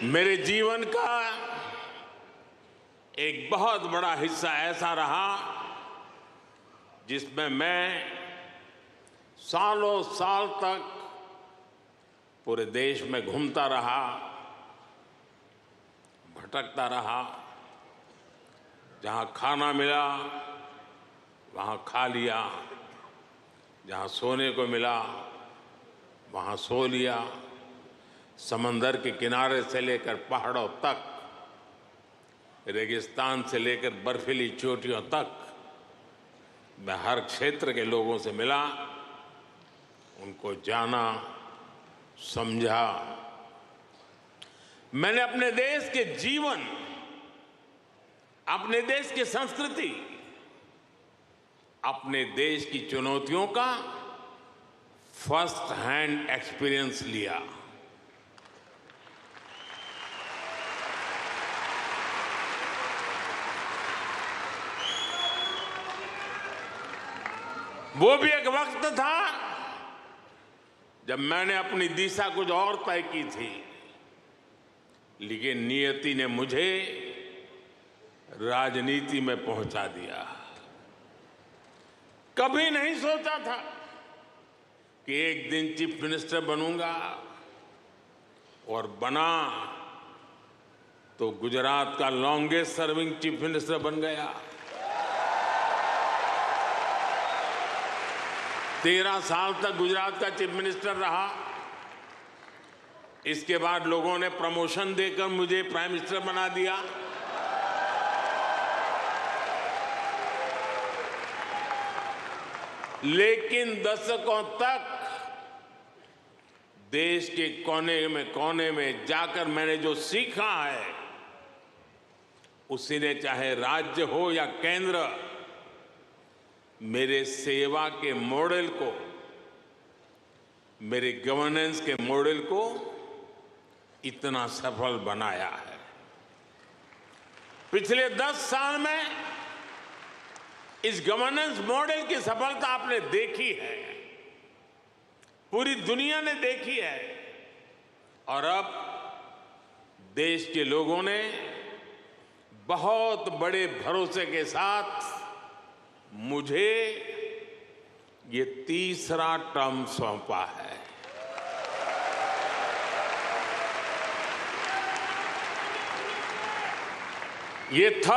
मेरे जीवन का एक बहुत बड़ा हिस्सा ऐसा रहा जिसमें मैं सालों साल तक पूरे देश में घूमता रहा, भटकता रहा। जहां खाना मिला वहां खा लिया, जहां सोने को मिला वहां सो लिया। समंदर के किनारे से लेकर पहाड़ों तक, रेगिस्तान से लेकर बर्फीली चोटियों तक मैं हर क्षेत्र के लोगों से मिला, उनको जाना, समझा। मैंने अपने देश के जीवन, अपने देश की संस्कृति, अपने देश की चुनौतियों का फर्स्ट हैंड एक्सपीरियंस लिया। वो भी एक वक्त था जब मैंने अपनी दिशा कुछ और तय की थी, लेकिन नियति ने मुझे राजनीति में पहुंचा दिया। कभी नहीं सोचा था कि एक दिन चीफ मिनिस्टर बनूंगा, और बना तो गुजरात का लॉन्गेस्ट सर्विंग चीफ मिनिस्टर बन गया। 13 साल तक गुजरात का चीफ मिनिस्टर रहा। इसके बाद लोगों ने प्रमोशन देकर मुझे प्राइम मिनिस्टर बना दिया। लेकिन दशकों तक देश के कोने में जाकर मैंने जो सीखा है, उसी ने चाहे राज्य हो या केंद्र, मेरे सेवा के मॉडल को, मेरे गवर्नेंस के मॉडल को इतना सफल बनाया है। पिछले 10 साल में इस गवर्नेंस मॉडल की सफलता आपने देखी है, पूरी दुनिया ने देखी है, और अब देश के लोगों ने बहुत बड़े भरोसे के साथ मुझे ये तीसरा टर्म सौंपा है। ये थर्ड